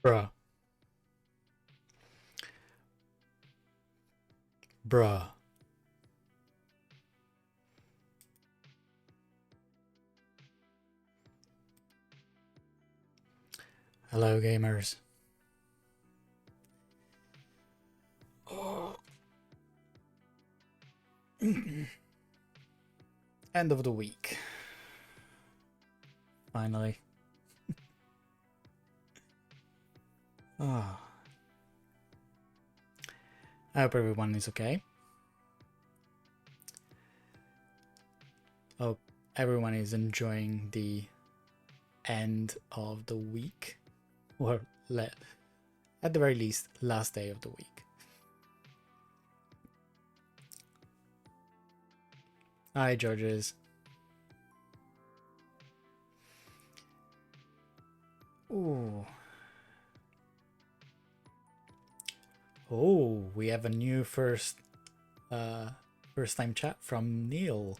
Bruh. Bruh. Hello, gamers. Oh. End of the week. Finally. Oh. I hope everyone is okay. Hope everyone is enjoying the end of the week. Or at the very least, last day of the week. Hi, Georges. Ooh. Oh, we have a new first time chat from Neil.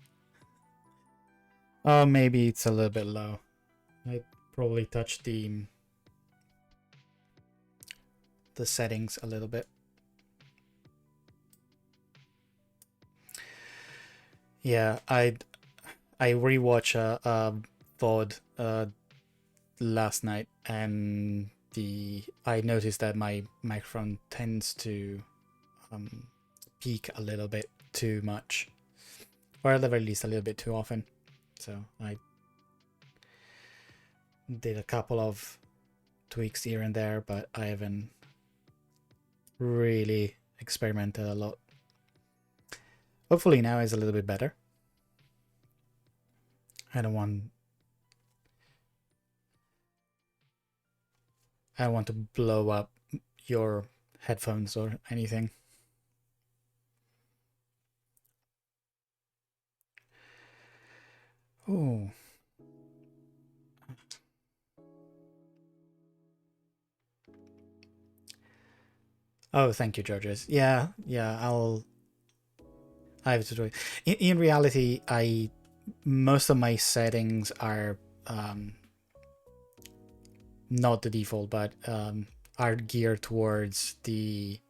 Oh, maybe it's a little bit low. I probably touched the settings a little bit. Yeah, I rewatched a VOD last night, and I noticed that my microphone tends to peak a little bit too much, or at the very least a little bit too often. So I did a couple of tweaks here and there, but I haven't really experimented a lot. Hopefully now is a little bit better. I don't want to blow up your headphones or anything. Oh. Oh, thank you, Georges. Yeah, I have to do it. In reality, most of my settings are not the default, but are geared towards the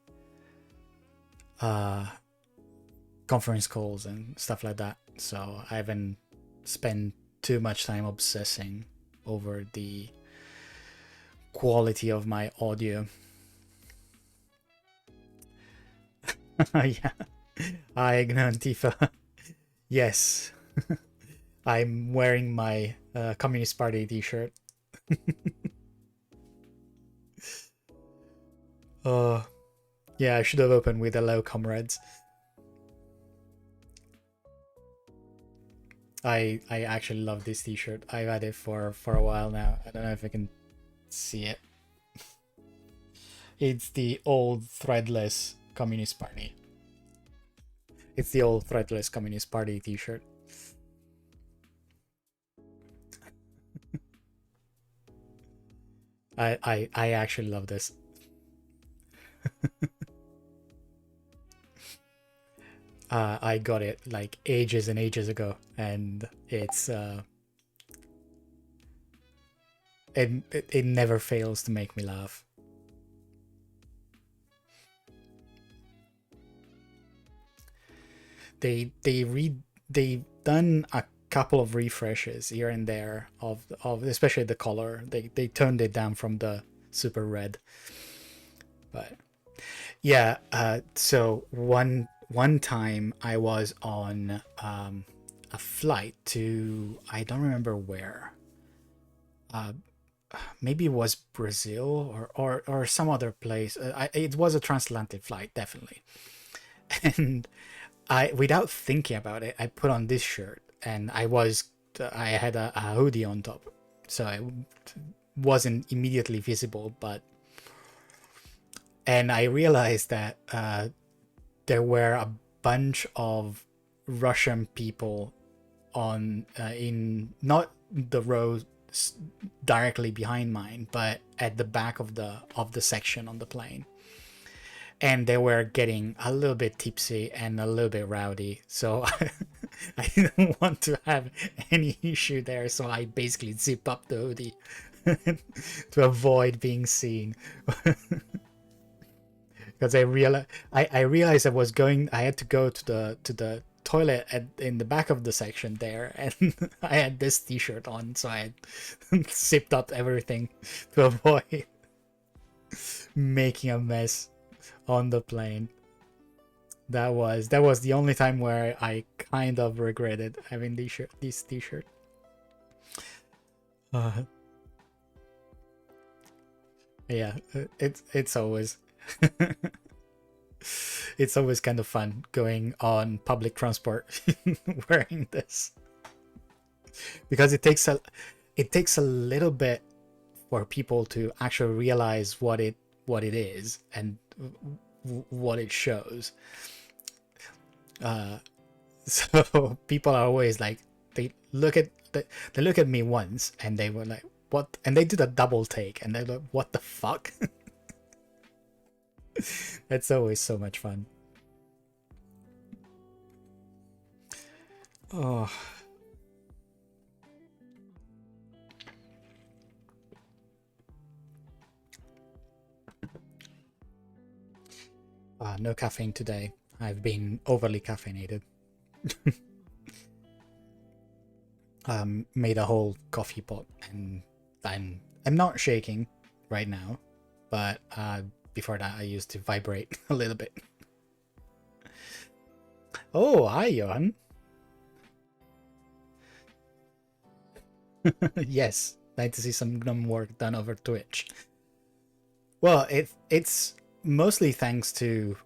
conference calls and stuff like that. So I haven't spent too much time obsessing over the quality of my audio. Yeah, I GNOME Tifa. Yes, I'm wearing my Communist Party t-shirt. Yeah, I should have opened with hello, comrades. I actually love this t-shirt. I've had it for a while now. I don't know if I can see it. It's the old threadless Communist Party. It's the old threadless Communist Party t-shirt. I actually love this. I got it like ages and ages ago, and it's it never fails to make me laugh. They've done a couple of refreshes here and there of especially the color. They turned it down from the super red, but yeah. So one time I was on a flight to, I don't remember where. Maybe it was Brazil or some other place. It was a transatlantic flight, definitely. And I, without thinking about it, I put on this shirt, and I had a hoodie on top, so it wasn't immediately visible. And I realized that there were a bunch of Russian people on in not the row directly behind mine, but at the back of the section on the plane. And they were getting a little bit tipsy and a little bit rowdy, so I didn't want to have any issue there, so I basically zip up the hoodie. to avoid being seen. Because I realized I had to go to the toilet in the back of the section there, and I had this t-shirt on, so I had zipped up everything to avoid making a mess on the plane. That was the only time where I kind of regretted having this t-shirt. Yeah, it's always it's always kind of fun going on public transport wearing this, because it takes a little bit for people to actually realize what it is and what it shows. So people are always like, they look at me once and they were like, what? And they did a double take and they're like, what the fuck? That's always so much fun. Oh. No caffeine today. I've been overly caffeinated. Made a whole coffee pot, and I'm not shaking right now, but before that I used to vibrate a little bit. Oh, hi, Johan. Yes, nice to see some GNOME work done over Twitch. Well, it's mostly thanks to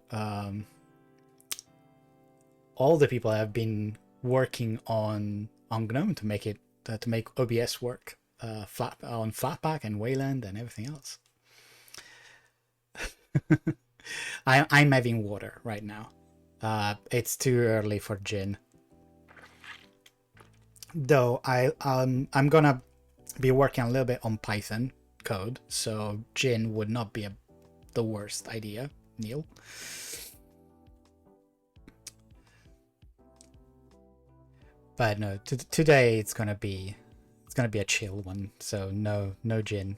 all the people have been working on GNOME to make it to make OBS work on Flatpak and Wayland and everything else. I'm having water right now. It's too early for gin. Though I'm gonna be working a little bit on Python code, so gin would not be the worst idea, Neil. But no, today it's gonna be a chill one, so no gin.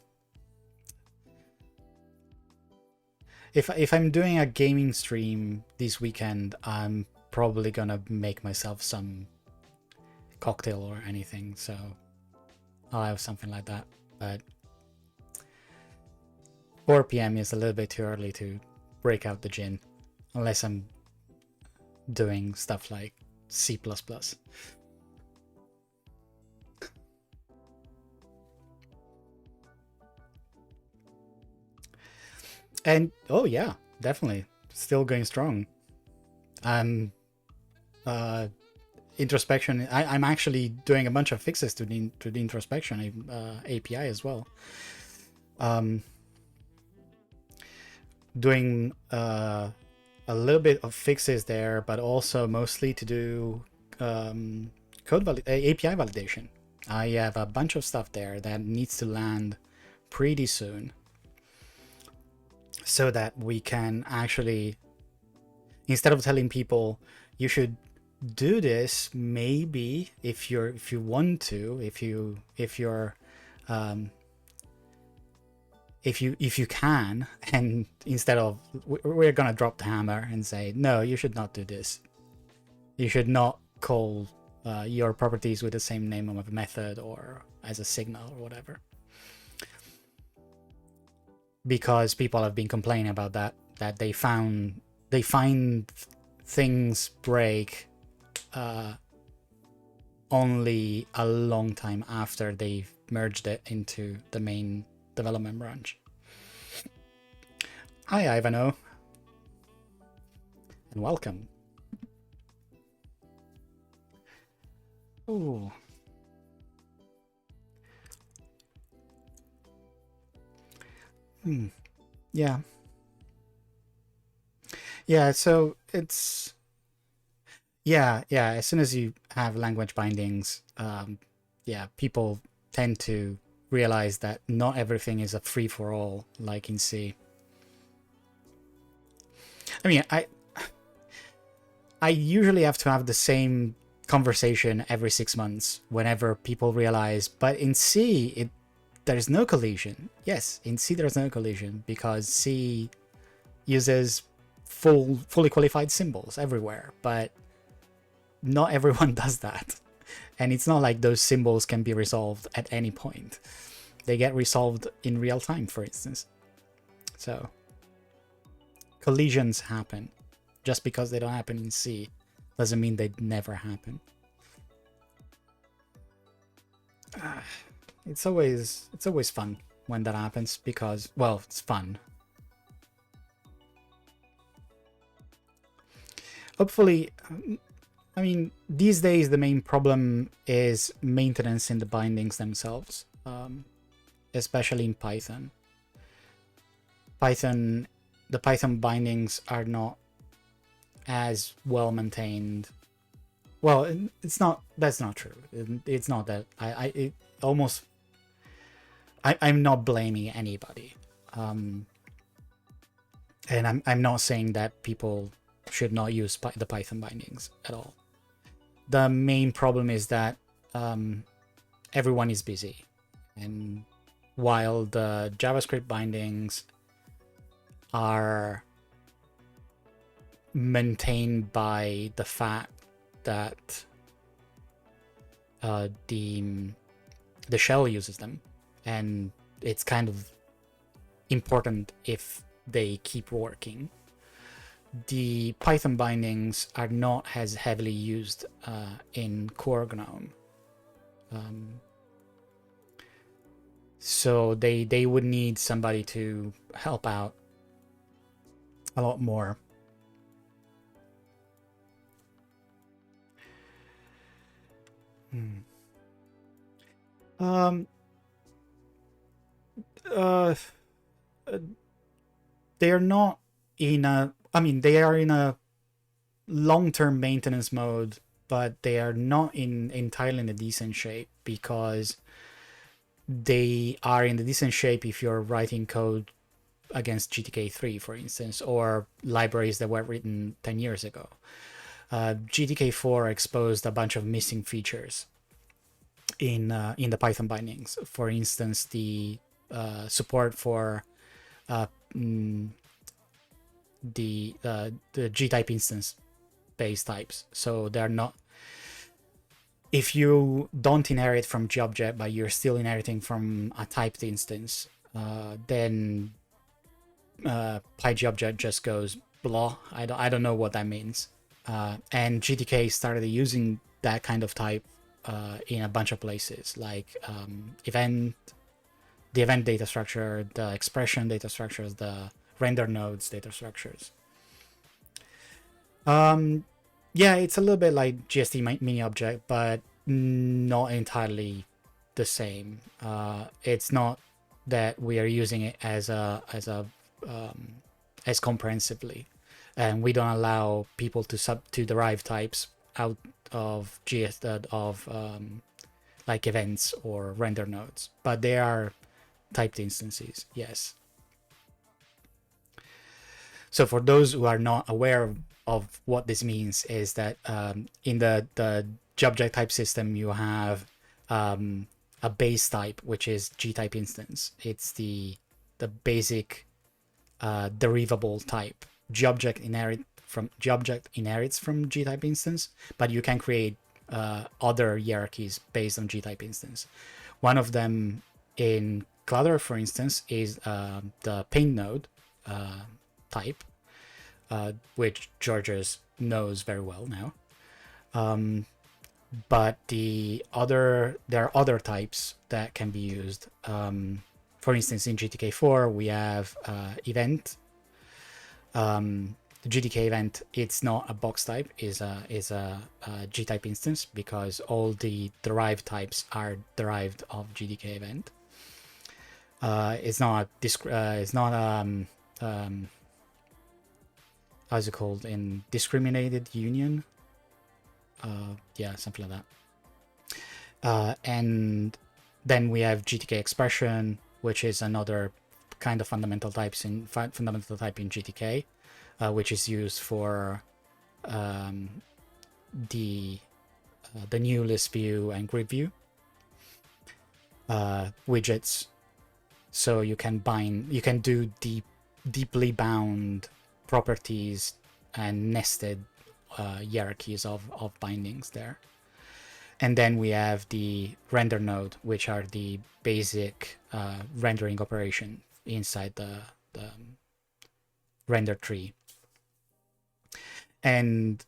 If I'm doing a gaming stream this weekend, I'm probably gonna make myself some cocktail or anything, so I'll have something like that. But 4 PM is a little bit too early to break out the gin, unless I'm doing stuff like C++. And oh yeah, definitely still going strong. Introspection. I'm actually doing a bunch of fixes to the introspection API as well. Doing a little bit of fixes there, but also mostly to do API validation. I have a bunch of stuff there that needs to land pretty soon, so that we can actually, instead of telling people you should do this, maybe if you want to, if you can, and instead of, we're gonna drop the hammer and say, no, you should not do this. You should not call your properties with the same name of a method or as a signal or whatever. Because people have been complaining about that they find things break only a long time after they've merged it into the main development branch. Hi, Ivano, and welcome. Oh. Yeah. Yeah, so it's yeah, as soon as you have language bindings, yeah, people tend to realize that not everything is a free-for-all like in C. I mean, I usually have to have the same conversation every 6 months whenever people realize, but in C there's no collision. Yes, in C there's no collision because C uses fully qualified symbols everywhere, but not everyone does that. And it's not like those symbols can be resolved at any point. They get resolved in real time, for instance. So collisions happen. Just because they don't happen in C doesn't mean they'd never happen. It's always fun when that happens because, well, it's fun. Hopefully, I mean, these days the main problem is maintenance in the bindings themselves, especially in Python. The Python bindings are not as well maintained. Well, it's not. That's not true. It's not that. I'm not blaming anybody, and I'm not saying that people should not use the Python bindings at all. The main problem is that everyone is busy, and while the JavaScript bindings are maintained by the fact that the shell uses them, and it's kind of important if they keep working. The Python bindings are not as heavily used in core GNOME. So they would need somebody to help out a lot more. They are not in a, I mean, they are in a long-term maintenance mode, but they are not entirely in a decent shape, because they are in a decent shape if you're writing code against GTK3, for instance, or libraries that were written 10 years ago. GTK4 exposed a bunch of missing features in the Python bindings. For instance, the support for the G-type instance base types. So they're not, if you don't inherit from GObject but you're still inheriting from a typed instance, then PyGObject just goes blah. I don't know what that means. And GTK started using that kind of type in a bunch of places, like the event data structure, the expression data structures, the render nodes data structures. Yeah, it's a little bit like GST mini object, but not entirely the same. It's not that we are using it as comprehensively, and we don't allow people to derive types out of like events or render nodes, but they are typed instances, yes. So for those who are not aware of what this means, is that in the GObject type system, you have a base type, which is G-type instance. It's the basic derivable type. GObject inherits from G-type instance, but you can create other hierarchies based on G-type instance. One of them in Cloudera, for instance, is the paint node type, which Georges knows very well now. But there are other types that can be used. For instance, in GTK4, we have event. The GTK event, it's not a box type, is a G-type instance, because all the derived types are derived of GTK event. It's not how's it called, in discriminated union? Yeah, something like that. And then we have GTK expression, which is another kind of fundamental type in GTK, which is used for the new list view and grid view widgets. So you can do deeply bound properties and nested hierarchies of bindings there. And then we have the render node, which are the basic rendering operation inside the render tree. And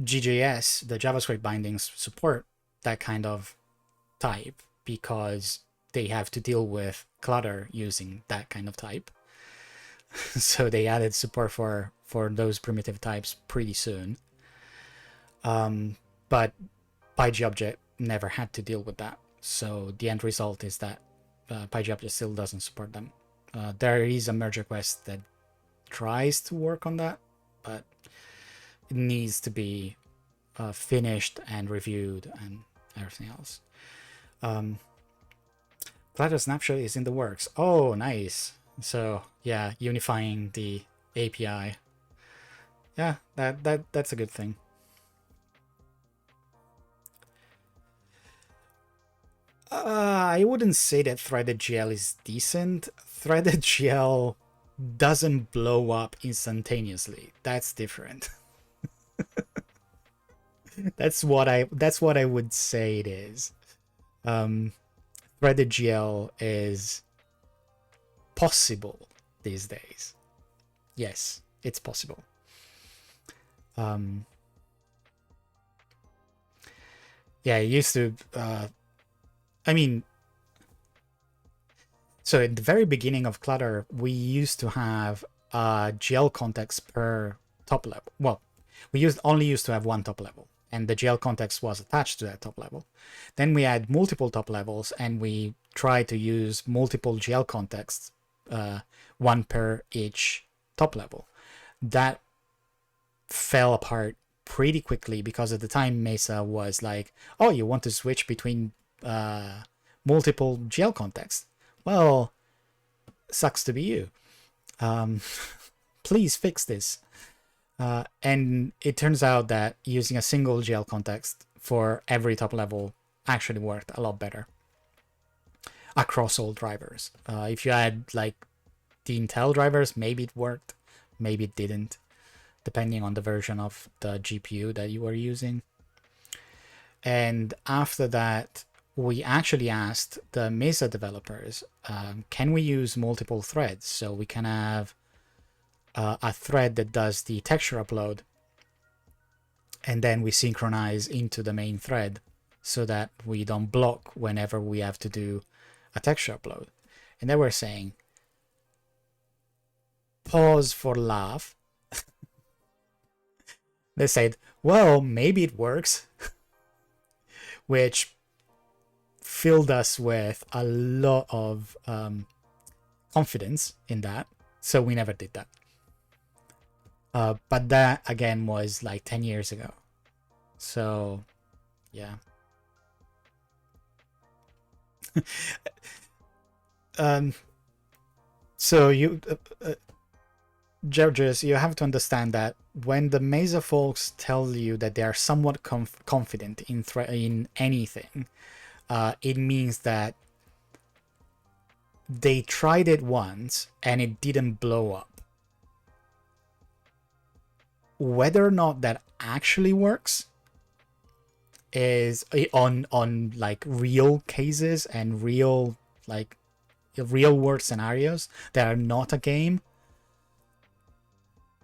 GJS, the JavaScript bindings, support that kind of type because they have to deal with clutter using that kind of type. So they added support for those primitive types pretty soon. But PyGObject never had to deal with that. So the end result is that PyGObject still doesn't support them. There is a merge request that tries to work on that, but it needs to be finished and reviewed and everything else. Clutter Snapshot is in the works. Oh, nice. So yeah, unifying the API. Yeah, that's a good thing. I wouldn't say that threaded GL is decent. Threaded GL doesn't blow up instantaneously. That's different. That's what I would say it is. Threaded GL is possible these days. Yes, it's possible. Yeah, it used to. I mean, so at the very beginning of Clutter, we used to have GL context per top level. Well, we only used to have one top level, and the GL context was attached to that top level. Then we had multiple top levels, and we tried to use multiple GL contexts, one per each top level. That fell apart pretty quickly because at the time Mesa was like, oh, you want to switch between multiple GL contexts? Well, sucks to be you. Please fix this. And it turns out that using a single GL context for every top level actually worked a lot better across all drivers. If you had like the Intel drivers, maybe it worked, maybe it didn't, depending on the version of the GPU that you were using. And after that, we actually asked the Mesa developers, can we use multiple threads? So we can have a thread that does the texture upload, and then we synchronize into the main thread so that we don't block whenever we have to do a texture upload. And they were saying, pause for laugh. They said, well, maybe it works, which filled us with a lot of confidence in that. So we never did that. But that, again, was like 10 years ago. So, yeah. So you... Georges, you have to understand that when the Mesa folks tell you that they are somewhat confident in anything, it means that they tried it once and it didn't blow up. Whether or not that actually works is on like real cases and real world scenarios that are not a game.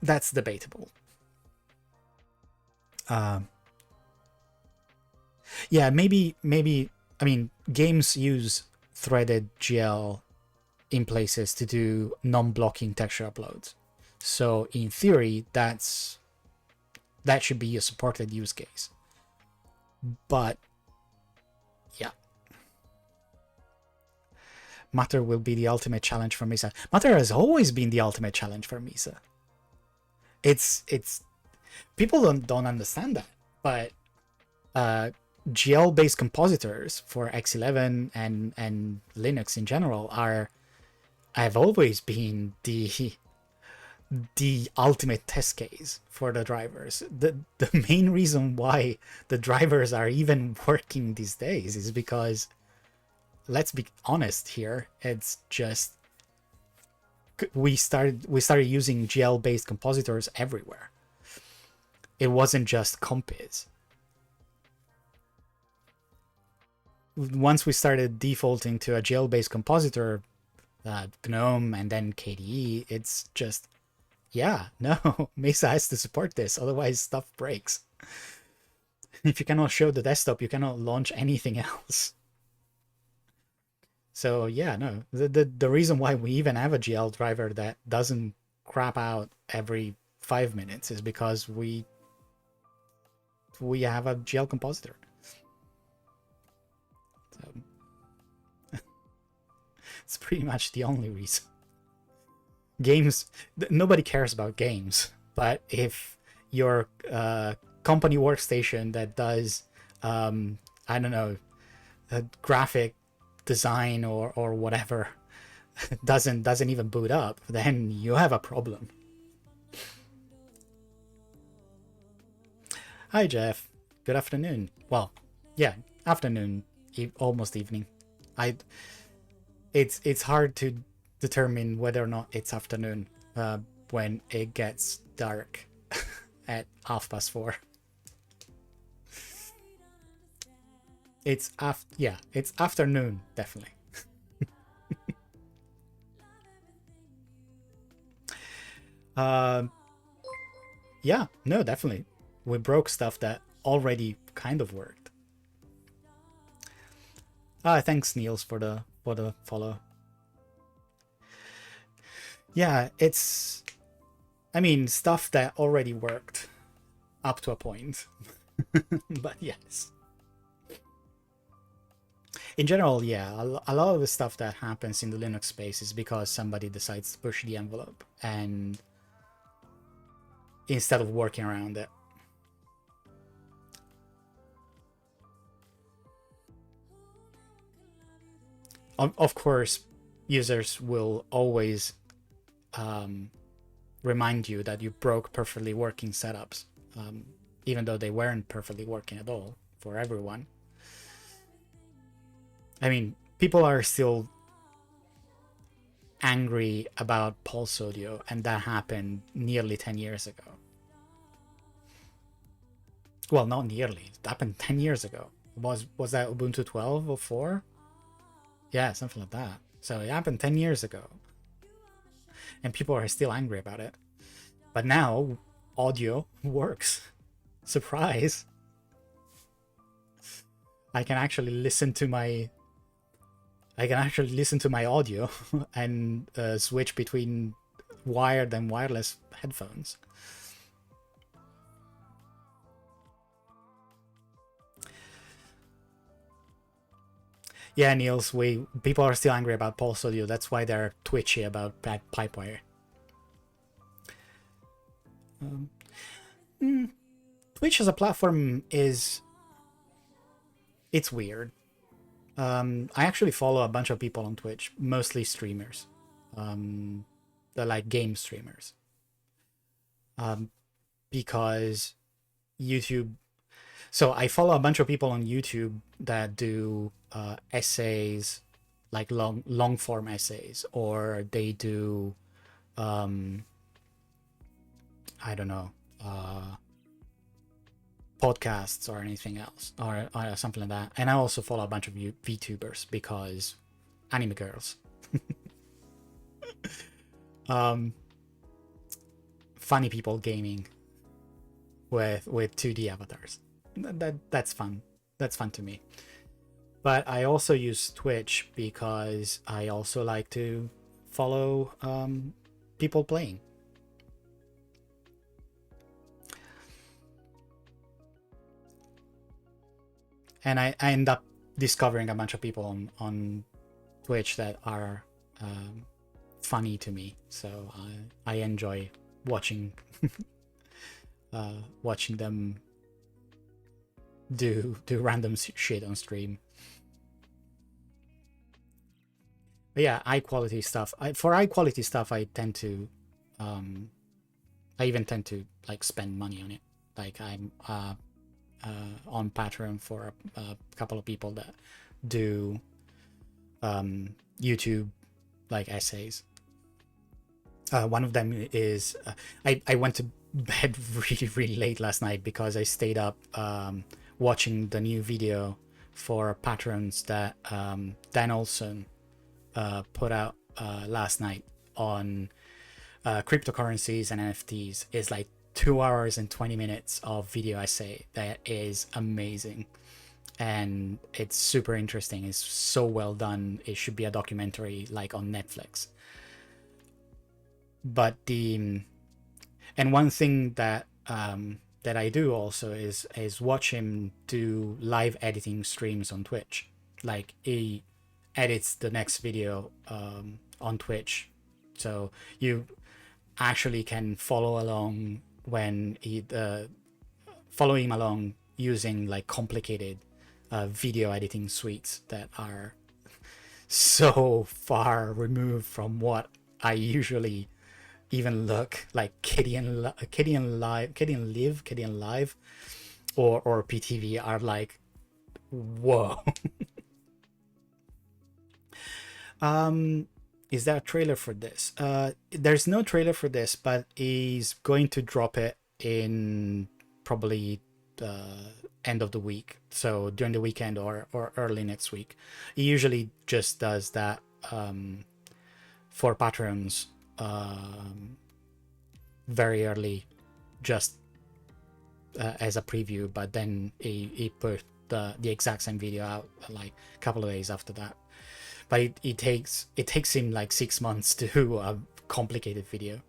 That's debatable. Yeah, maybe. I mean, games use threaded GL in places to do non-blocking texture uploads. So in theory, that should be a supported use case. But yeah, Matter will be the ultimate challenge for Mesa. Matter has always been the ultimate challenge for Mesa. It's people don't understand that, but GL-based compositors for X11 and Linux in general have always been the ultimate test case for the drivers. The main reason why the drivers are even working these days is because let's be honest here. It's just we started using GL based compositors everywhere. It wasn't just Compiz. Once we started defaulting to a GL based compositor, GNOME and then KDE, it's just, yeah, no, Mesa has to support this, otherwise stuff breaks. If you cannot show the desktop, you cannot launch anything else. So yeah, no, the reason why we even have a GL driver that doesn't crap out every 5 minutes is because we have a GL compositor. So it's pretty much the only reason. Games, nobody cares about games, but if your company workstation that does I don't know, graphic design or whatever doesn't even boot up, then you have a problem. Hi Jeff, good afternoon. Well, yeah, afternoon, almost evening. It's hard to determine whether or not it's afternoon when it gets dark at 4:30. It's it's afternoon, definitely. Yeah, no, definitely. We broke stuff that already kind of worked. Thanks Niels for the follow. Yeah, it's, I mean, stuff that already worked up to a point. But yes. In general, yeah, a lot of the stuff that happens in the Linux space is because somebody decides to push the envelope and instead of working around it. Of course, users will always remind you that you broke perfectly working setups, even though they weren't perfectly working at all for everyone. I mean, people are still angry about Pulse Audio, and that happened nearly 10 years ago. Well, not nearly. It happened 10 years ago. Was that Ubuntu 12 or 4? Yeah, something like that. So it happened 10 years ago. And people are still angry about it. But now, audio works. Surprise! I can actually listen to my audio and switch between wired and wireless headphones. Yeah, Niels, people are still angry about Pulse Audio. That's why they're twitchy about bad Pipewire. Twitch as a platform it's weird. I actually follow a bunch of people on Twitch, mostly streamers. They're like game streamers. Because YouTube. So I follow a bunch of people on YouTube that do essays, like long form essays, or they do I don't know, podcasts or anything else, or something like that. And I also follow a bunch of VTubers because anime girls. Funny people gaming with 2D avatars. That's fun. That's fun to me. But I also use Twitch because I also like to follow people playing. And I end up discovering a bunch of people on Twitch that are funny to me. So I enjoy watching watching them do random shit on stream. But yeah, high quality stuff. For high quality stuff, I tend to I even tend to like spend money on it. Like I'm on Patreon for a couple of people that do YouTube like essays. One of them is I went to bed really late last night because I stayed up watching the new video for patrons that Dan Olson put out last night on cryptocurrencies and NFTs. Is like 2 hours and 20 minutes of video essay that is amazing, and it's super interesting. It's so well done. It should be a documentary like on Netflix. But and one thing that that I do also is watch him do live editing streams on Twitch. Like he edits the next video on Twitch, so you actually can follow along when he follow him along using like complicated video editing suites that are so far removed from what I usually even look like. Kdian Live or PTV are like, whoa. Is there a trailer for this? There's no trailer for this, but he's going to drop it in probably the end of the week, so during the weekend or early next week. He usually just does that for patrons very early, just as a preview, but then he put the exact same video out like a couple of days after that. But it takes him like 6 months to do a complicated video.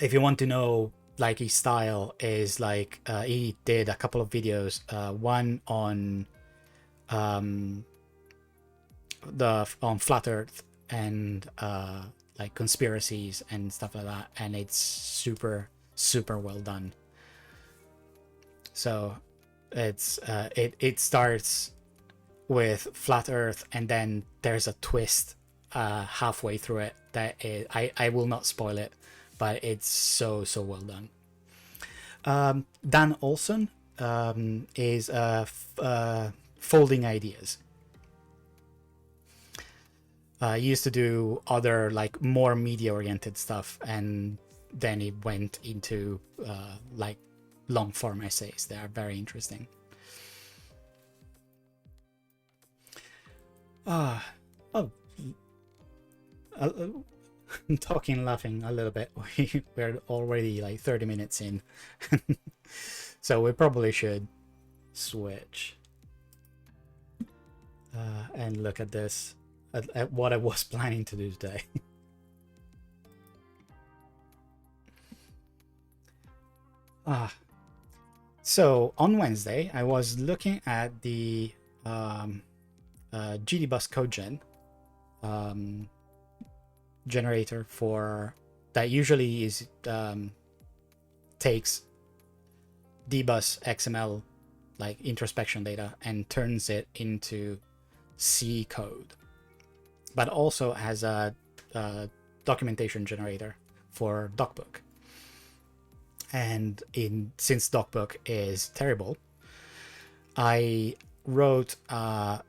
If you want to know, like, his style is like he did a couple of videos, one on Flat Earth and like conspiracies and stuff like that, and it's super well done. So it's it starts with Flat Earth, and then there's a twist halfway through it that I will not spoil it, but it's so well done. Dan Olson is Folding Ideas. He used to do other like more media oriented stuff, and then he went into like long form essays. They are very interesting. I'm talking and laughing a little bit. We're already like 30 minutes in. So we probably should switch and look at this, at what I was planning to do today. So on Wednesday, I was looking at the gdbus-codegen generator for that usually is takes dbus XML like introspection data and turns it into C code, but also has a documentation generator for docbook. And since docbook is terrible, I wrote a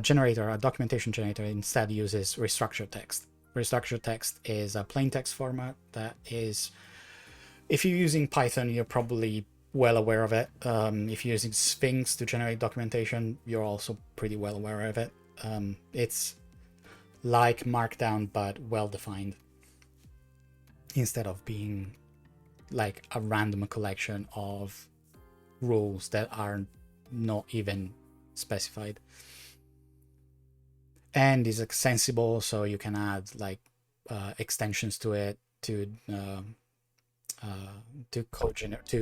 generator, a documentation generator, instead uses reStructuredText. reStructuredText is a plain text format that is, if you're using Python, you're probably well aware of it. If you're using Sphinx to generate documentation, you're also pretty well aware of it. It's like Markdown, but well-defined, instead of being like a random collection of rules that are not even specified. And is extensible, so you can add like extensions to it to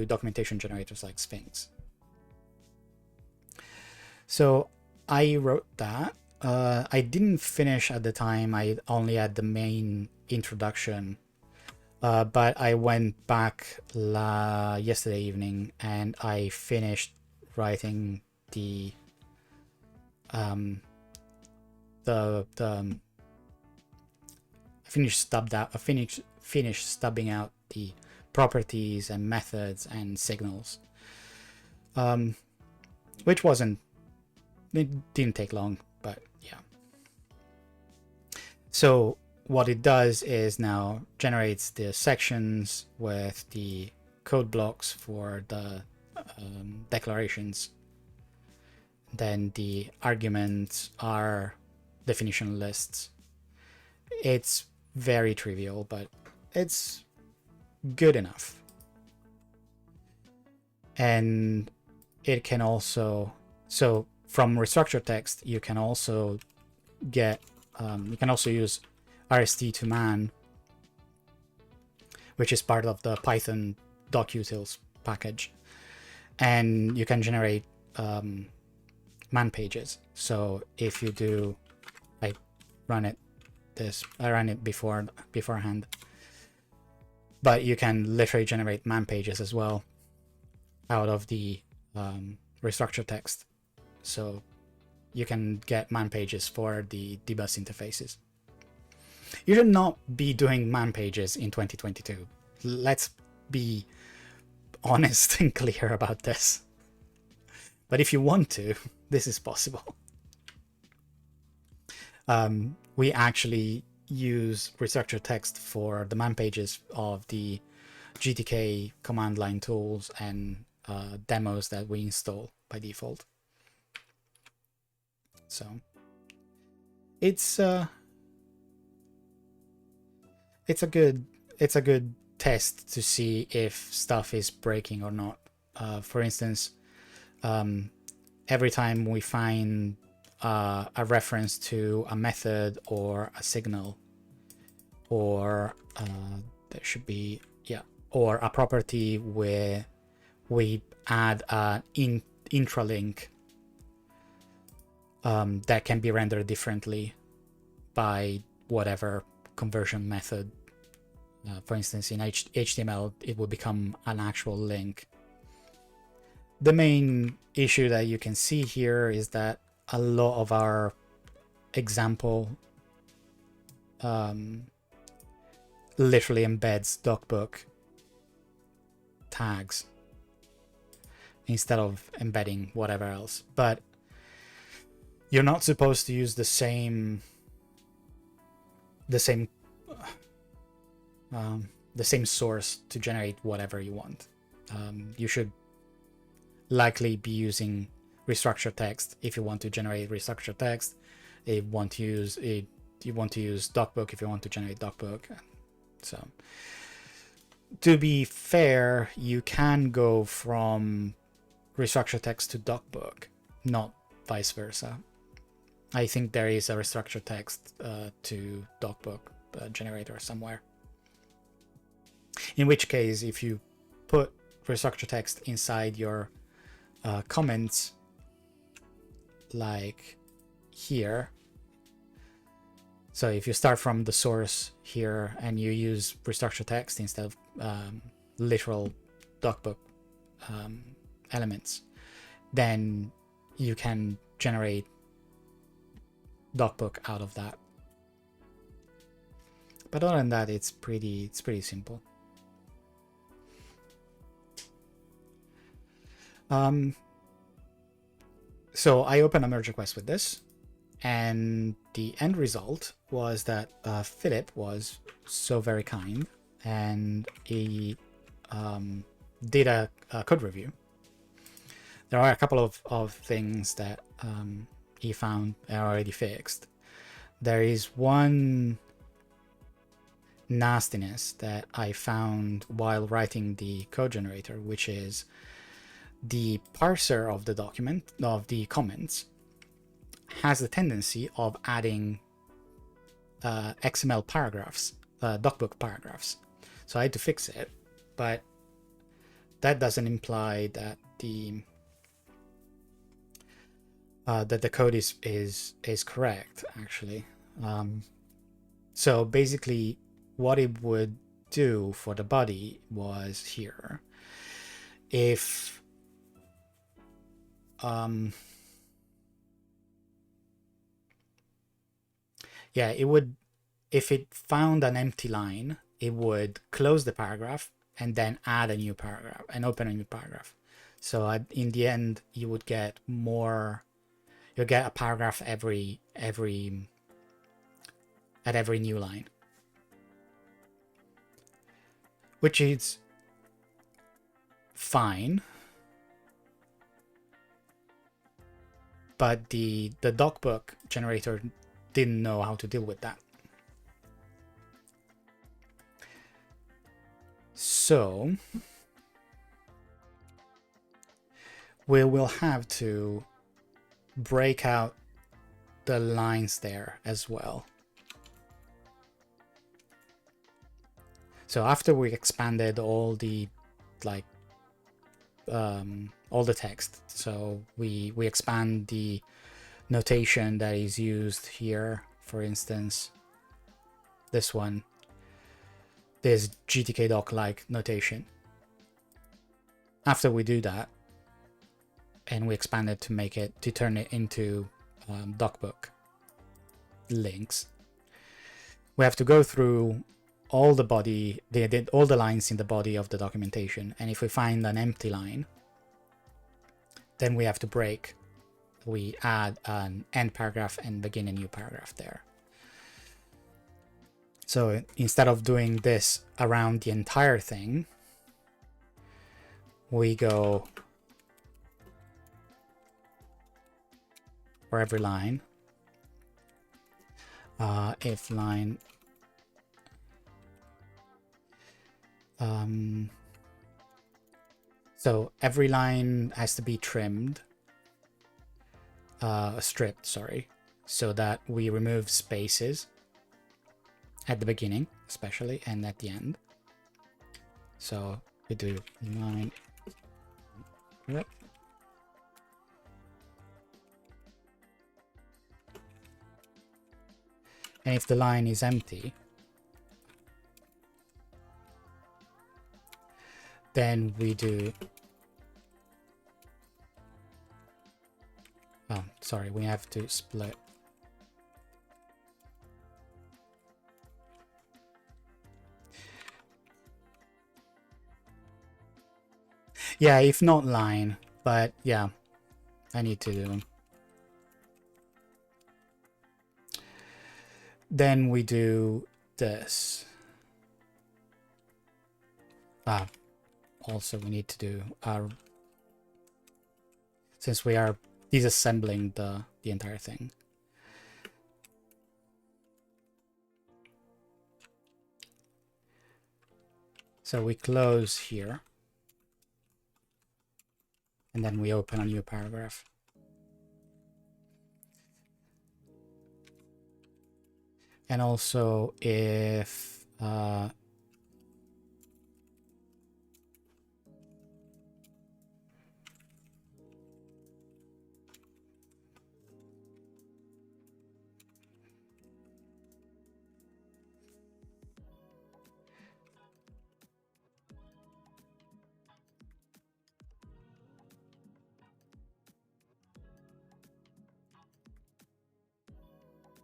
documentation generators like Sphinx. So I wrote that. I didn't finish at the time. I only had the main introduction, but I went back yesterday evening and I finished writing the finished stubbing out the properties and methods and signals. which it didn't take long, but yeah. So what it does is now generates the sections with the code blocks for the declarations. Then the arguments are definition lists. It's very trivial, but it's good enough. And it can also, so from reStructuredText, you can also get, you can also use rst2man, which is part of the Python docutils package, and you can generate man pages. So if you do, I ran it beforehand, but you can literally generate man pages as well out of the reStructuredText. So you can get man pages for the dbus interfaces. You should not be doing man pages in 2022. Let's be honest and clear about this. But if you want to, this is possible. We actually use reStructuredText for the man pages of the GTK command line tools and demos that we install by default. So it's a good test to see if stuff is breaking or not. For instance, every time we find a reference to a method or a signal, or there should be, yeah, or a property where we add an intralink that can be rendered differently by whatever conversion method. For instance, in HTML, it will become an actual link. The main issue that you can see here is that a lot of our example literally embeds docbook tags instead of embedding whatever else. But you're not supposed to use the same source to generate whatever you want. You should likely be using reStructuredText if you want to generate reStructuredText. You want to use docbook if you want to generate docbook. So to be fair, you can go from reStructuredText to docbook, not vice versa. I think there is a reStructuredText to docbook generator somewhere. In which case, if you put reStructuredText inside your comments, like here, so if you start from the source here and you use reStructuredText instead of literal docbook elements, then you can generate docbook out of that. But other than that, it's pretty simple. So I opened a merge request with this, and the end result was that Philip was so very kind, and he did a code review. There are a couple of things that he found are already fixed. There is one nastiness that I found while writing the code generator, which is the parser of the document, of the comments, has the tendency of adding XML paragraphs, docbook paragraphs. So I had to fix it, but that doesn't imply that the code is correct, actually. So basically, what it would do for the body was here. If yeah, it would, if it found an empty line, it would close the paragraph and then add a new paragraph and open a new paragraph. So in the end, you would get more. You'll get a paragraph at every new line, which is fine. But the docbook generator didn't know how to deal with that. So we will have to break out the lines there as well. So after we expanded all the all the text, so we expand the notation that is used here. For instance, this one, this GTK doc like notation. After we do that, and we expand it to turn it into docbook links, we have to go through all the body, all the lines in the body of the documentation, and if we find an empty line, then we have to break. We add an end paragraph and begin a new paragraph there. So instead of doing this around the entire thing, we go for every line. If line so every line has to be trimmed, stripped, sorry, so that we remove spaces at the beginning, especially, and at the end. So we do line. Yep. And if the line is empty, then we do, oh, sorry, we have to split. Yeah, if not line, but yeah, I need to do. Then we do this. Also we need to do our, since we are disassembling the entire thing. So we close here, and then we open a new paragraph. And also if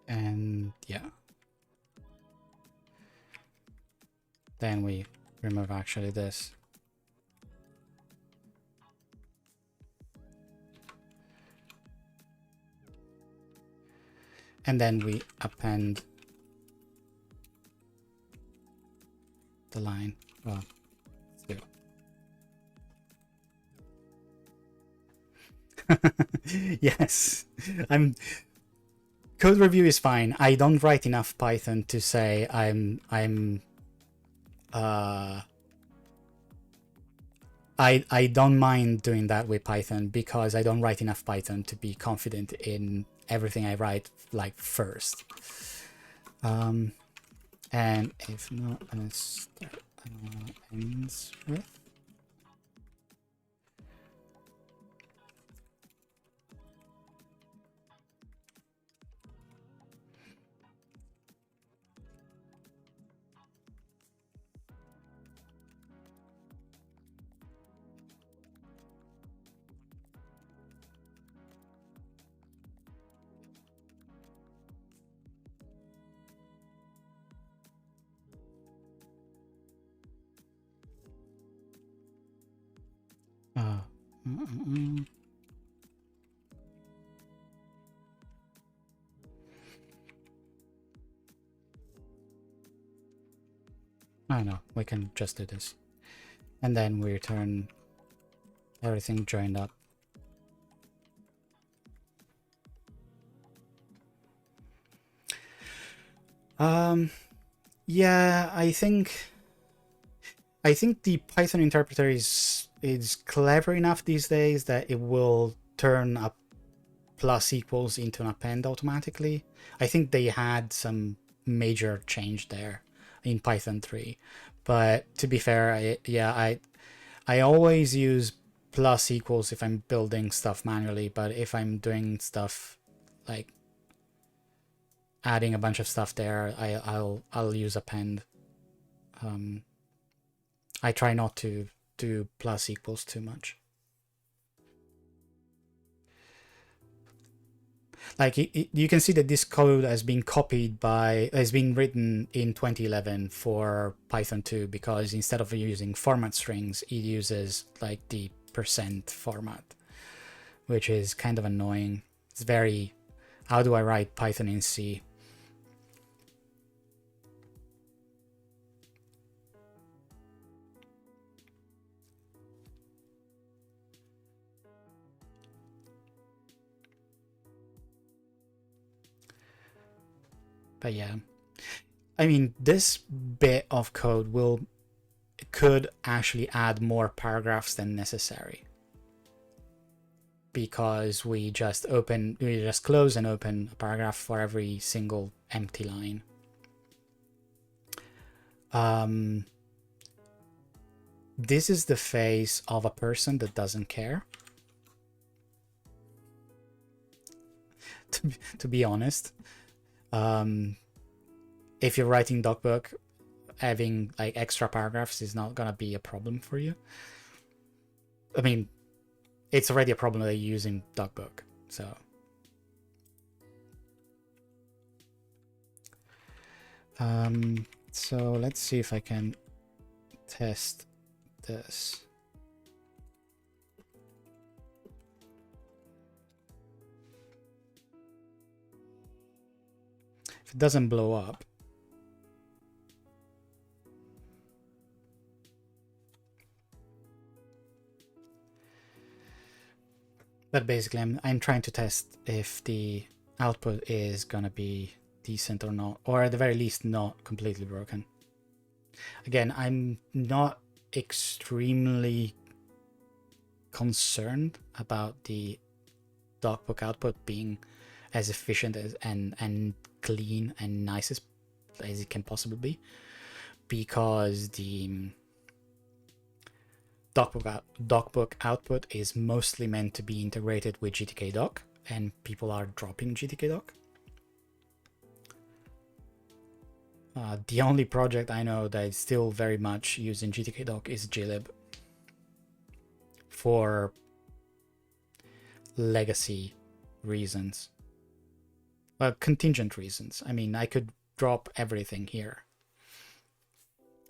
and yeah, then we remove actually this. And then we append the line. Well, let's do. Yes, code review is fine. I don't write enough Python to say I don't mind doing that with Python, because I don't write enough Python to be confident in everything I write like first. And if not, ends with. Oh no, we can just do this. And then we return everything joined up. Yeah, I think the Python interpreter is clever enough these days that it will turn a plus equals into an append automatically. I think they had some major change there in Python 3. But to be fair, I always use plus equals if I'm building stuff manually, but if I'm doing stuff like adding a bunch of stuff there, I'll use append. I try not to do plus equals too much. Like you can see that this code has been written in 2011 for Python 2, because instead of using format strings, it uses like the % format, which is kind of annoying. It's very, how do I write Python in C? But yeah, I mean, this bit of code could actually add more paragraphs than necessary, because we just close and open a paragraph for every single empty line. This is the face of a person that doesn't care. To be honest, if you're writing docbook, having like extra paragraphs is not gonna be a problem for you. I mean, it's already a problem that you're using docbook, so. So let's see if I can test this. If it doesn't blow up, but basically I'm trying to test if the output is gonna be decent or not, or at the very least not completely broken. Again, I'm not extremely concerned about the docbook output being as efficient as and clean and nice as it can possibly be, because the docbook output is mostly meant to be integrated with GTK doc, and people are dropping GTK doc. The only project I know that is still very much using GTK doc is glib, for legacy reasons. Well, contingent reasons. I mean, I could drop everything here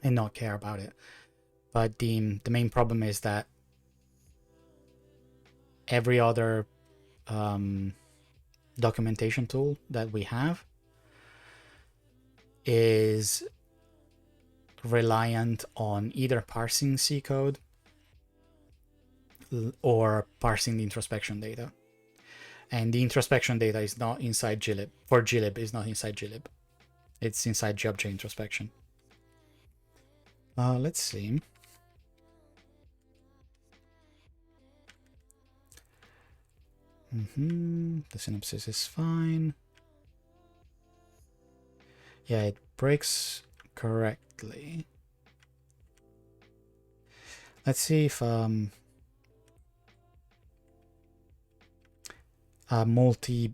and not care about it. But the main problem is that every other documentation tool that we have is reliant on either parsing C code or parsing the introspection data. And the introspection data is not inside glib. For glib, is not inside glib. It's inside GObj introspection. Let's see. The synopsis is fine. Yeah, it breaks correctly. Let's see if a multi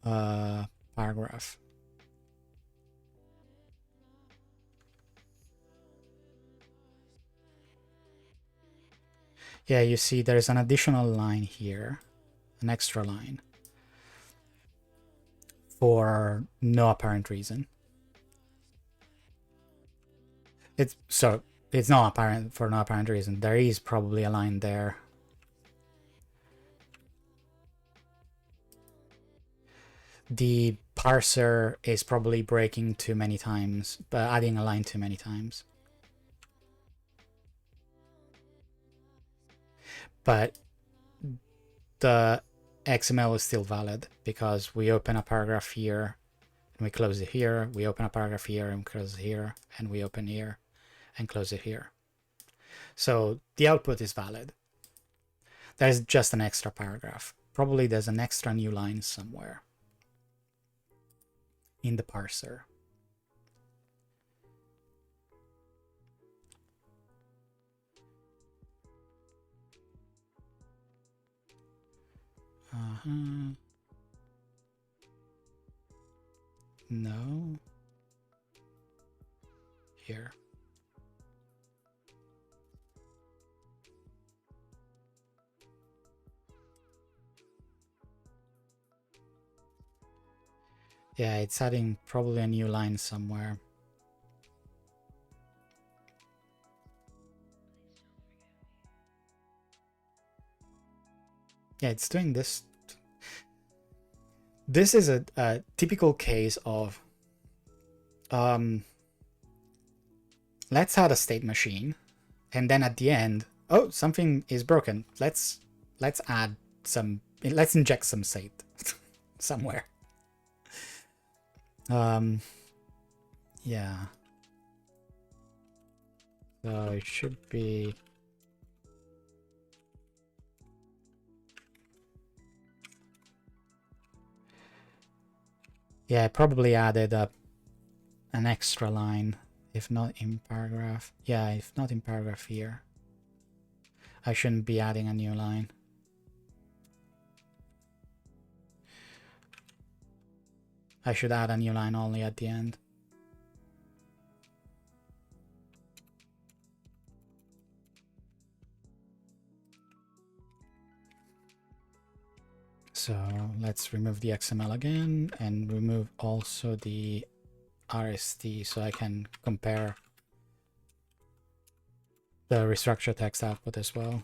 paragraph. Yeah, you see there's an additional line here, an extra line, for no apparent reason. It's not apparent for no apparent reason. There is probably a line there the parser is probably breaking too many times, but adding a line too many times. But the XML is still valid because we open a paragraph here and we close it here, we open a paragraph here and close it here, and we open here and close it here. So the output is valid. There's just an extra paragraph. Probably there's an extra new line somewhere in the parser. No. Here. Yeah, it's adding probably a new line somewhere. Yeah, it's doing this. This is a typical case of let's add a state machine, and then at the end, oh, something is broken. Let's add some. Let's inject some state somewhere. Yeah. So it should be. Yeah, I probably added an extra line, if not in paragraph. Yeah, if not in paragraph here. I shouldn't be adding a new line. I should add a new line only at the end. So let's remove the XML again and remove also the RST so I can compare the restructured text output as well.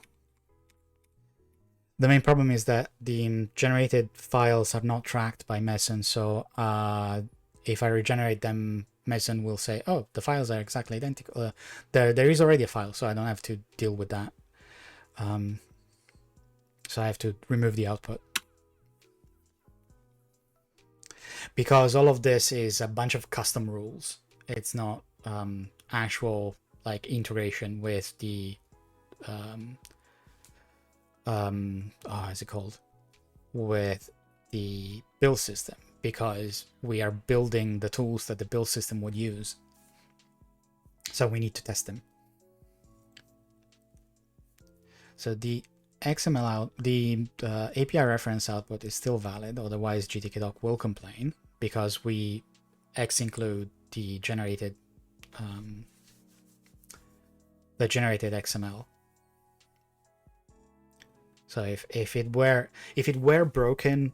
The main problem is that the generated files are not tracked by Mesa, so if I regenerate them, Mesa will say, oh, the files are exactly identical. There is already a file, so I don't have to deal with that. So I have to remove the output. Because all of this is a bunch of custom rules. It's not actual like integration with the is it called? With the build system, because we are building the tools that the build system would use. So we need to test them. So the XML out, the API reference output is still valid, otherwise GTK will complain because we x-include the generated XML. So if it were broken,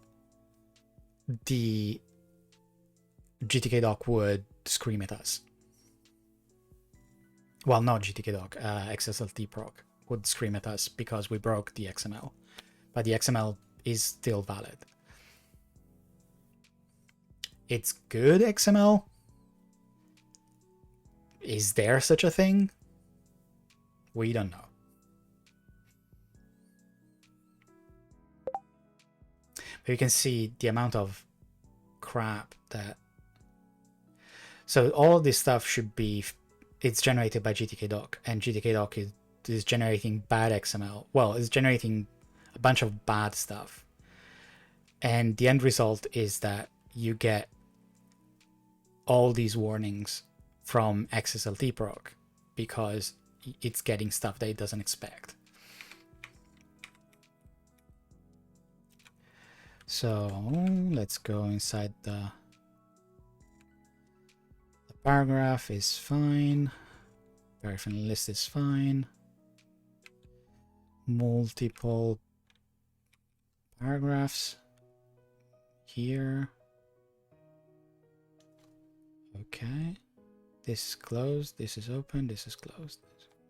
the GTK would scream at us. Well, not GTK XSLTproc would scream at us because we broke the XML, but the XML is still valid. It's good XML. Is there such a thing? We don't know. But you can see the amount of crap that. So all of this stuff should be, it's generated by GTK and GTK is generating bad XML. Well, it's generating a bunch of bad stuff. And the end result is that you get all these warnings from XSLTproc because it's getting stuff that it doesn't expect. So let's go inside the paragraph is fine. Paragraph list is fine. Multiple paragraphs here. Okay. This is closed. This is open. This is closed.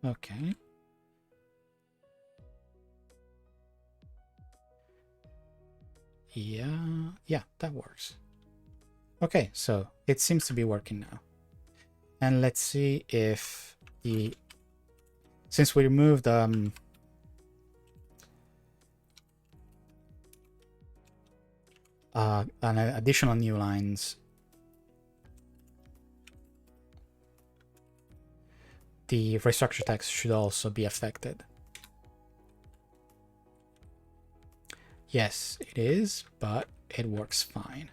Okay. Yeah, that works. Okay, so it seems to be working now. And let's see if since we removed an additional new lines, the restructured text should also be affected. Yes, it is, but it works fine.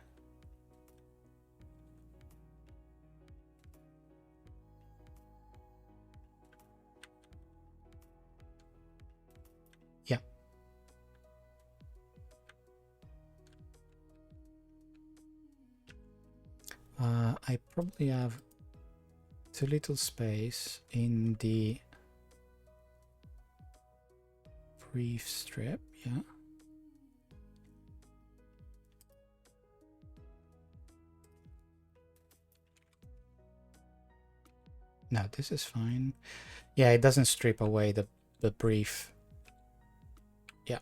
Yeah. I probably have too little space in the brief strip, yeah. No, this is fine. Yeah, it doesn't strip away the brief. Yeah.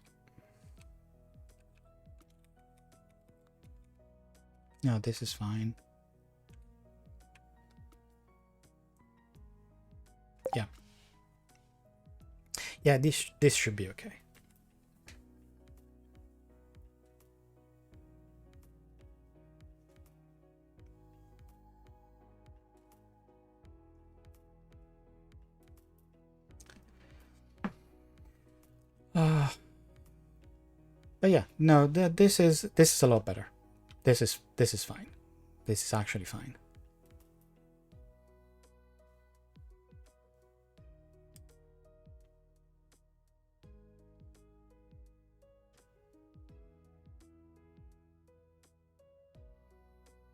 No, this is fine. Yeah. Yeah, this should be okay. But yeah, no, this is a lot better. This is fine. This is actually fine.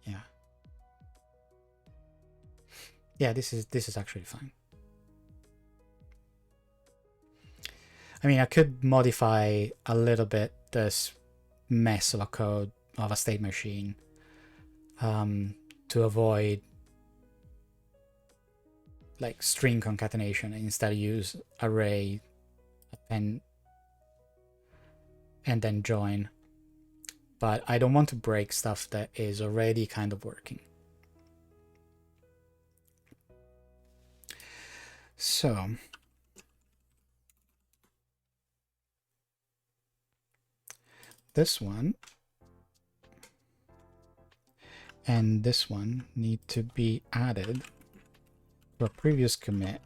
Yeah. Yeah, this is actually fine. I mean, I could modify a little bit this mess of a code of a state machine to avoid like string concatenation and instead use array and then join. But I don't want to break stuff that is already kind of working. So this one and this one need to be added to a previous commit.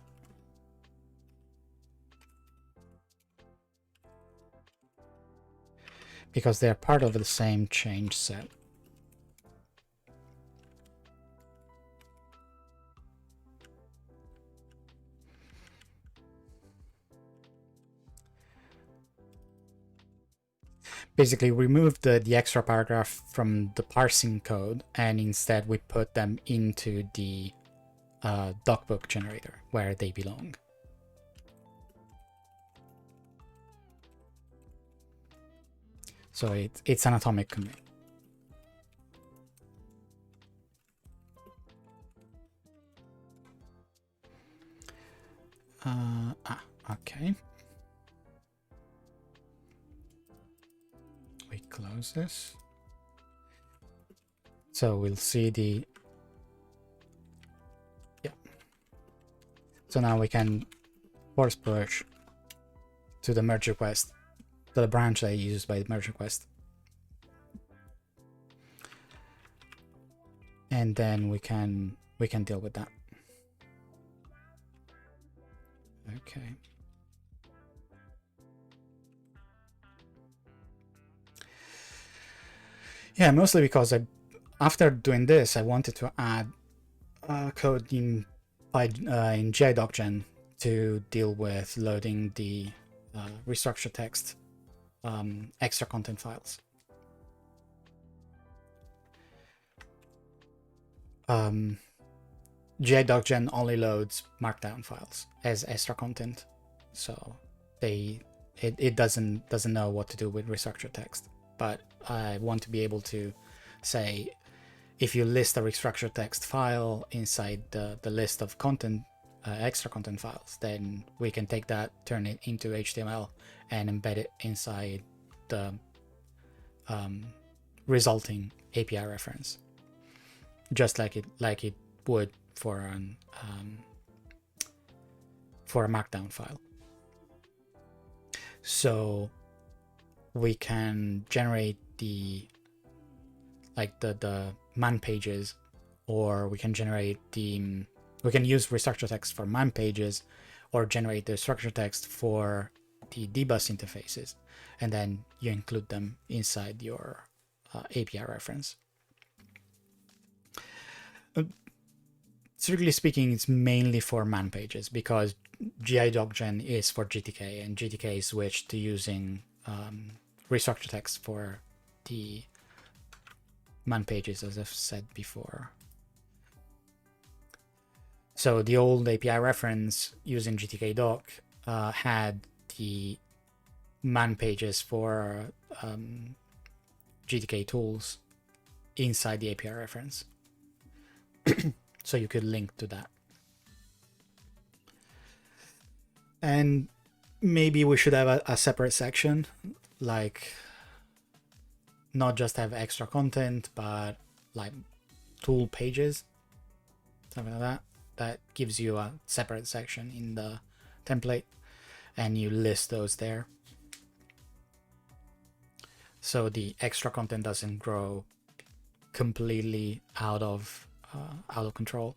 Because they're part of the same change set. Basically, we removed the extra paragraph from the parsing code, and instead we put them into the docbook generator where they belong. So it's an atomic commit. Okay. We close this. So we'll see the... Yeah. So now we can force push to the merge request, to the branch that is used by the merge request. And then we can deal with that. Okay. Yeah, mostly because after doing this, I wanted to add code in gi-docgen to deal with loading the reStructuredText extra content files. gi-docgen only loads markdown files as extra content, so it doesn't know what to do with reStructuredText. But I want to be able to say, if you list a reStructuredText file inside the list of content, extra content files, then we can take that, turn it into HTML, and embed it inside the resulting API reference. just like it would for a Markdown file. So we can generate the man pages, or we can generate we can use reStructuredText for man pages, or generate the structured text for the dbus interfaces, and then you include them inside your API reference. Strictly speaking, it's mainly for man pages, because gi-docgen is for GTK, and GTK switched to using reStructuredText for the man pages, as I've said before. So the old API reference using GTK had the man pages for GTK tools inside the API reference. So you could link to that. And maybe we should have a separate section, like not just have extra content, but like tool pages, something like that. That gives you a separate section in the template, and you list those there. So the extra content doesn't grow completely out of control.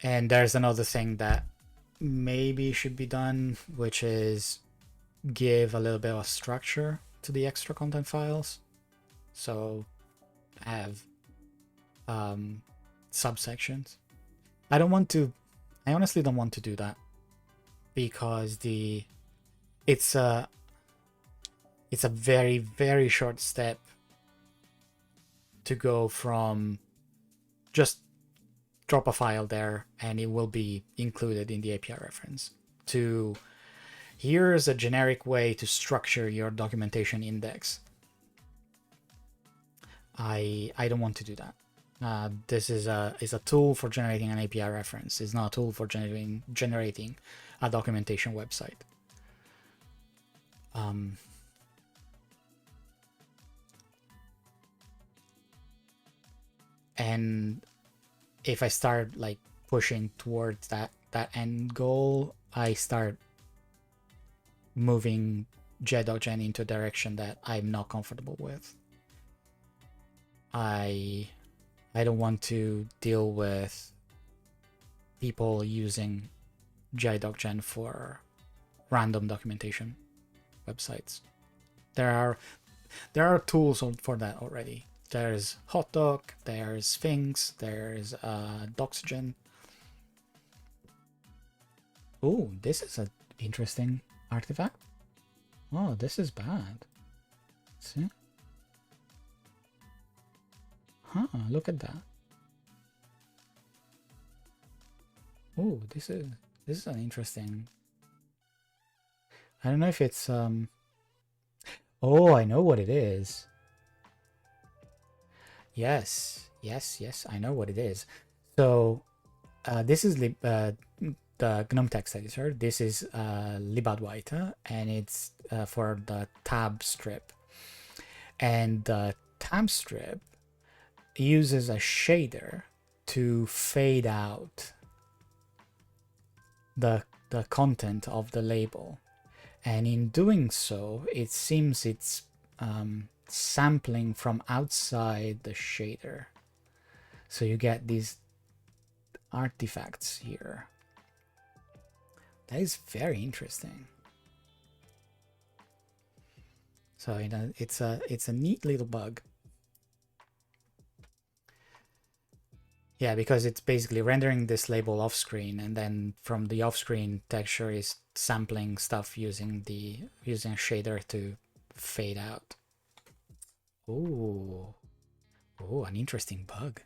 And there's another thing that maybe should be done, which is give a little bit of structure to the extra content files. So have subsections. I honestly don't want to do that, because it's a very, very short step to go from just drop a file there and it will be included in the API reference, to here's a generic way to structure your documentation index. I don't want to do that. This is a tool for generating an API reference. It's not a tool for generating a documentation website. And if I start like pushing towards that end goal, I start moving gi-docgen into a direction that I'm not comfortable with. I don't want to deal with people using gi-docgen for random documentation websites. There are tools for that already. There's HotDoc, there's Sphinx, there's Doxygen. Oh, this is an interesting artifact. Oh, this is bad. See? Huh, look at that. Oh, this is an interesting. I don't know if it's oh, I know what it is. Yes, I know what it is. So this is the GNOME text editor. This is libadwaita, and it's for the tab strip. And the tab strip uses a shader to fade out the content of the label. And in doing so, it seems it's sampling from outside the shader, so you get these artifacts here. That is very interesting. So it's a neat little bug. Yeah, because it's basically rendering this label off screen, and then from the off screen texture is sampling stuff using a shader to fade out. Oh, an interesting bug.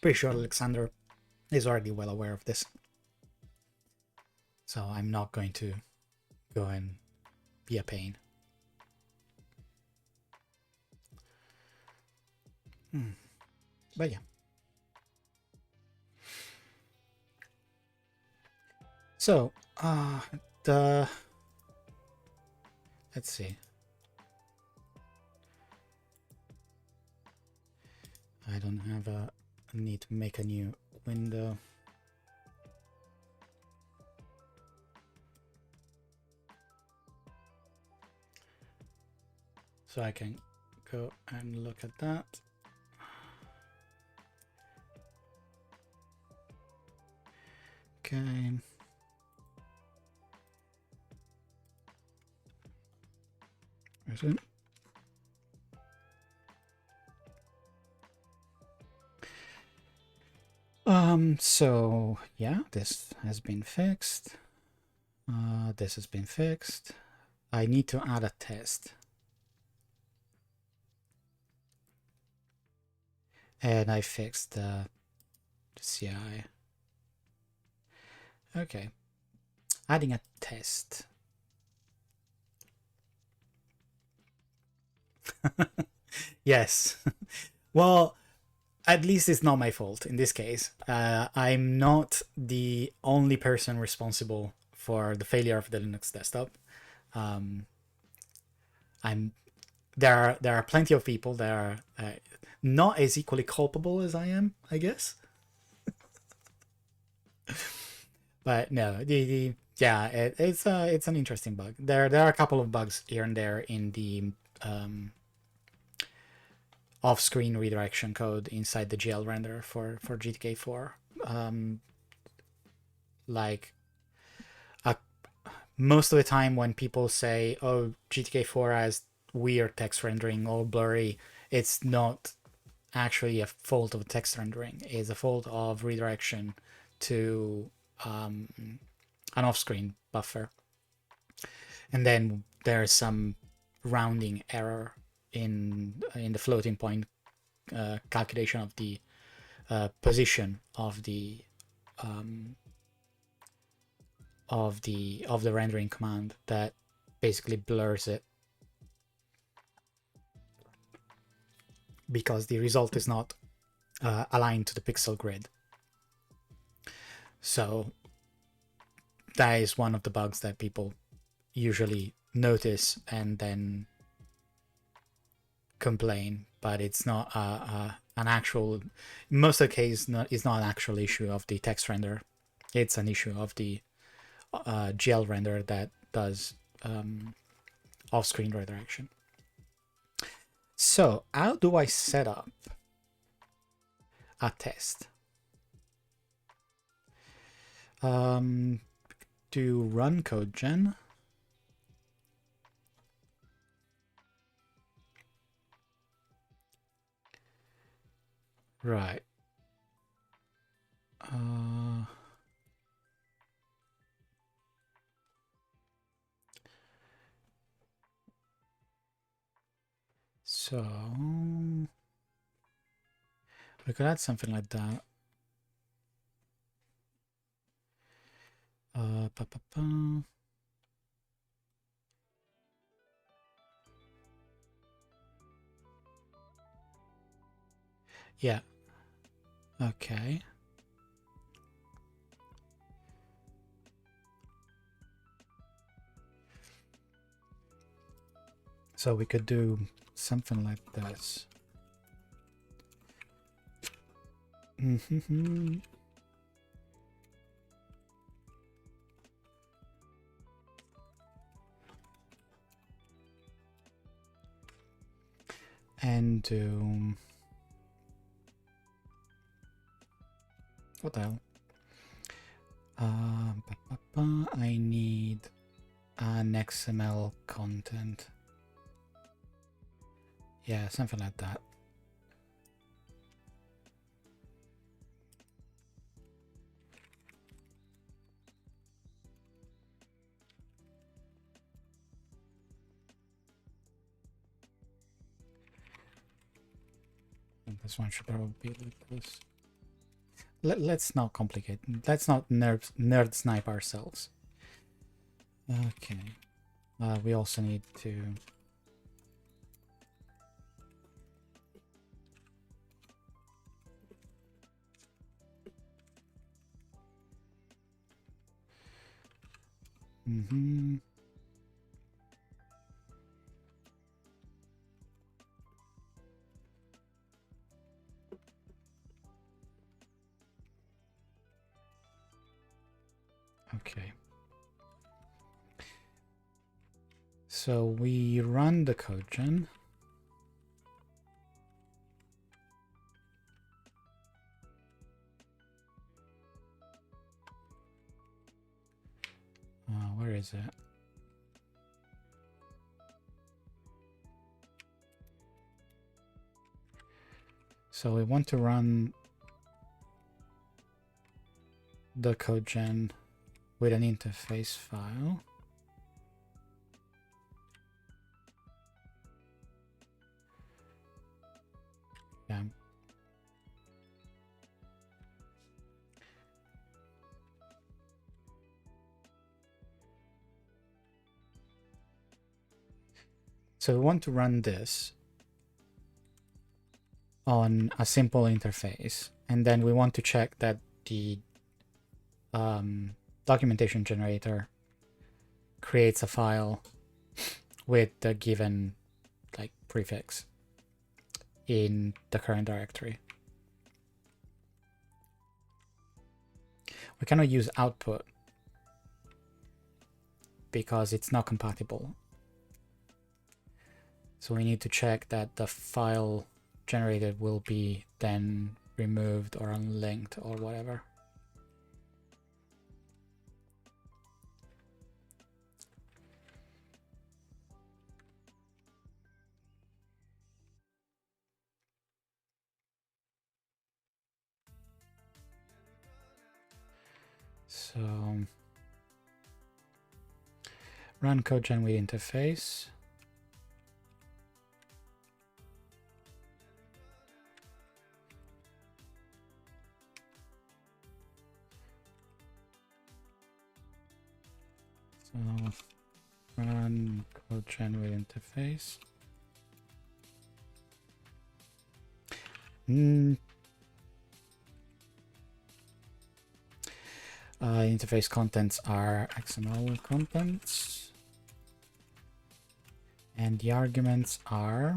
Pretty sure Alexander is already well aware of this, so I'm not going to go and be a pain. But yeah. So, the let's see. I don't have a need to make a new window. So I can go and look at that. Okay. Where's it? So yeah, this has been fixed. This has been fixed. I need to add a test. And I fixed the CI. Okay. Adding a test. Yes. Well, at least it's not my fault in this case. I'm not the only person responsible for the failure of the Linux desktop. There are plenty of people that are not as equally culpable as I am, I guess. But no, it's an interesting bug. There are a couple of bugs here and there in the off-screen redirection code inside the GL renderer for GTK4. Like most of the time when people say, "Oh, GTK4 has weird text rendering or blurry," it's not actually a fault of text rendering. It's a fault of redirection to an off-screen buffer. And then there's some rounding error in the floating point calculation of the position of the rendering command that basically blurs it, because the result is not aligned to the pixel grid. So that is one of the bugs that people usually notice and then complain, but it's not an actual, in most of the case, it's not an actual issue of the text render. It's an issue of the GL render that does off-screen redirection. So how do I set up a test? Do run code gen. Right. So we could add something like that. Yeah. Okay. So we could do something like this. And do what the hell? I need an XML content. Yeah, something like that. And this one should probably be like this. Let's not complicate. Let's not nerd snipe ourselves. Okay. We also need to Okay. So we run the CodeGen. Where is it? So we want to run the CodeGen with an interface file. Yeah. So we want to run this on a simple interface, and then we want to check that the documentation generator creates a file with the given like prefix in the current directory. We cannot use output because it's not compatible. So we need to check that the file generated will be then removed or unlinked or whatever. So run CodeGen with interface. So run CodeGen with interface. Interface contents are XML contents, and the arguments are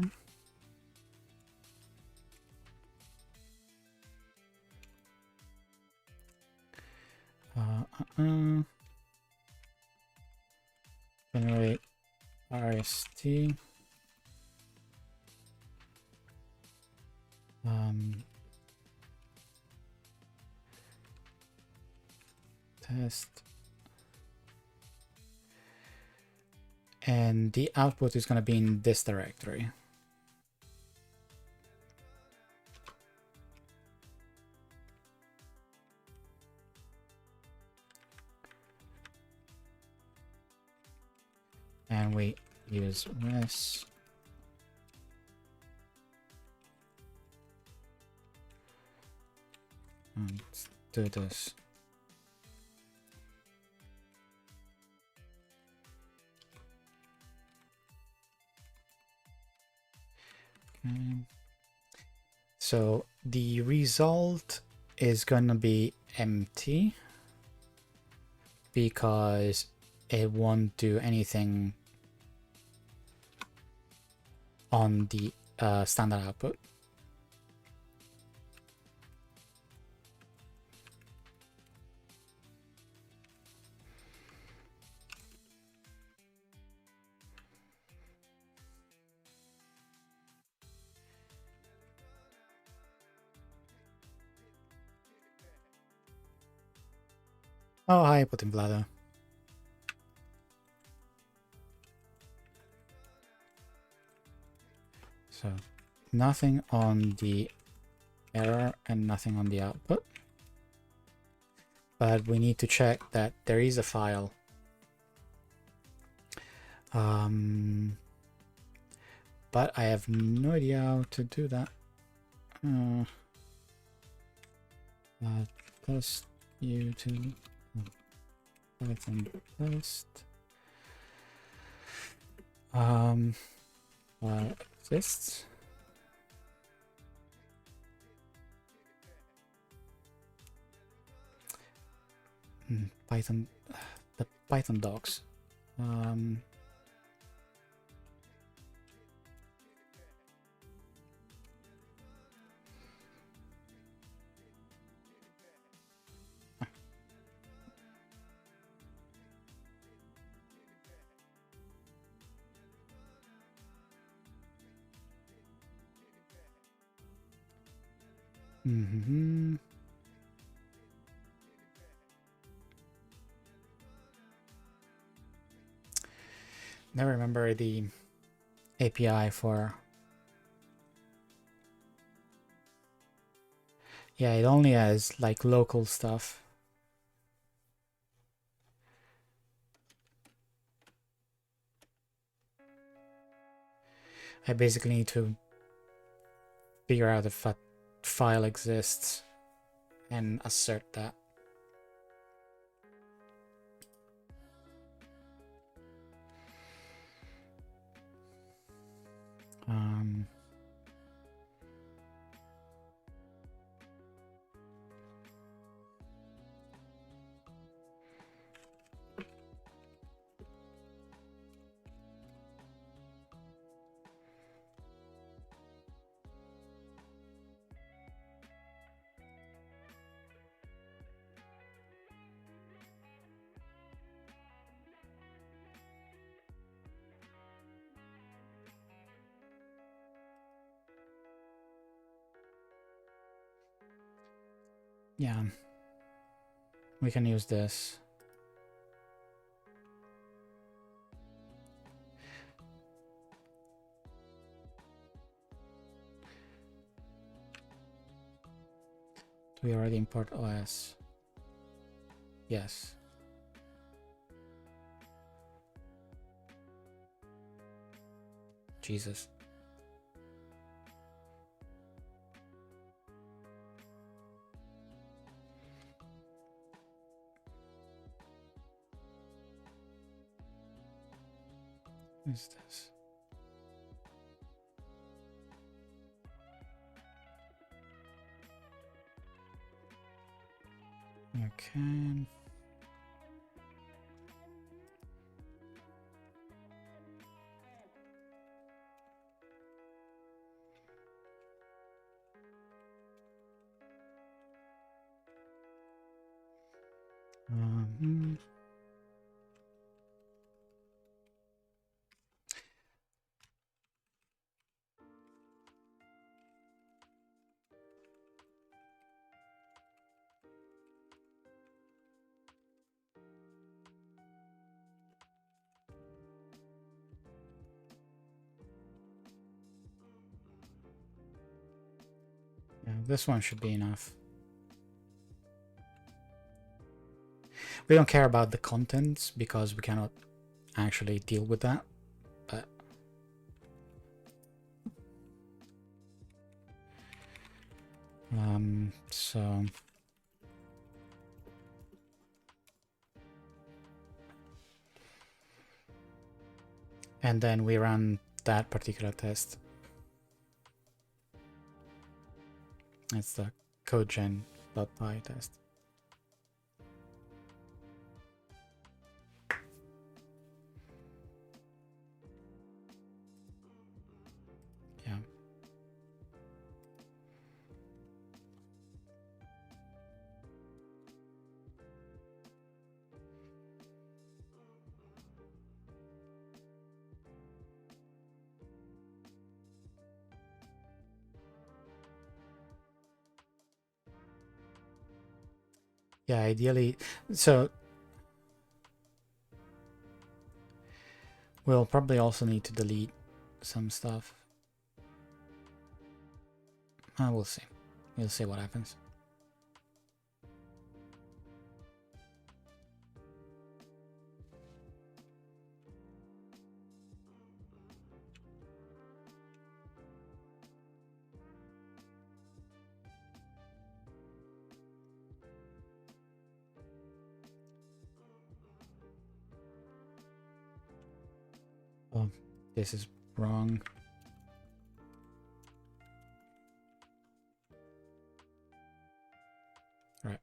generate RST, test, and the output is going to be in this directory. And we use res. Let's do this. Okay. So the result is going to be empty because it won't do anything on the standard output. Oh, hi, Putin Vlada. So nothing on the error and nothing on the output. But we need to check that there is a file. But I have no idea how to do that. Test YouTube Python test. Exists. Python the Python docs. Mm-hmm. Never remember the API for. Yeah, it only has like local stuff. I basically need to figure out if a file exists and assert that. Yeah, we can use this. Do we already import OS? Yes. Jesus. What is this? Okay. Yeah, this one should be enough. We don't care about the contents because we cannot actually deal with that, but so and then we run that particular test. It's the codegen.py test. Yeah. Yeah, ideally, so we'll probably also need to delete some stuff. We'll see. We'll see what happens. Oh, this is wrong. Right.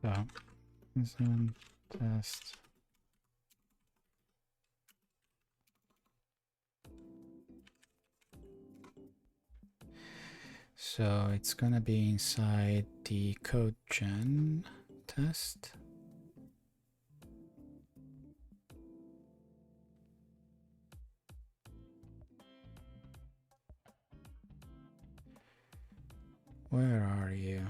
So, test. So it's gonna be inside the codegen test. Where are you?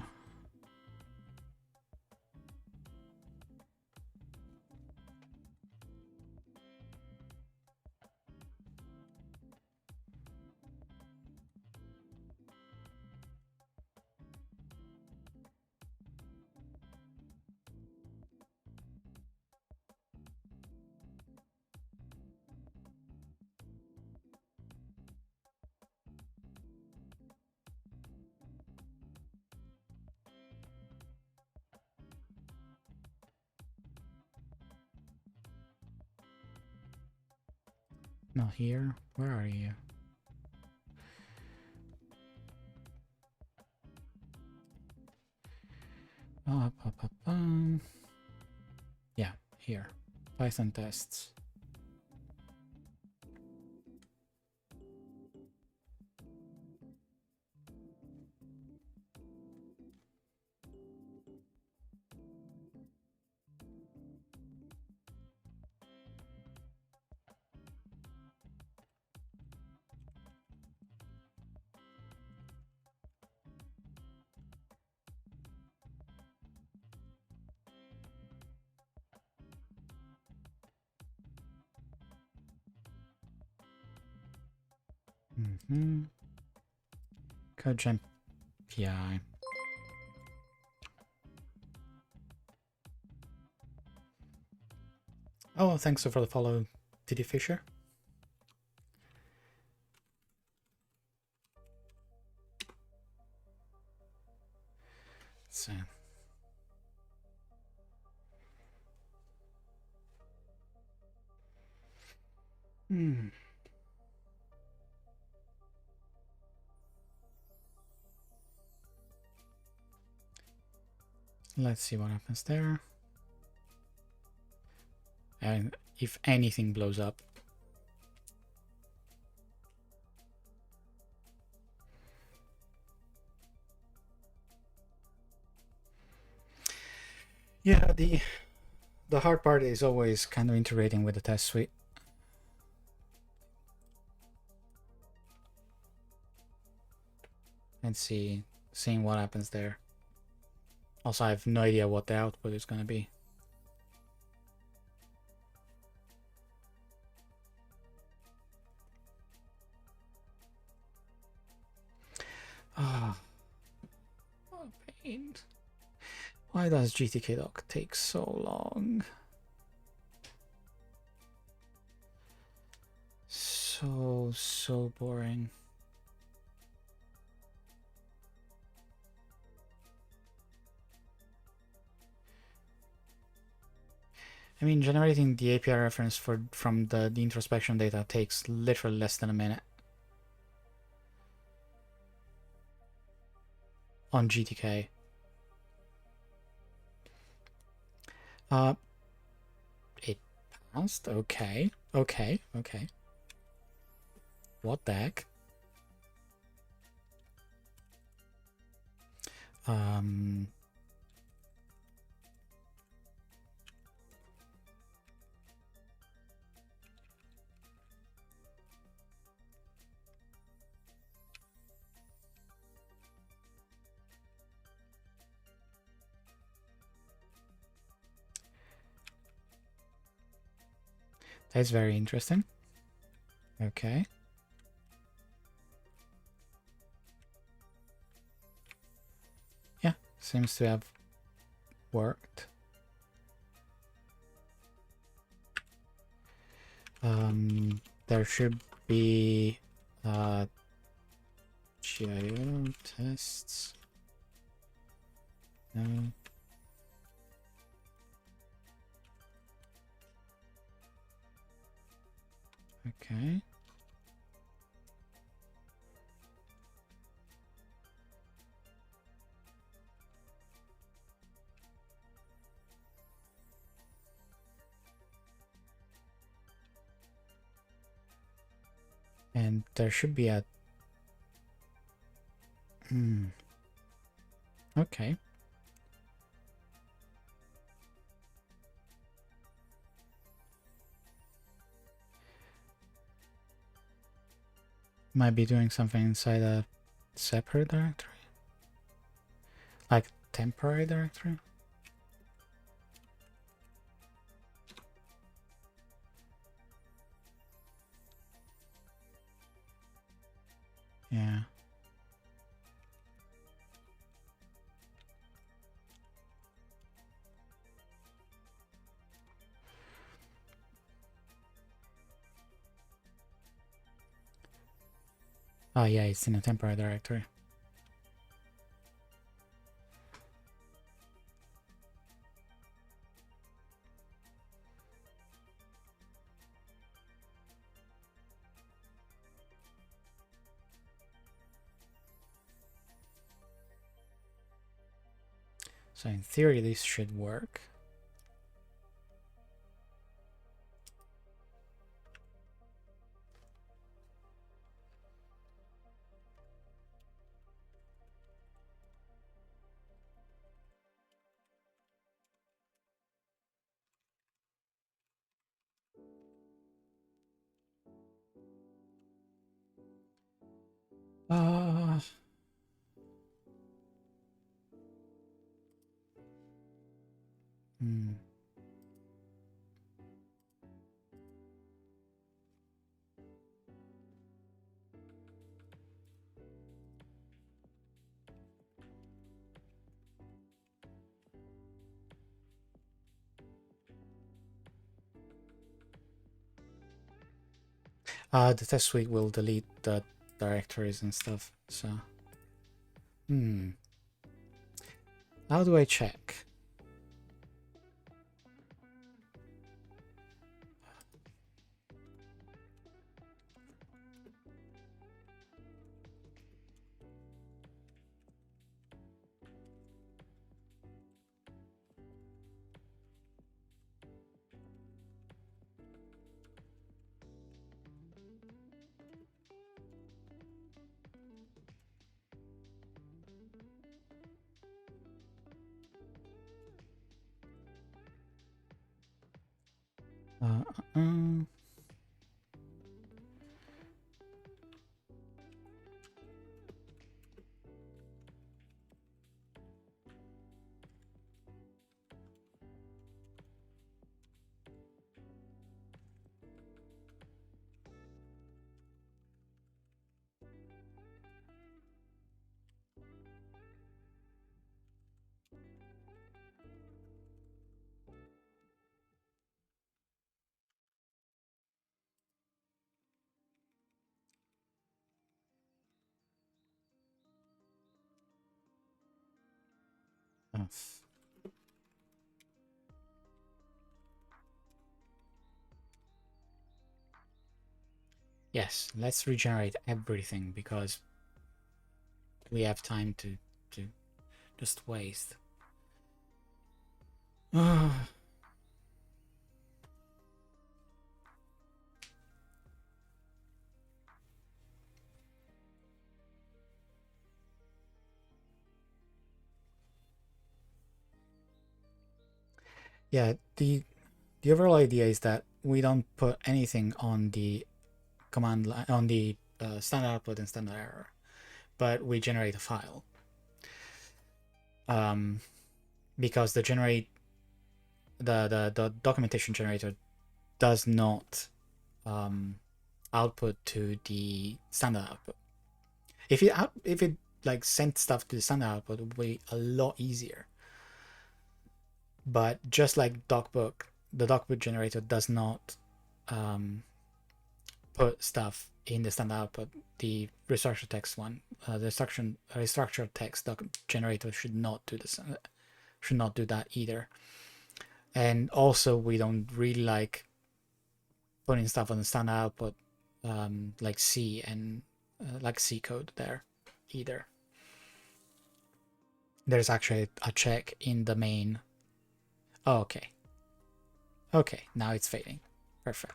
Not here. Where are you? Yeah, here. Python tests. Codegen PI. Oh, thanks for the follow, Diddy Fisher. So. Let's see what happens there. And if anything blows up. Yeah, the hard part is always kind of integrating with the test suite. And seeing what happens there. Also, I have no idea what the output is going to be. Ah, oh, pain. Why does GTK take so long? So boring. I mean, generating the API reference from the introspection data takes literally less than a minute on GTK. It passed. Okay. What the heck? That's very interesting. Okay. Yeah, seems to have worked. There should be GIO tests. No. Okay. And there should be a... Okay. Might be doing something inside a separate directory. Like temporary directory. Yeah. Oh yeah, it's in a temporary directory. So in theory, this should work. Uh, hmm. The test suite will delete the directories and stuff, so... How do I check? Uh, uh, uh, yes, let's regenerate everything because we have time to just waste. Yeah, the overall idea is that we don't put anything on the command line, on the standard output and standard error, but we generate a file. Because the documentation generator does not output to the standard output. If it like sent stuff to the standard output, it would be a lot easier. But just like docbook, the docbook generator does not put stuff in the standard output. The restructured text one, the restructured text doc generator should not do this. Should not do that either. And also, we don't really like putting stuff on the standard output, like C and like C code there either. There's actually a check in the main. Oh, okay. Okay, now it's fading. Perfect.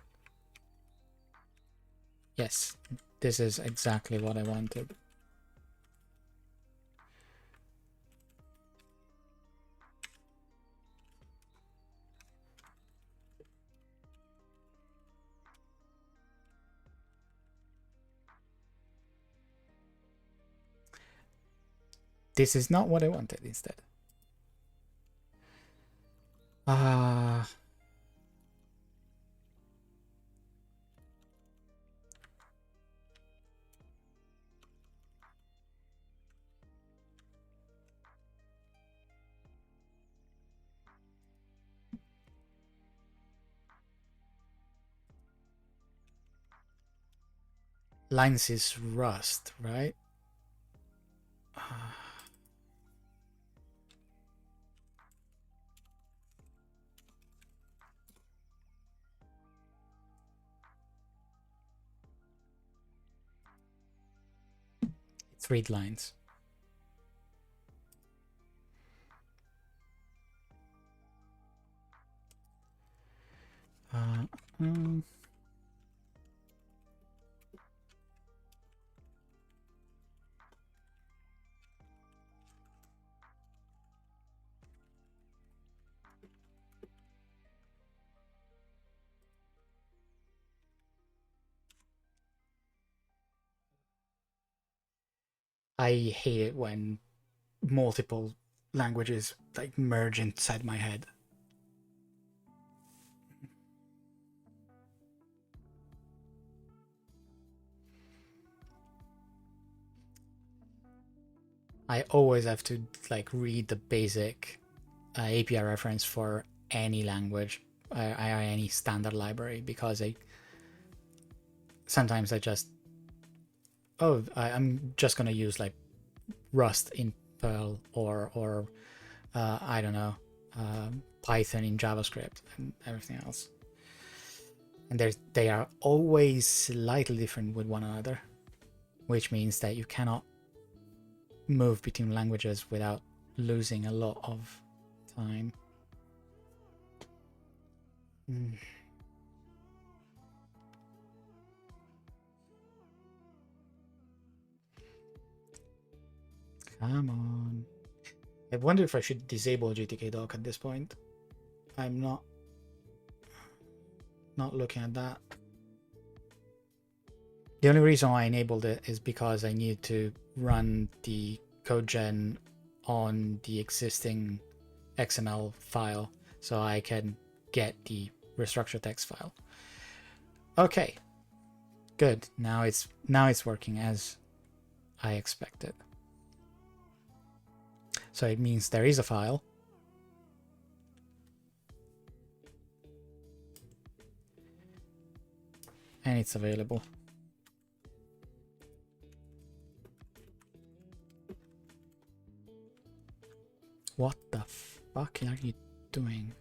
Yes, this is exactly what I wanted. This is not what I wanted instead. Lines is Rust, right? It's read lines. I hate it when multiple languages like merge inside my head. I always have to like read the basic API reference for any language, any standard library, because sometimes I just I'm just gonna use like Rust in Perl or I don't know, Python in JavaScript and everything else, and they are always slightly different with one another, which means that you cannot move between languages without losing a lot of time. Come on. I wonder if I should disable GTK doc at this point. I'm not looking at that. The only reason why I enabled it is because I need to run the codegen on the existing XML file so I can get the reStructuredText file. Okay, good. Now it's working as I expected. So it means there is a file. And it's available. What the fuck are you doing?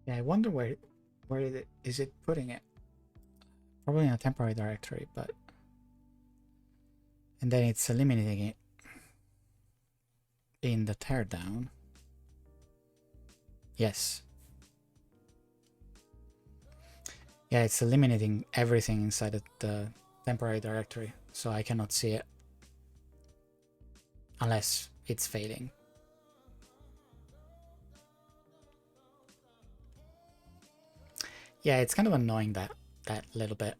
Yeah, I wonder where is it putting it? Probably in a temporary directory, but and then it's eliminating it in the teardown. Yes. Yeah, it's eliminating everything inside of the temporary directory, so I cannot see it unless it's failing. Yeah, it's kind of annoying that little bit.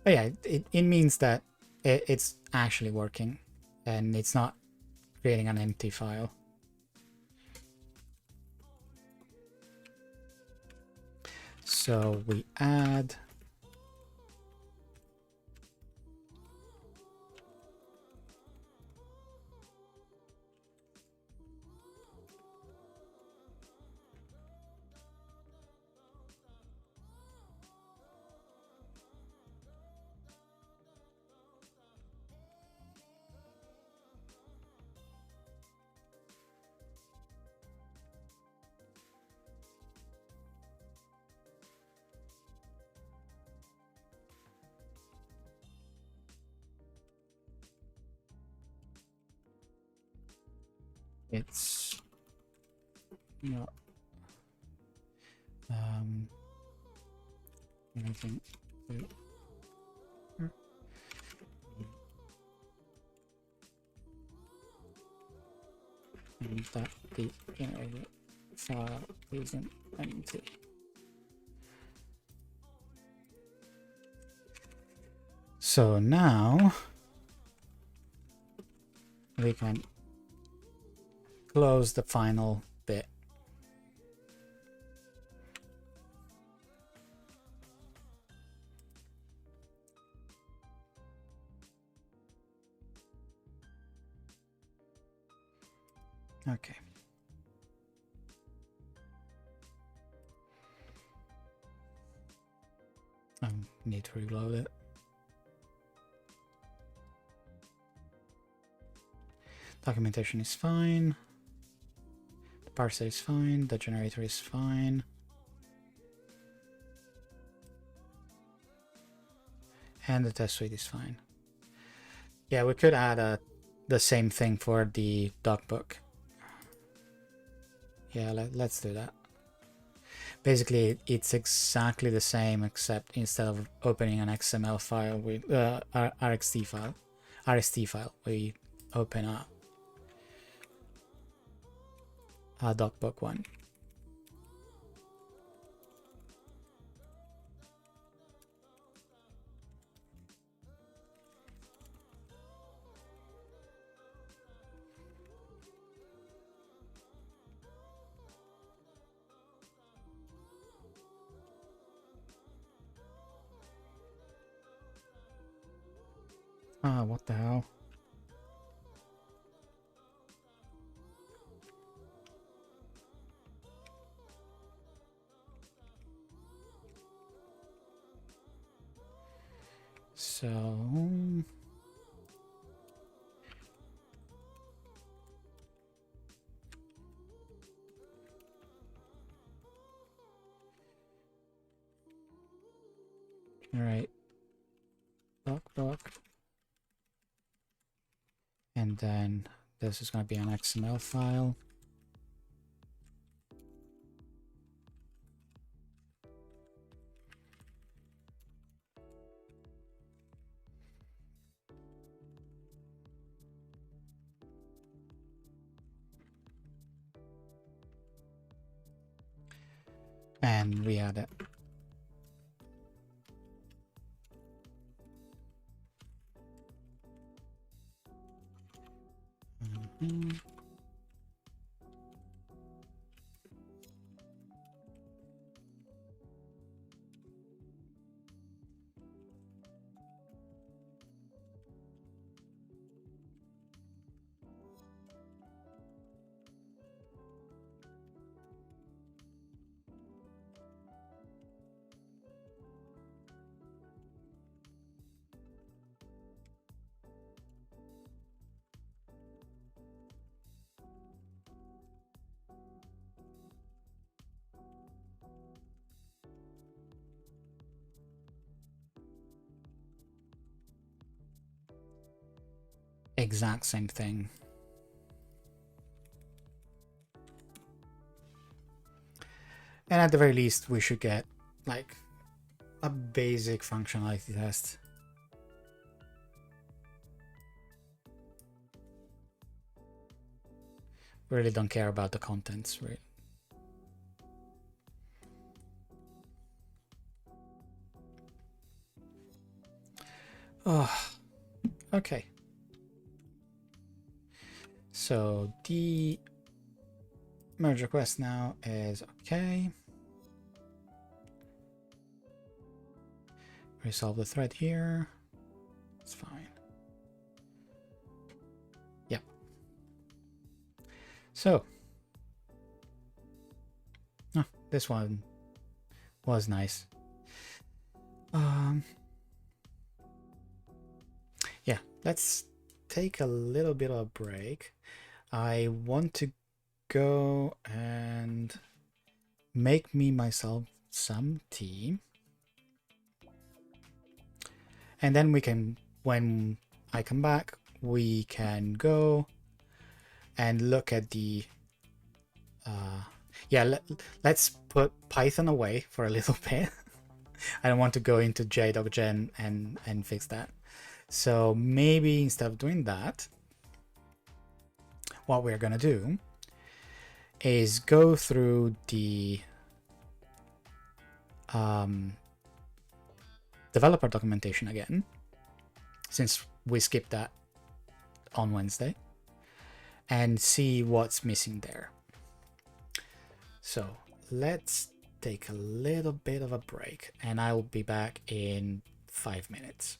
But yeah, it means that it's actually working and it's not creating an empty file. So we add it's not anything to and that the generated file isn't empty. So now we can close the final bit. Okay. I need to reload it. Documentation is fine. The parser is fine. The generator is fine. And the test suite is fine. Yeah, we could add the same thing for the docbook. Yeah, let's do that. Basically, it's exactly the same, except instead of opening an XML file with RST file, we open a docbook one. Ah, what the hell? So all right, docbook, and then this is going to be an XML file. And we add it. Exact same thing. And at the very least, we should get like a basic functionality test. Really don't care about the contents, right? Oh, okay. So the merge request now is okay. Resolve the thread here. It's fine. Yep. So, this one was nice. Yeah, let's take a little bit of a break. I want to go and make myself some tea. And then we can, when I come back, we can go and look at the yeah, let's put Python away for a little bit. I don't want to go into gi-docgen and fix that. So maybe instead of doing that, what we're gonna do is go through the developer documentation again, since we skipped that on Wednesday, and see what's missing there. So let's take a little bit of a break, and I'll be back in 5 minutes.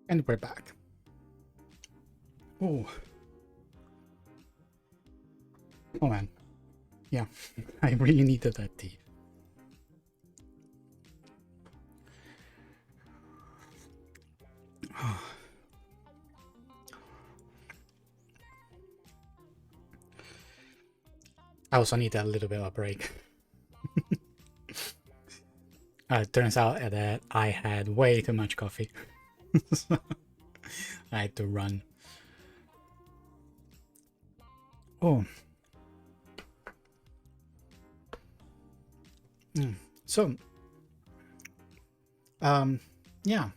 And we're back. Oh man, yeah, I really needed that tea. I also need a little bit of a break. It turns out that I had way too much coffee. So I had to run. Oh. So, yeah.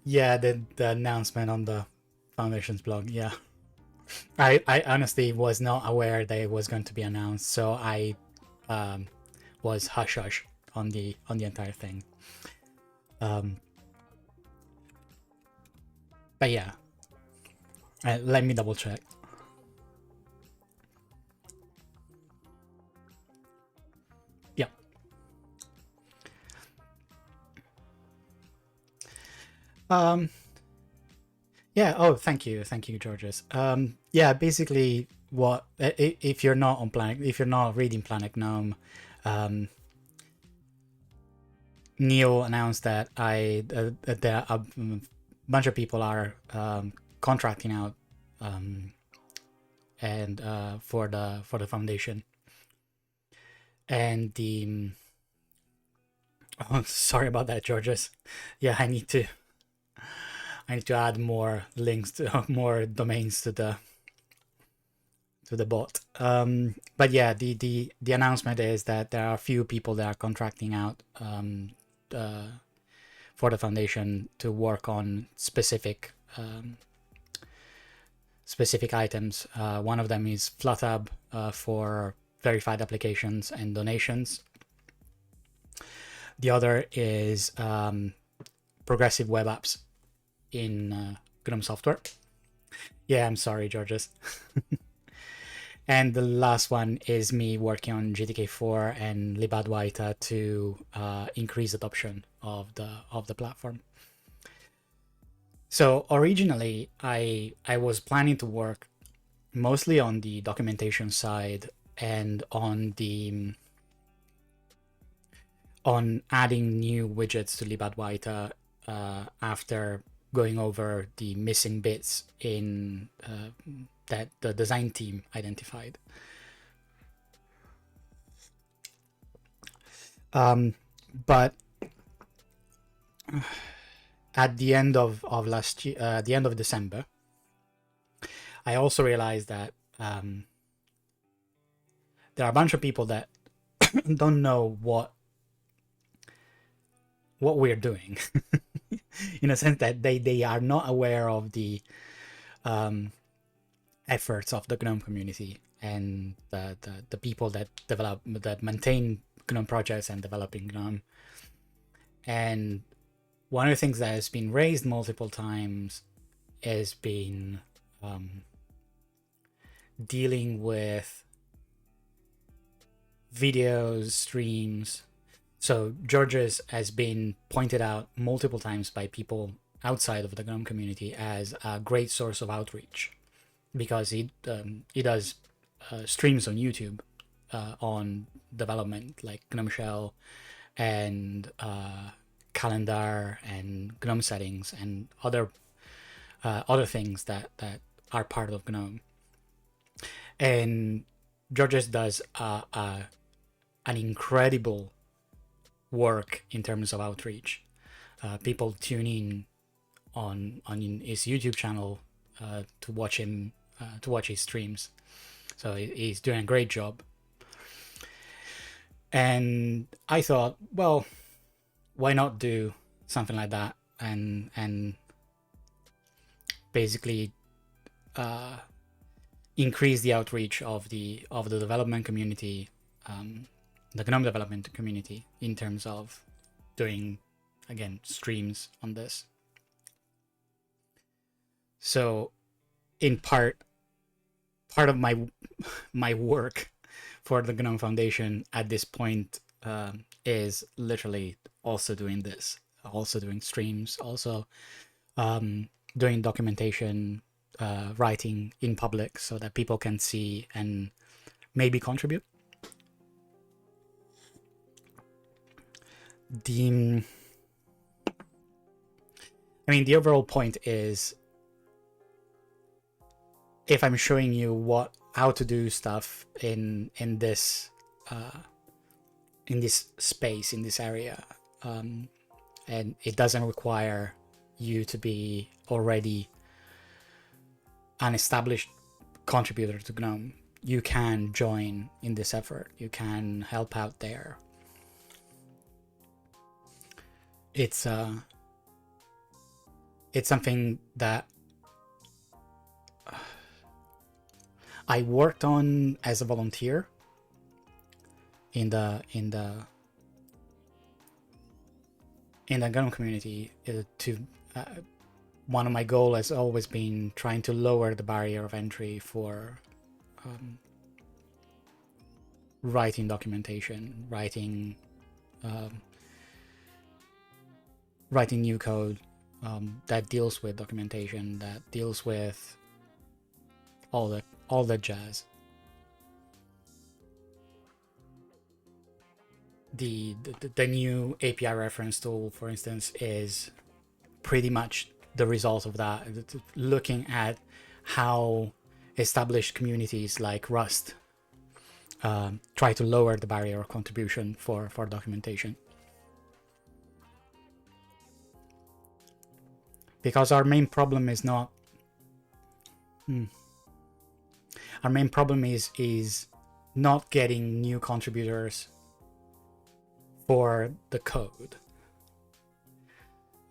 Yeah, the announcement on the Foundation's blog, yeah. I honestly was not aware that it was going to be announced, so I was hush hush on the entire thing. But yeah, let me double check. Yeah. Yeah. Oh, thank you, Georges. Yeah. Basically, what if you're not on Planet? If you're not reading Planet GNOME, Neil announced that there a bunch of people are contracting out and for the foundation, and the oh, sorry about that, Georges. Yeah, I need to add more links to more domains to the bot. But yeah, the announcement is that there are a few people that are contracting out for the foundation to work on specific items. One of them is FluTab for verified applications and donations. The other is progressive web apps in GNOME software. Yeah, I'm sorry, Georges. And the last one is me working on GTK4 and libadwaita to increase adoption of the platform. So originally, I was planning to work mostly on the documentation side and on adding new widgets to libadwaita after going over the missing bits in that the design team identified. But at the end of last year, the end of December, I also realized that there are a bunch of people that don't know what we're doing in a sense that they are not aware of the efforts of the GNOME community and the people that maintain GNOME projects and developing GNOME. And one of the things that has been raised multiple times has been dealing with videos, streams. So Georges has been pointed out multiple times by people outside of the GNOME community as a great source of outreach, because he does streams on YouTube on development like GNOME Shell and calendar and GNOME settings and other things that are part of GNOME. And Georges does an incredible work in terms of outreach. People tune in on his YouTube channel to watch him to watch his streams. So he's doing a great job. And I thought, well, why not do something like that and basically increase the outreach of the development community, the GNOME development community, in terms of doing, again, streams on this. So in part of my work for the GNOME Foundation at this point is literally also doing this, also doing streams, also doing documentation, writing in public so that people can see and maybe contribute. The overall point is, if I'm showing you how to do stuff in this space, in this area, and it doesn't require you to be already an established contributor to GNOME, you can join in this effort. You can help out there. It's something that I worked on as a volunteer in the GNOME community. One of my goals has always been trying to lower the barrier of entry for writing documentation, writing new code that deals with documentation, that deals with all the jazz. The new API reference tool, for instance, is pretty much the result of that, looking at how established communities like Rust try to lower the barrier of contribution for documentation. Because our main problem is not... Our main problem is not getting new contributors for the code.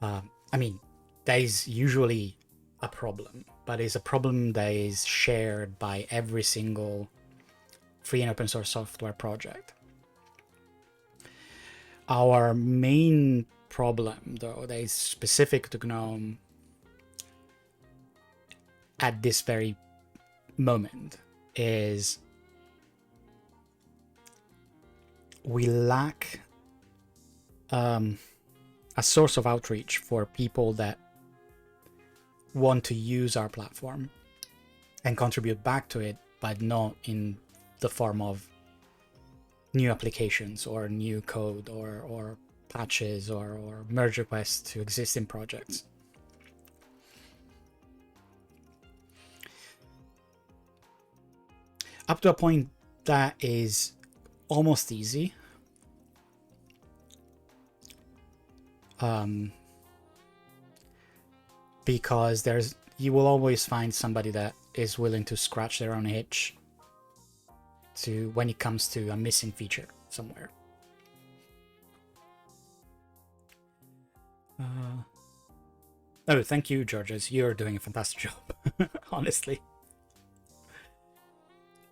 That is usually a problem, but it's a problem that is shared by every single free and open source software project. Our main problem, though, that is specific to GNOME at this very moment, is we lack a source of outreach for people that want to use our platform and contribute back to it, but not in the form of new applications or new code or patches or merge requests to existing projects. Up to a point that is almost easy. Because you will always find somebody that is willing to scratch their own itch when it comes to a missing feature somewhere. Oh, thank you, Georges. You're doing a fantastic job, honestly.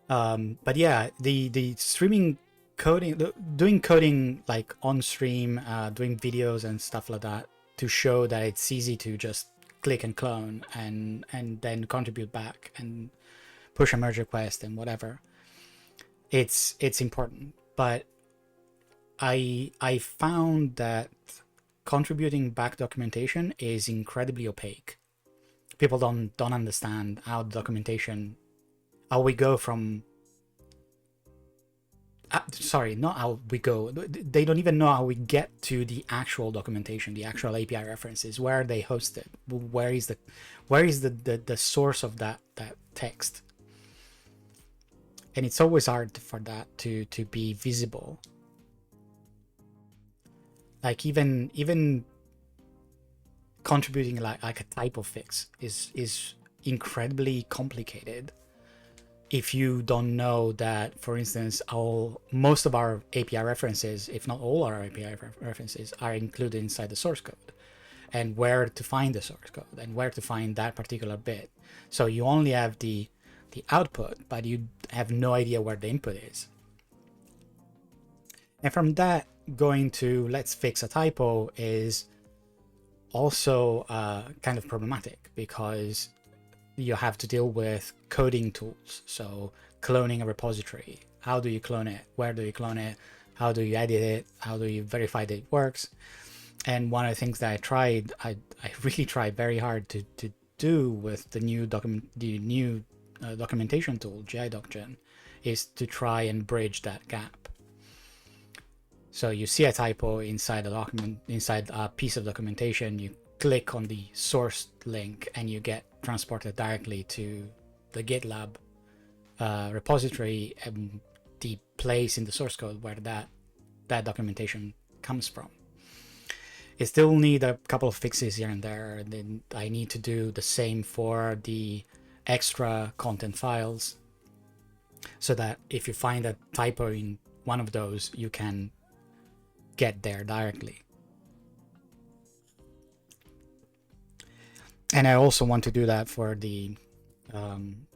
But yeah, the streaming coding, doing coding like on stream, doing videos and stuff like that to show that it's easy to just click and clone and then contribute back and push a merge request and whatever. It's important, but I found that contributing back documentation is incredibly opaque. People don't understand how documentation, how we go from sorry, not how we go. They don't even know how we get to the actual documentation, the actual API references. Where are they hosted? Where is the source of that text? And it's always hard for that to be visible. Like even contributing like a typo fix is incredibly complicated if you don't know that, for instance, most of our API references, if not all our API references, are included inside the source code, and where to find the source code and where to find that particular bit. So you only have the output, but you have no idea where the input is. And from that, going to let's fix a typo is also kind of problematic, because you have to deal with coding tools, so cloning a repository, How do you clone it? Where do you clone it? How do you edit it? How do you verify that it works? And one of the things that I really tried very hard to do with the new documentation tool, gi-docgen, is to try and bridge that gap. So you see a typo inside a document, inside a piece of documentation, you click on the source link and you get transported directly to the GitLab repository and the place in the source code where that documentation comes from. It still need a couple of fixes here and there. And then I need to do the same for the extra content files, so that if you find a typo in one of those, you can get there directly. And I also want to do that for the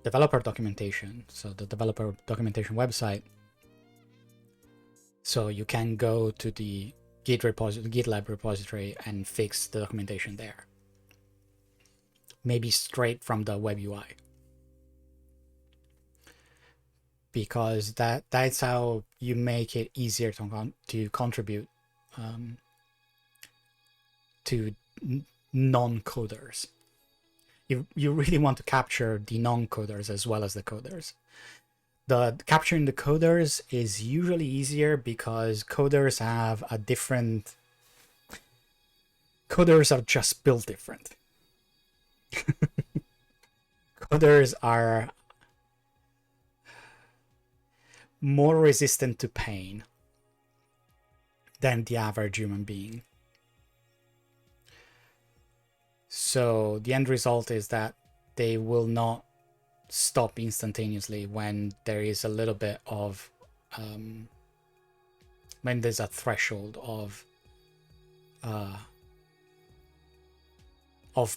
developer documentation, so the developer documentation website. So you can go to the GitLab repository and fix the documentation there. Maybe straight from the web UI. Because that's how you make it easier to contribute to non-coders. You really want to capture the non-coders as well as the coders. The capturing the coders is usually easier because coders have a different... Coders are just built different. Coders are more resistant to pain than the average human being. So the end result is that they will not stop instantaneously when there is a little bit of when there's a threshold of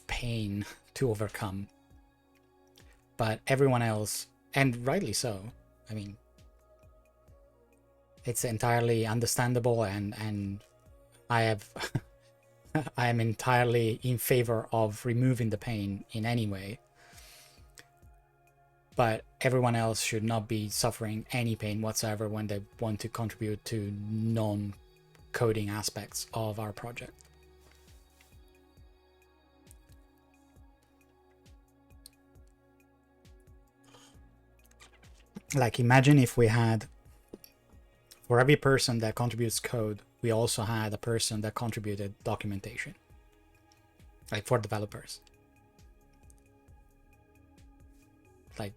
pain to overcome. But everyone else, and rightly so, I mean, it's entirely understandable, and I have I am entirely in favor of removing the pain in any way. But everyone else should not be suffering any pain whatsoever when they want to contribute to non-coding aspects of our project. Like, imagine if we had, for every person that contributes code, we also had a person that contributed documentation, like for developers. Like,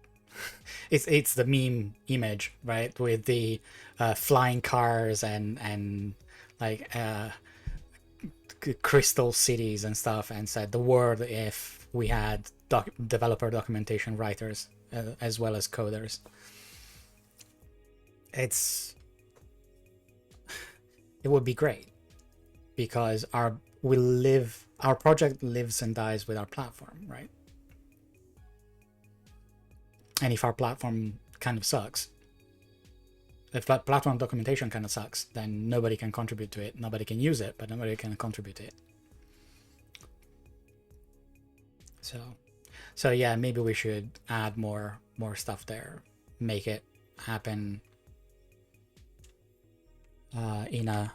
it's the meme image, right, with the flying cars and like crystal cities and stuff, and said the world if we had developer documentation writers as well as coders. It would be great, because our project lives and dies with our platform, right? And if our platform kind of sucks, if that platform documentation kind of sucks, then nobody can contribute to it. Nobody can use it, but nobody can contribute to it. So yeah, maybe we should add more stuff there, make it happen in a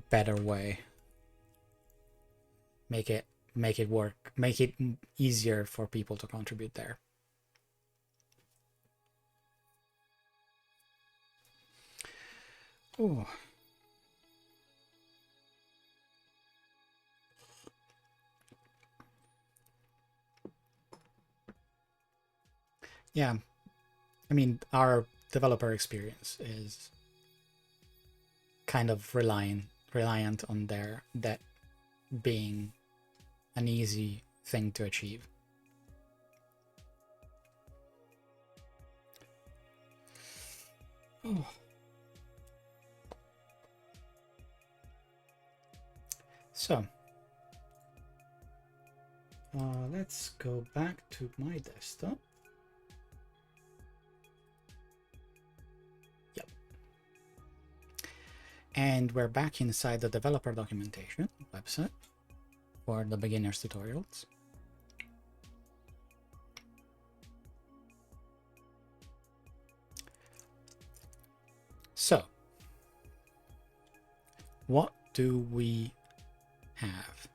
better way, make it work, make it easier for people to contribute there. Oh. Yeah, I mean, our developer experience is kind of reliant on that being an easy thing to achieve. Oh. So let's go back to my desktop. Yep. And we're back inside the developer documentation website for the beginners tutorials. So, what do we have?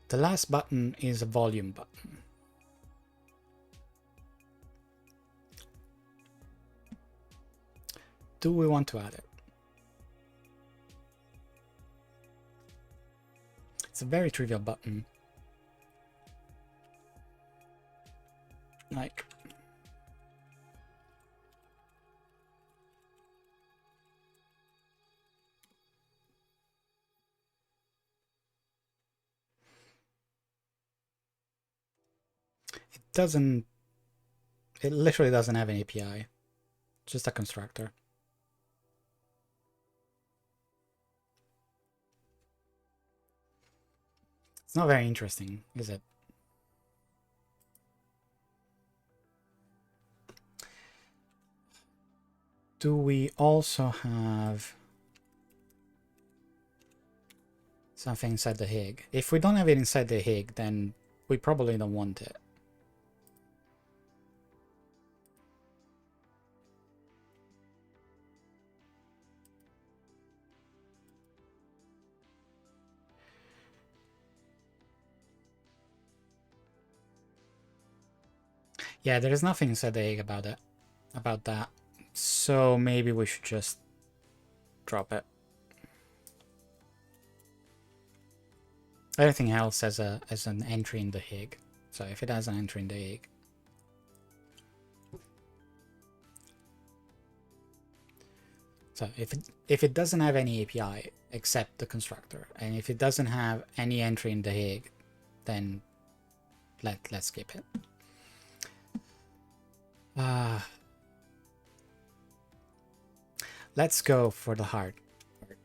The last button is a volume button. Do we want to add it? It's a very trivial button. Like, it literally doesn't have an API, just a constructor. It's not very interesting, is it? Do we also have something inside the HIG? If we don't have it inside the HIG, then we probably don't want it. Yeah, there is nothing inside the HIG about that. So maybe we should just drop it. Everything else has an entry in the HIG. So if it has an entry in the HIG. So if it doesn't have any API except the constructor, and if it doesn't have any entry in the HIG, then let's skip it. Let's go for the hard part.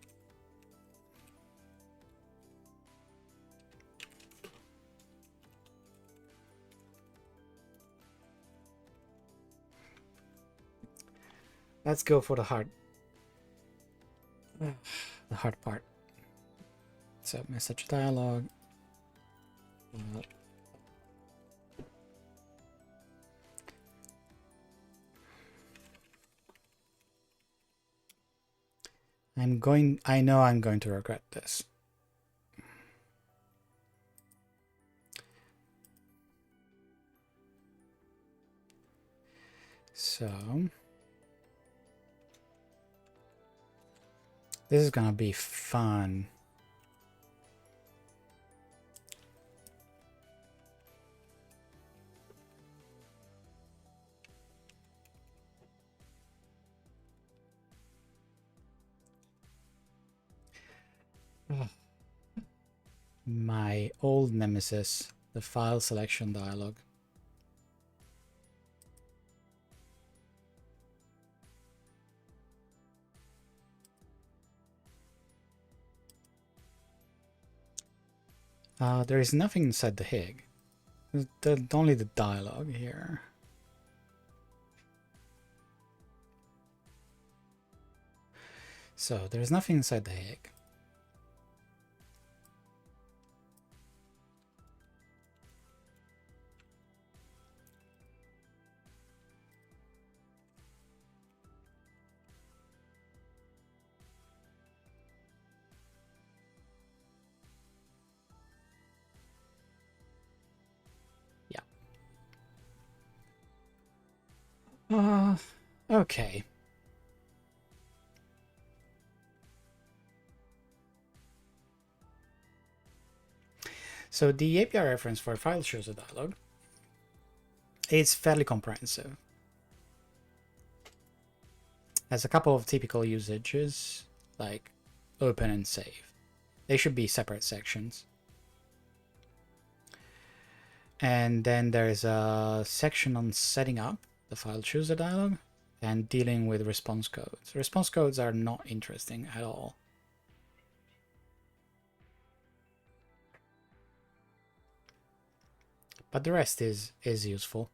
Let's go for the hard part. So message dialog. I know I'm going to regret this. So this is gonna be fun. My old nemesis, the file selection dialog. There is nothing inside the HIG. Only the dialog here. So there's nothing inside the HIG. Okay. So the API reference for file shows a dialog. It's fairly comprehensive. Has a couple of typical usages, like open and save. They should be separate sections. And then there's a section on setting up the file chooser dialog and dealing with response codes. Response codes are not interesting at all. But the rest is useful.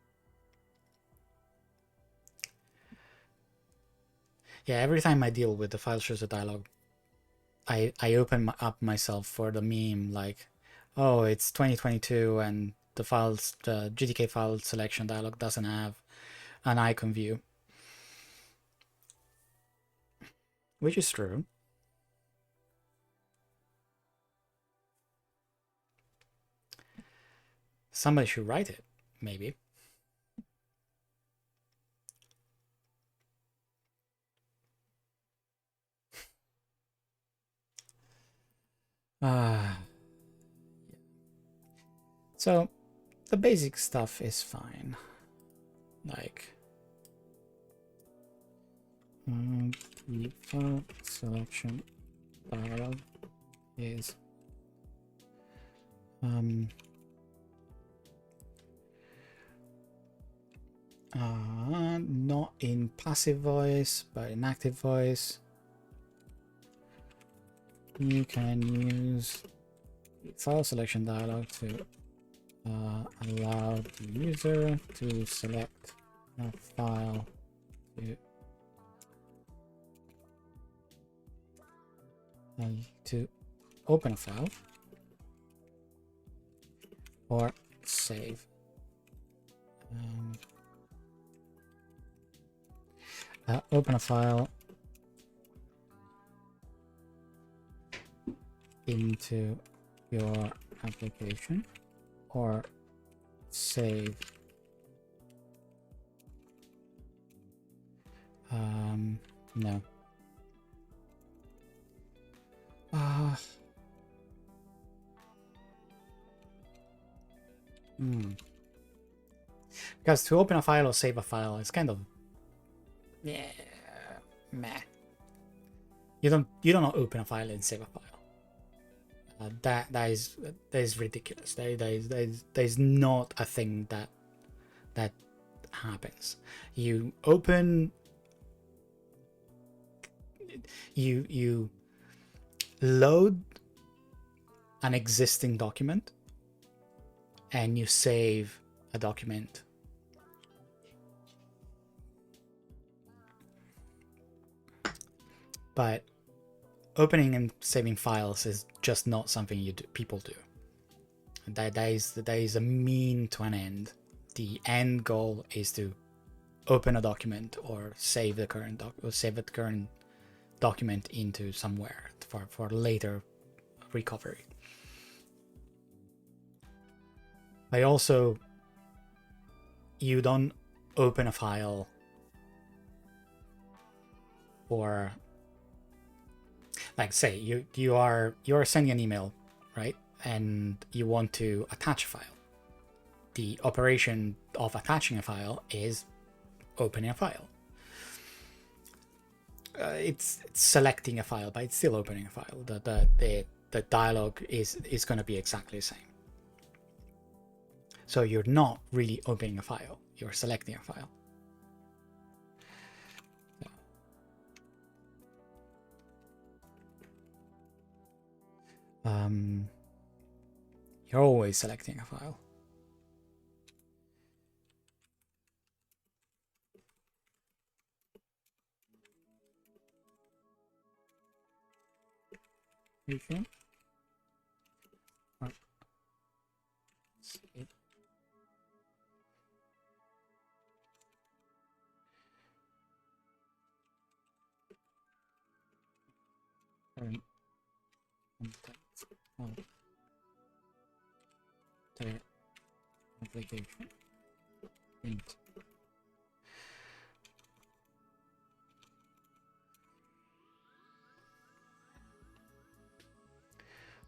Yeah, every time I deal with the file chooser dialog, I open up myself for the meme like, oh, it's 2022 and the GTK file selection dialog doesn't have an icon view. Which is true. Somebody should write it, maybe. So the basic stuff is fine. Like default selection dialog is not in passive voice but in active voice. You can use file selection dialog to allow the user to select a file to open a file or save. Open a file into your application or save no. Because to open a file or save a file is kind of meh. You don't open a file and save a file. That is ridiculous. That is not a thing that happens. You open, you load an existing document and you save a document. But opening and saving files is just not something people do. That is a mean to an end. The end goal is to open a document or save the current document into somewhere for later recovery. You don't open a file or, like, say you are sending an email, right? And you want to attach a file. The operation of attaching a file is opening a file. It's selecting a file, but it's still opening a file. The dialog is going to be exactly the same. So you're not really opening a file, you're selecting a file. You're always selecting a file. Okay. The application int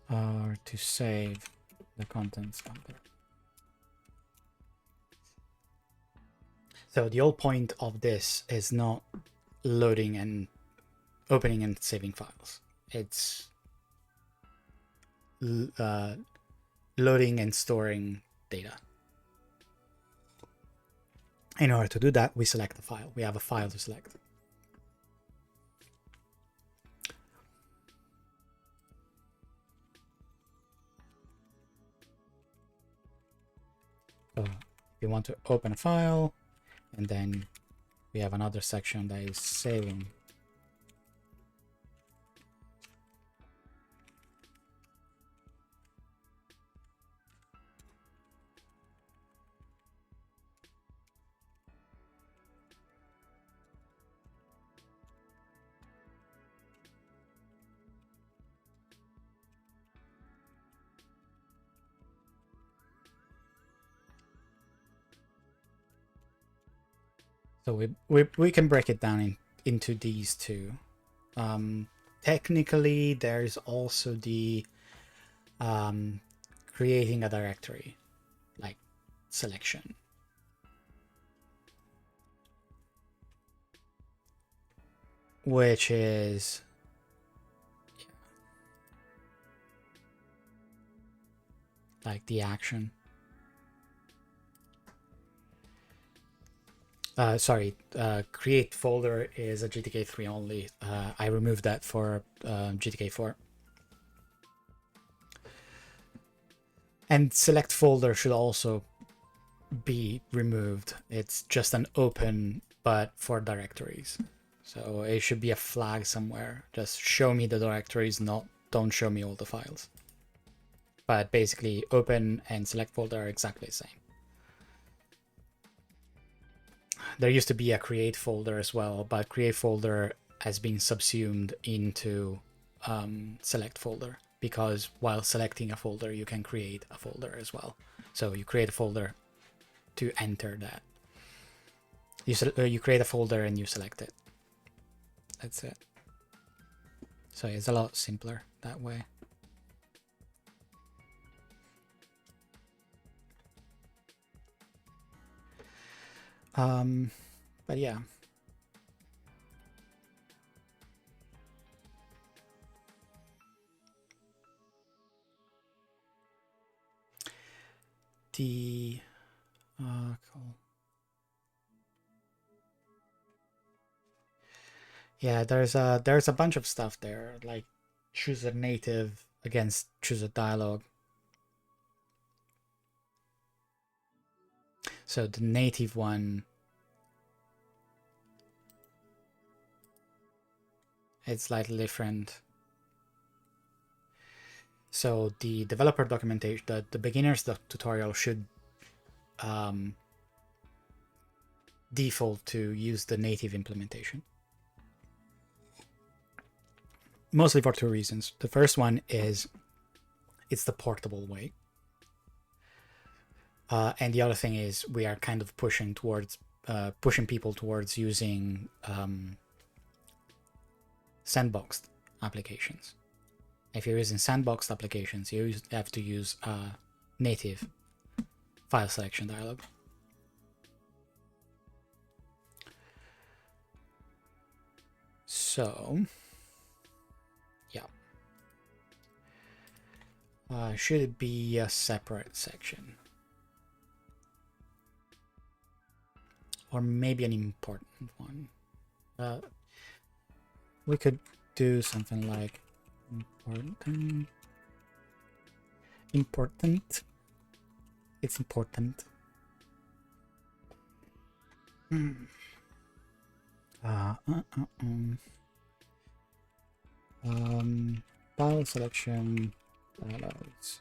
or to save the contents number. So the whole point of this is not loading and opening and saving files. It's loading and storing data. In order to do that, we select a file. We have a file to select. So we want to open a file, and then we have another section that is saving. So we can break it down into these two. Technically, there's also the creating a directory, like selection. Which is like the action. Sorry, create folder is a GTK3 only. I removed that for GTK4. And select folder should also be removed. It's just an open, but for directories. So it should be a flag somewhere. Just show me the directories, don't show me all the files. But basically, open and select folder are exactly the same. There used to be a create folder as well, but create folder has been subsumed into select folder, because while selecting a folder, you can create a folder as well. So you create a folder to enter that. You create a folder and you select it. That's it. So it's a lot simpler that way. But yeah. The cool. Yeah, there's a bunch of stuff there, like choose a native against choose a dialog. So the native one, it's slightly different. So the developer documentation, the beginner's tutorial should default to use the native implementation. Mostly for two reasons. The first one is it's the portable way. And the other thing is we are kind of pushing people towards using sandboxed applications. If you're using sandboxed applications, you have to use a native file selection dialog. So, yeah. Should it be a separate section? Or maybe an important one? We could do something like important. It's important. File selection dialogs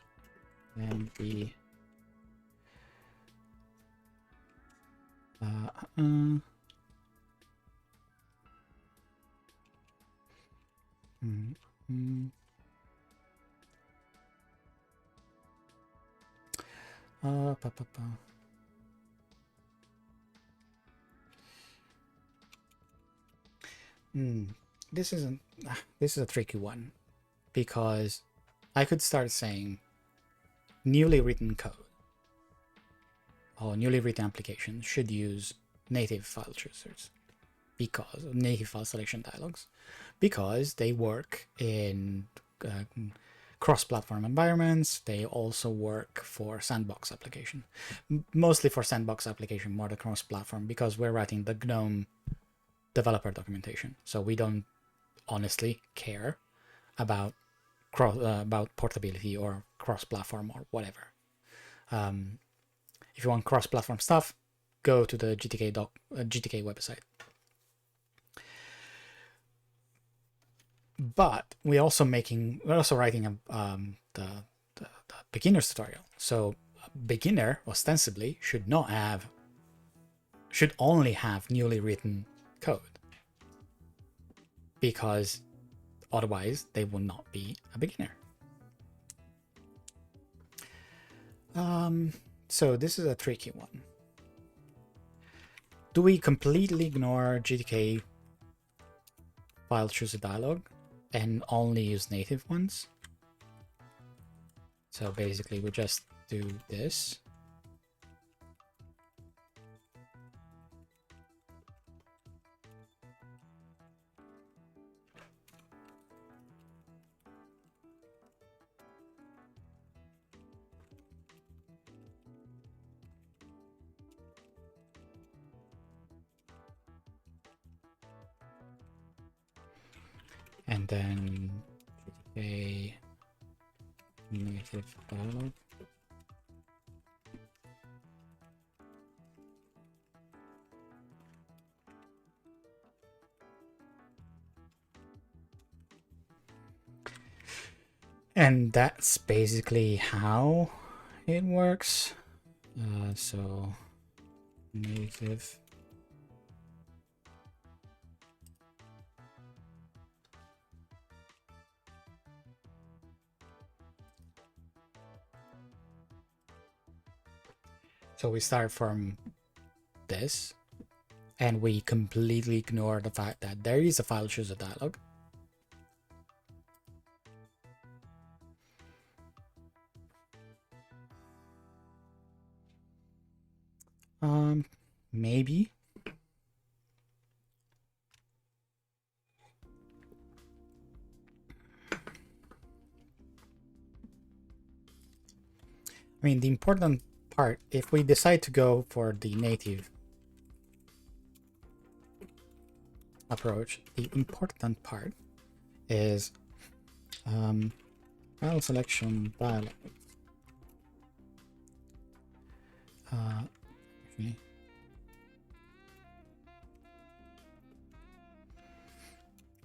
and the This is a tricky one, because I could start saying newly written code or newly written applications should use native file choosers, because native file selection dialogs, because they work in cross-platform environments. They also work for sandbox application, mostly for sandbox application, more the cross-platform, because we're writing the GNOME developer documentation, so we don't honestly care about portability or cross-platform or whatever. If you want cross-platform stuff, go to the GTK website. But we're also writing the beginner's tutorial. So a beginner ostensibly should only have newly written code, because otherwise they will not be a beginner. So this is a tricky one. do we completely ignore GTK file chooser dialog and only use native ones? So basically we just do this. And then GTK native dialog. And that's basically how it works. So native. So we start from this, and we completely ignore the fact that there is a file chooser dialog. Maybe. I mean, the important part, if we decide to go for the native approach, the important part is file selection dialog. Actually,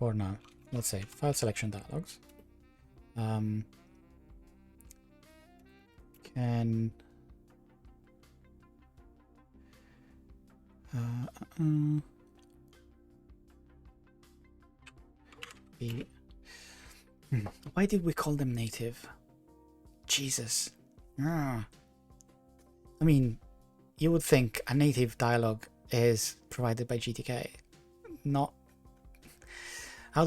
or now, let's say file selection dialogs can be. Why did we call them native? Jesus. I mean, you would think a native dialog is provided by GTK. Not. How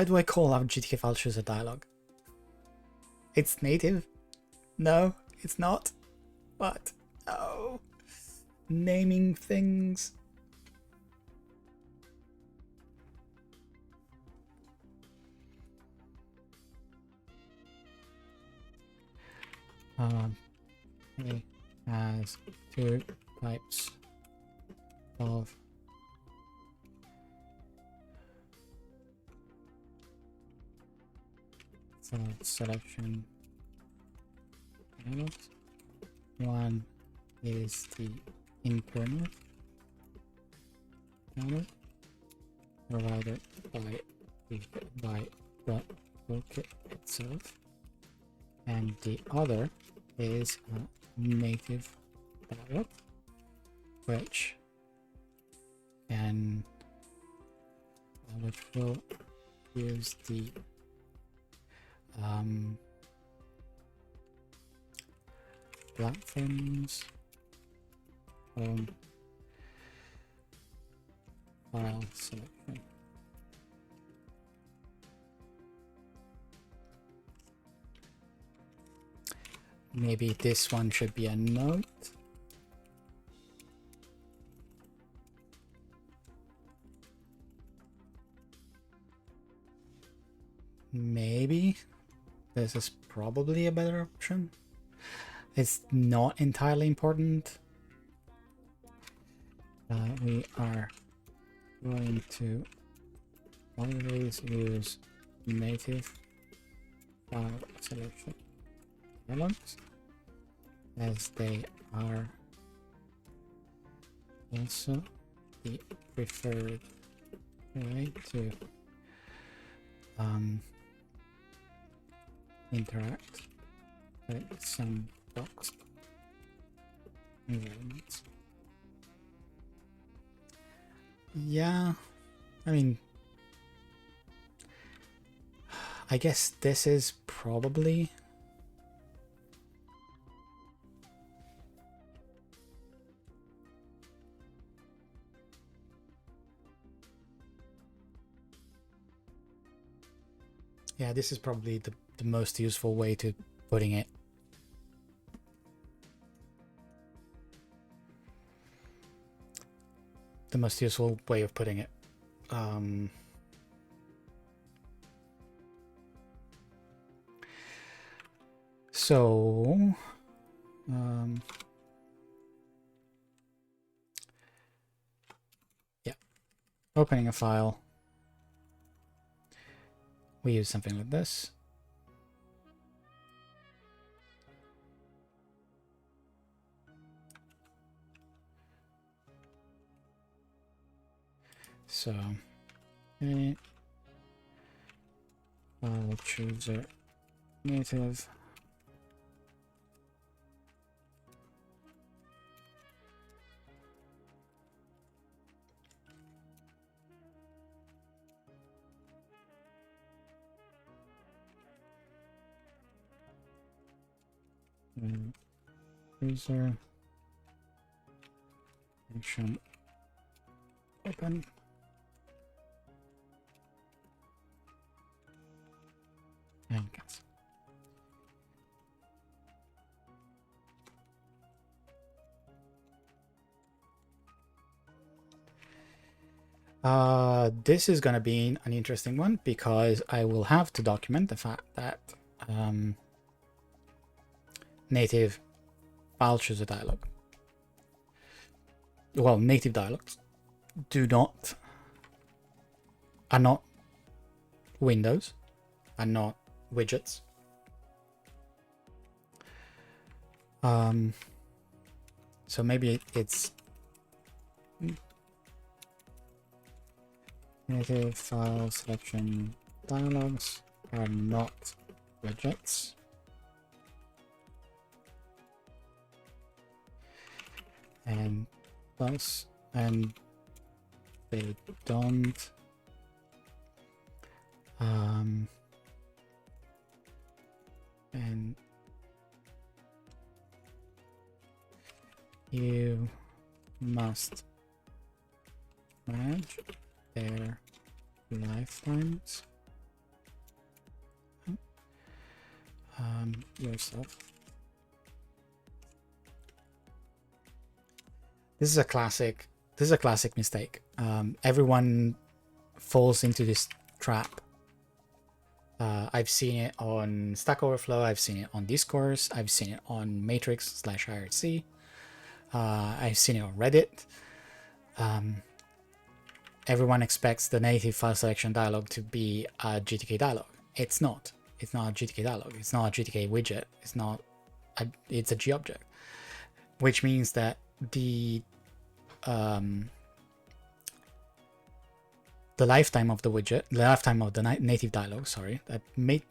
do I call our GTK file chooser dialog? It's native? No, it's not. What? Oh, naming things. It has two types of file selection dialogs. One is the internal dialog provided by the book itself, and the other is a native dialog, which will use the platform's own file selection. Maybe this one should be a note. Maybe this is probably a better option. It's not entirely important. We are going to always use native file selection dialogs, as they are also the preferred way to interact with some docs environments. Yeah, I mean, I guess this is probably Yeah, this is probably the most useful way to putting it. The most useful way of putting it. So, yeah, opening a file. We use something like this. So, okay, file chooser native. User function open. And cancel. This is going to be an interesting one because I will have to document the fact that native file chooser dialog, well, native dialogs are not windows, are not widgets. So maybe it's native file selection dialogs are not widgets. And plus, and they don't and you must manage their lifetimes yourself. This is a classic mistake. Everyone falls into this trap. I've seen it on Stack Overflow, I've seen it on Discourse, I've seen it on Matrix/IRC, I've seen it on Reddit. Everyone expects the native file selection dialog to be a GTK dialog. It's not. It's not a GTK dialog. It's not a GTK widget. It's not. It's a G object, which means that the lifetime of the widget, the lifetime of the native dialog. Sorry, I made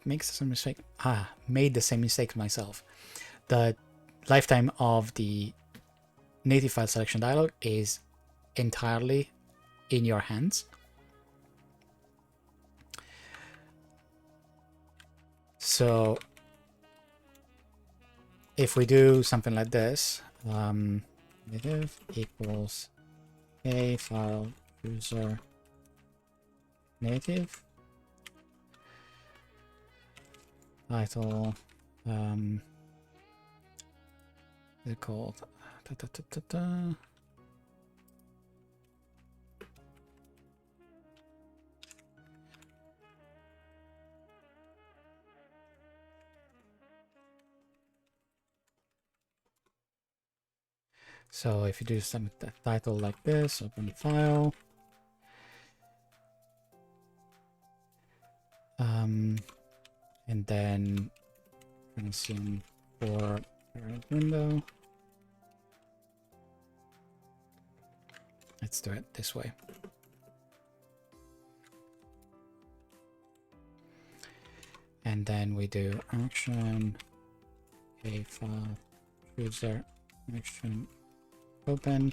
the same mistake myself. The lifetime of the native file selection dialog is entirely in your hands. So if we do something like this, native equals a file user native title, is it called So if you do some title like this, open file, and then consume for parent window. Let's do it this way. And then we do action, a file chooser action open.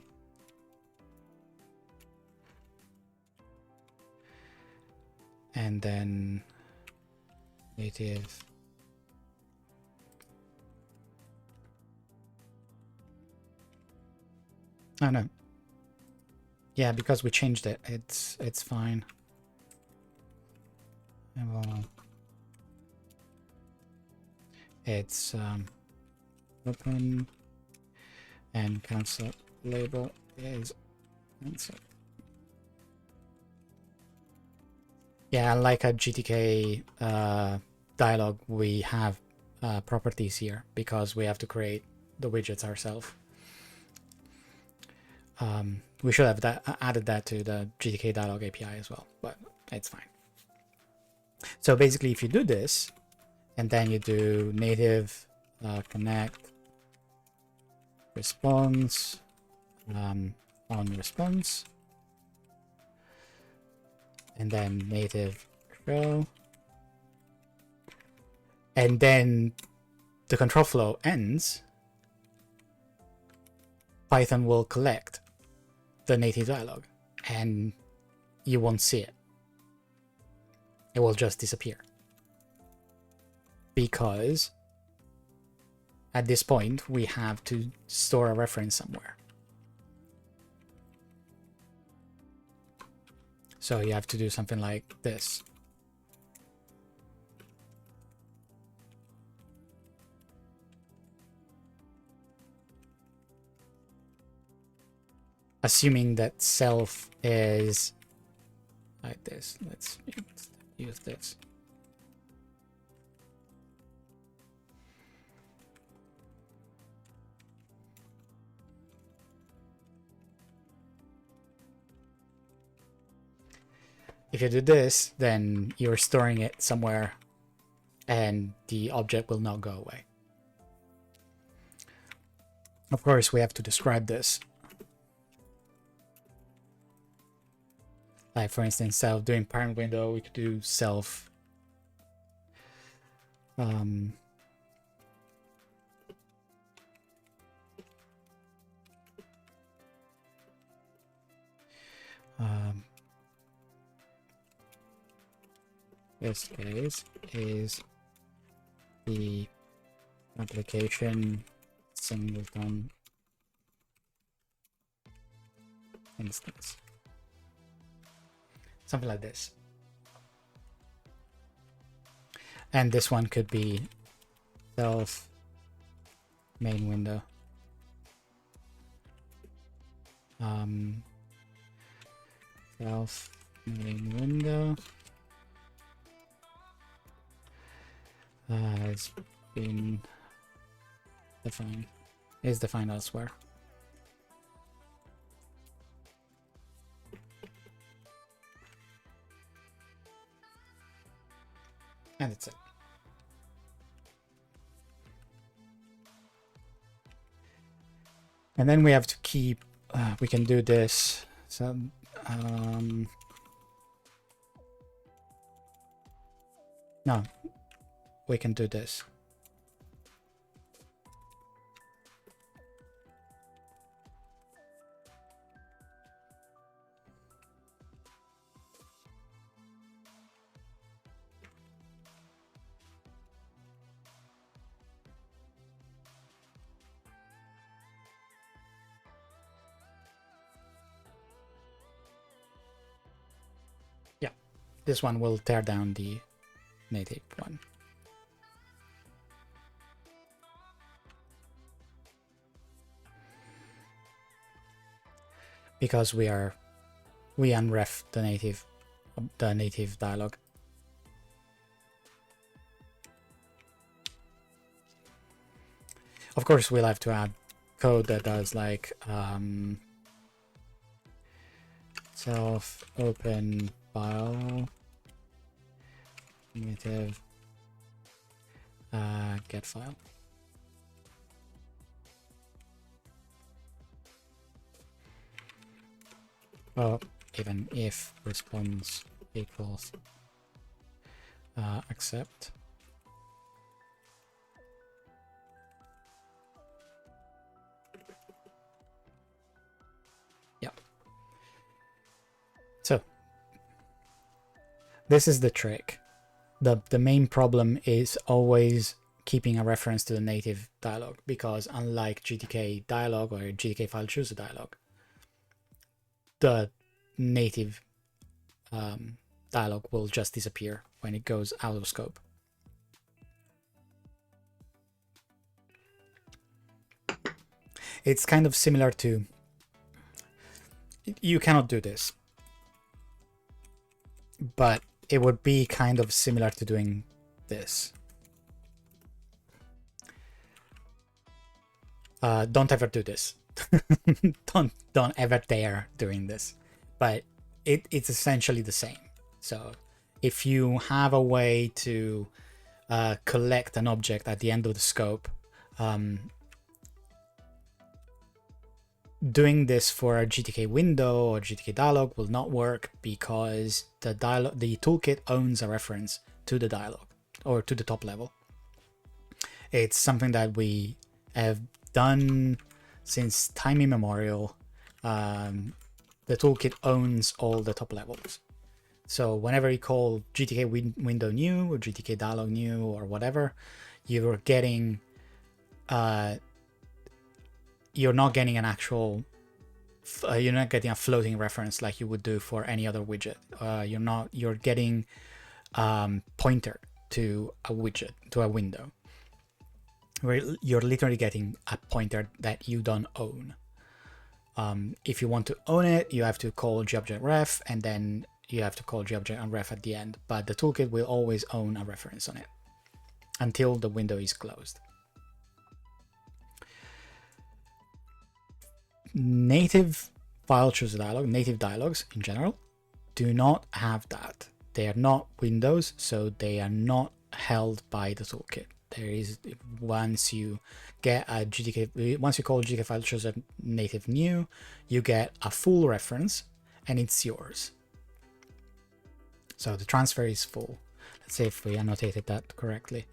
And then native oh no, yeah, because we changed it, it's fine. And we'll It's open and cancel label is cancel. Yeah, like a GTK dialog, we have properties here because we have to create the widgets ourselves. We should have added that to the GTK dialog API as well, but it's fine. So basically, if you do this, and then you do native connect response on response, and then native show, and then the control flow ends, Python will collect the native dialog and you won't see it. It will just disappear. Because at this point, we have to store a reference somewhere. So you have to do something like this. Assuming that self is like this. Let's use this. If you do this, then you're storing it somewhere and the object will not go away. Of course, we have to describe this. Like, for instance, self doing parent window, we could do self this case is the application singleton instance. Something like this. And this one could be self main window. Self main window has been defined, is defined elsewhere. And that's it. And then we have to keep, we can do this. So, no, we can do this. This one will tear down the native one. Because we unref the native dialog. Of course, we'll have to add code that does like self open file native get file. Well, even if response equals accept. Yeah. So this is the trick. The main problem is always keeping a reference to the native dialog, because unlike GTK dialog or GTK file chooser dialog, the native dialog will just disappear when it goes out of scope. It's kind of similar to, you cannot do this, but it would be kind of similar to doing this. Don't ever do this. don't ever dare doing this, but it's essentially the same. So if you have a way to collect an object at the end of the scope, doing this for a GTK window or GTK dialog will not work, because the toolkit owns a reference to the dialog or to the top level. It's something that we have done since time immemorial. The toolkit owns all the top levels. So whenever you call GTK window new or GTK dialog new or whatever, you're getting you're not getting an actual you're not getting a floating reference like you would do for any other widget. You're getting pointer to a widget, to a window, where you're literally getting a pointer that you don't own. If you want to own it, you have to call g-object-ref, and then you have to call g-object-unref at the end, but the toolkit will always own a reference on it until the window is closed. Native file chooser dialog, native dialogs in general, do not have that. They are not windows, so they are not held by the toolkit. There is, once you get a GTK, once you call GTK file chooser native new, you get a full reference and it's yours. So the transfer is full. Let's see if we annotated that correctly.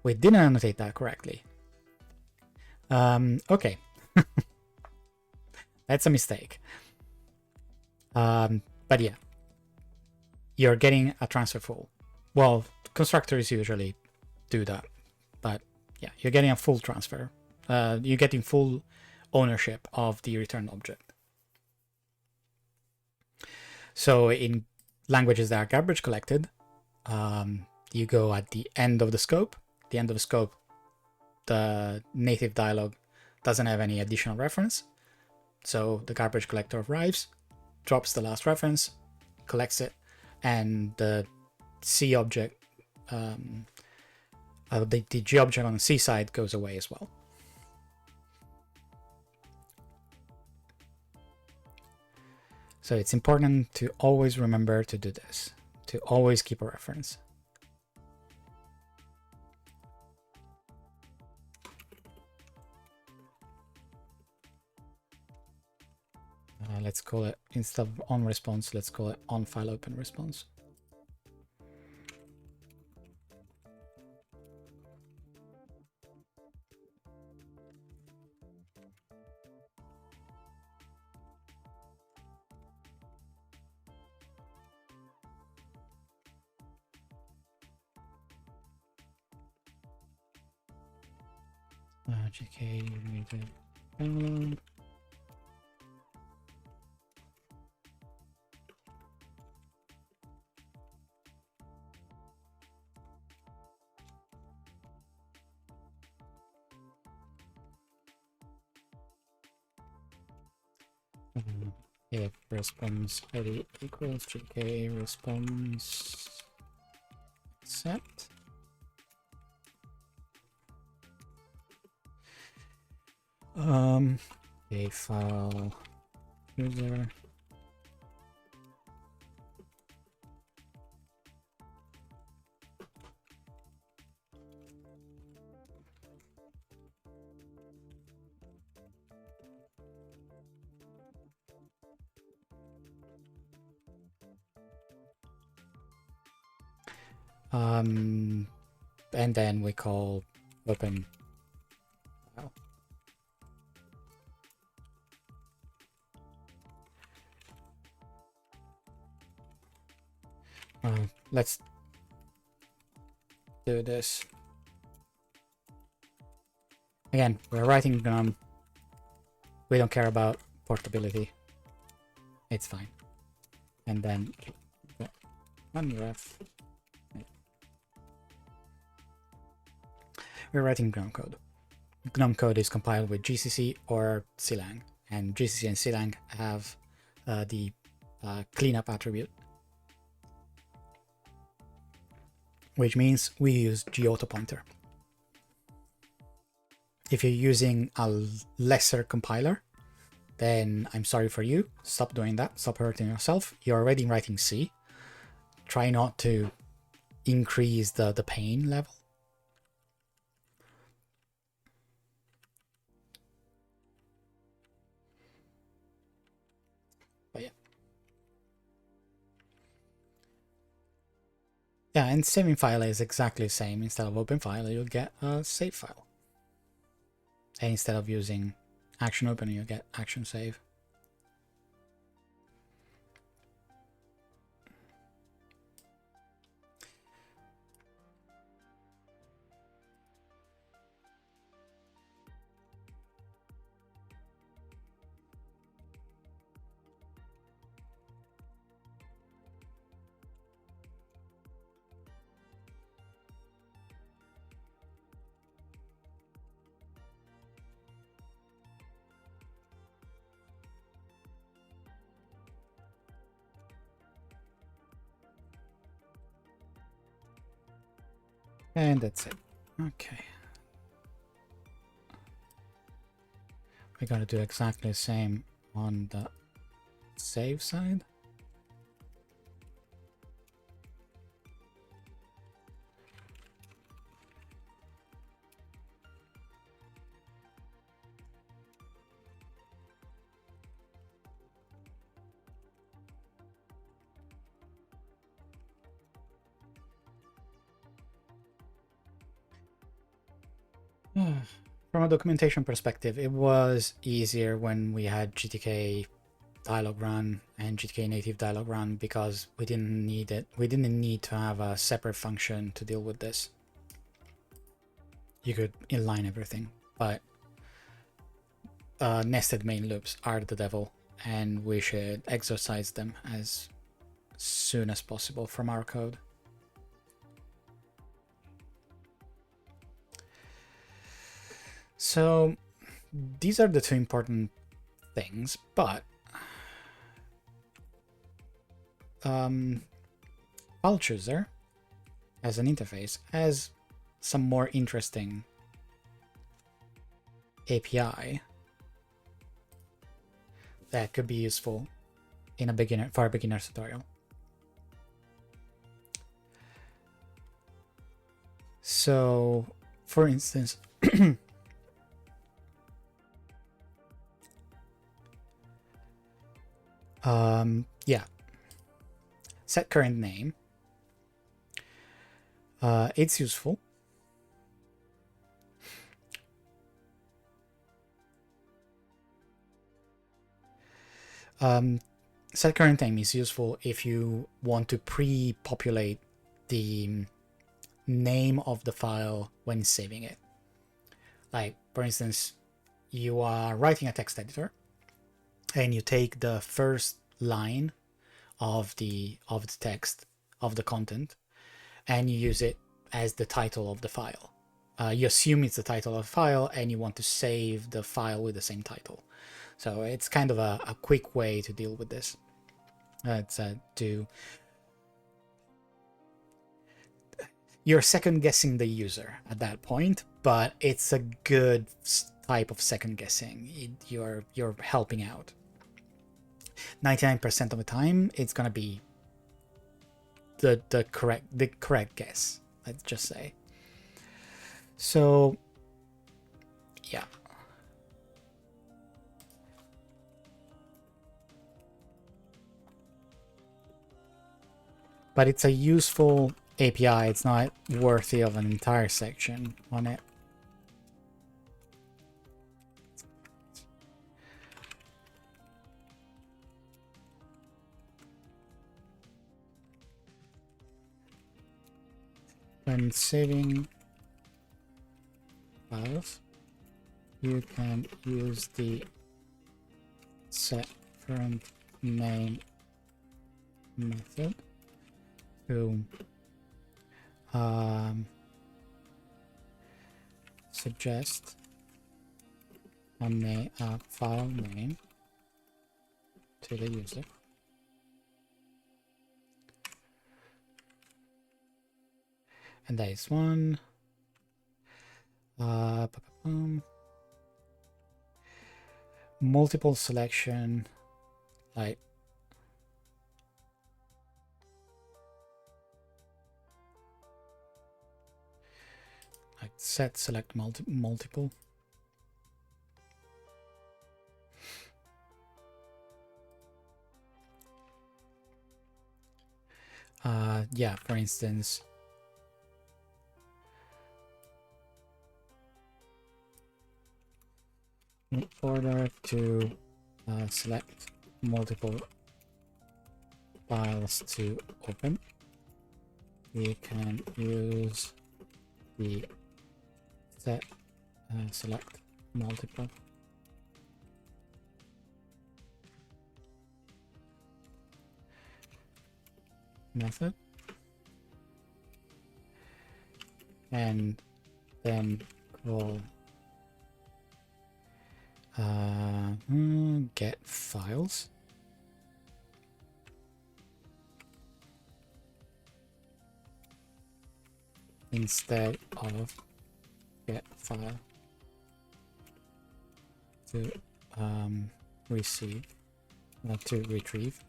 We didn't annotate that correctly. Okay. That's a mistake. But yeah, you're getting a transfer full. Well, constructors usually do that, but yeah, you're getting a full transfer. You're getting full ownership of the returned object. So in languages that are garbage collected, you go at the end of the scope. The end of the scope, the native dialog doesn't have any additional reference. So the garbage collector arrives, drops the last reference, collects it, and the C object, the G object on the C side goes away as well. So it's important to always remember to do this, to always keep a reference. Let's call it, instead of on response, let's call it on file open response. GK download. Yeah, response ID equals GK response accept. A file user. And then we call open file. Let's do this. Again, we're writing GNOME. We don't care about portability. It's fine. And then unref. We're writing GNOME code. GNOME code is compiled with GCC or clang, and GCC and clang have the cleanup attribute, which means we use gautopointer. If you're using a lesser compiler, then I'm sorry for you. Stop doing that. Stop hurting yourself. You're already writing C. Try not to increase the pain level. But yeah. Yeah, and saving file is exactly the same. Instead of open file, you'll get a save file. And instead of using action open, you get action save. And that's it. Okay. We're going to do exactly the same on the save side. From a documentation perspective, it was easier when we had GTK dialog run and GTK native dialog run because we didn't need it. We didn't need to have a separate function to deal with this. You could inline everything, but nested main loops are the devil, and we should exercise them as soon as possible from our code. So these are the two important things, but file chooser as an interface has some more interesting API that could be useful in a beginner's tutorial. So, for instance, yeah, set current name. It's useful. Set current name is useful if you want to pre-populate the name of the file when saving it. Like, for instance, you are writing a text editor and you take the first line of the text, of the content, and you use it as the title of the file. You assume it's the title of the file and you want to save the file with the same title. So it's kind of a quick way to deal with this. You're second guessing the user at that point, but it's a good type of second guessing. You're helping out. 99% of the time, it's gonna be the correct guess. Let's just say. So, yeah. But it's a useful API. It's not worthy of an entire section on it. When saving files, you can use the set current name method to suggest file name to the user. And there is one. Multiple selection, like set select multiple. Yeah, for instance, in order to select multiple files to open, we can use the set select multiple. Method, and then call get files. Instead of get file to to retrieve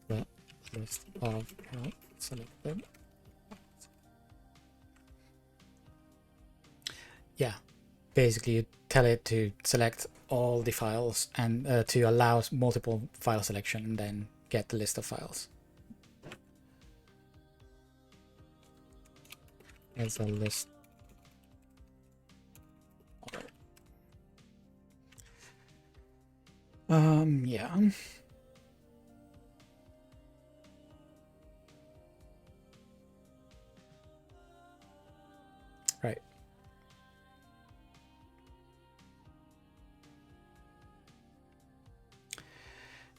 the list of help selected. Yeah, basically you tell it to select all the files and to allow multiple file selection and then get the list of files. As a list. Yeah. Right.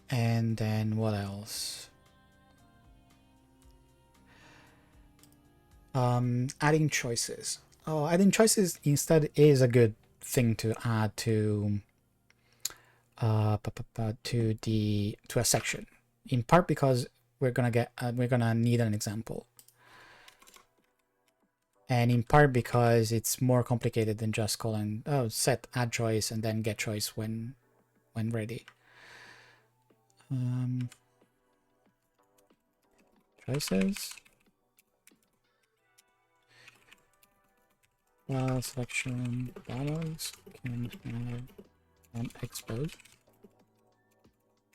And then what else? Adding choices. Oh, adding choices instead is a good thing to add to a section. In part because we're gonna need an example, and in part because it's more complicated than just calling set add choice and then get choice when ready. Choices. Selection dialogs can have and expose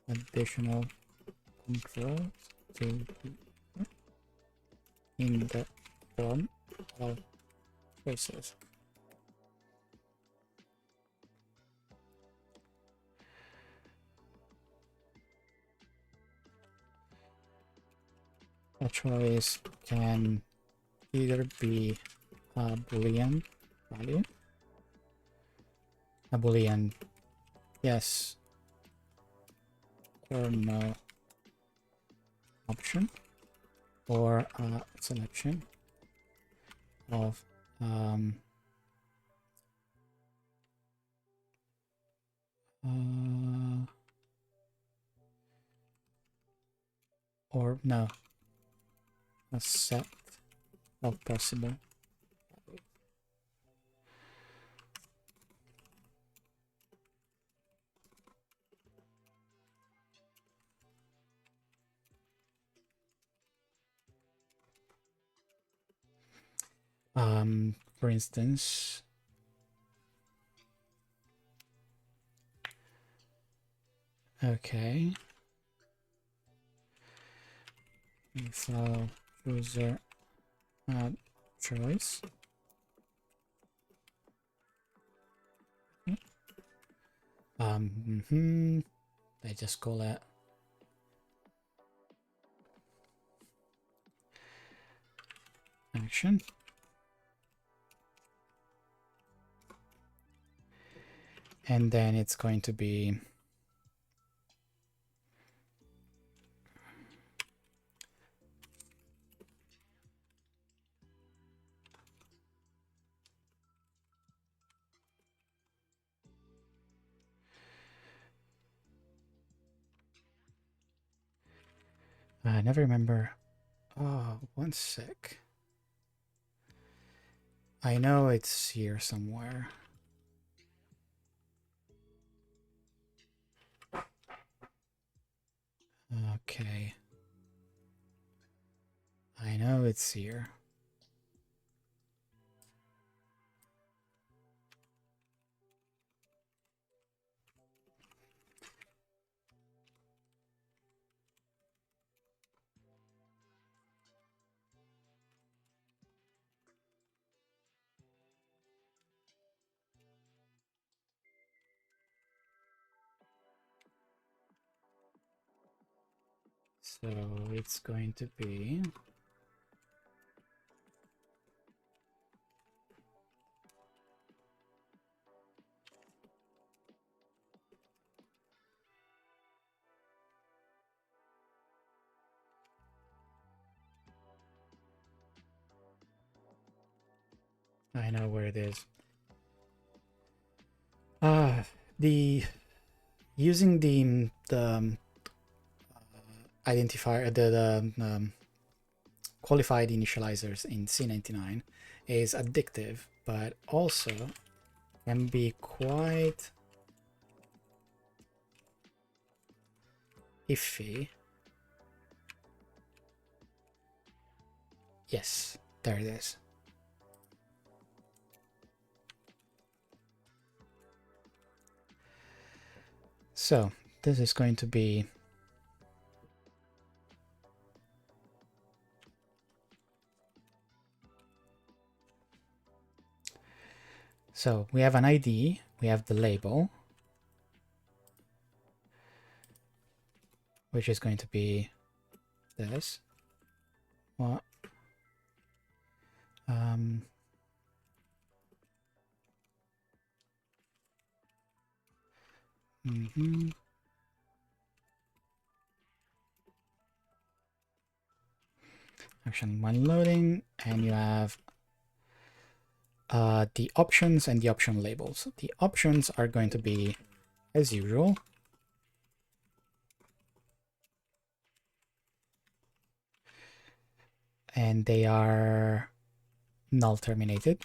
additional controls to in the form of choices. A choice can either be a Boolean value, a Boolean yes or no option, or a selection of or no, a set of possible for instance, okay, so user add choice. I just call it action. And then it's going to be I never remember. Oh, one sec. I know it's here somewhere. Okay. I know it's here. So it's going to be I know where it is. The using the identifier, the qualified initializers in C99 is addictive, but also can be quite iffy. Yes, there it is. So this is going to be so we have an ID, we have the label, which is going to be this. What? Action when loading, and you have the options and the option labels. The options are going to be, as usual, and they are null terminated.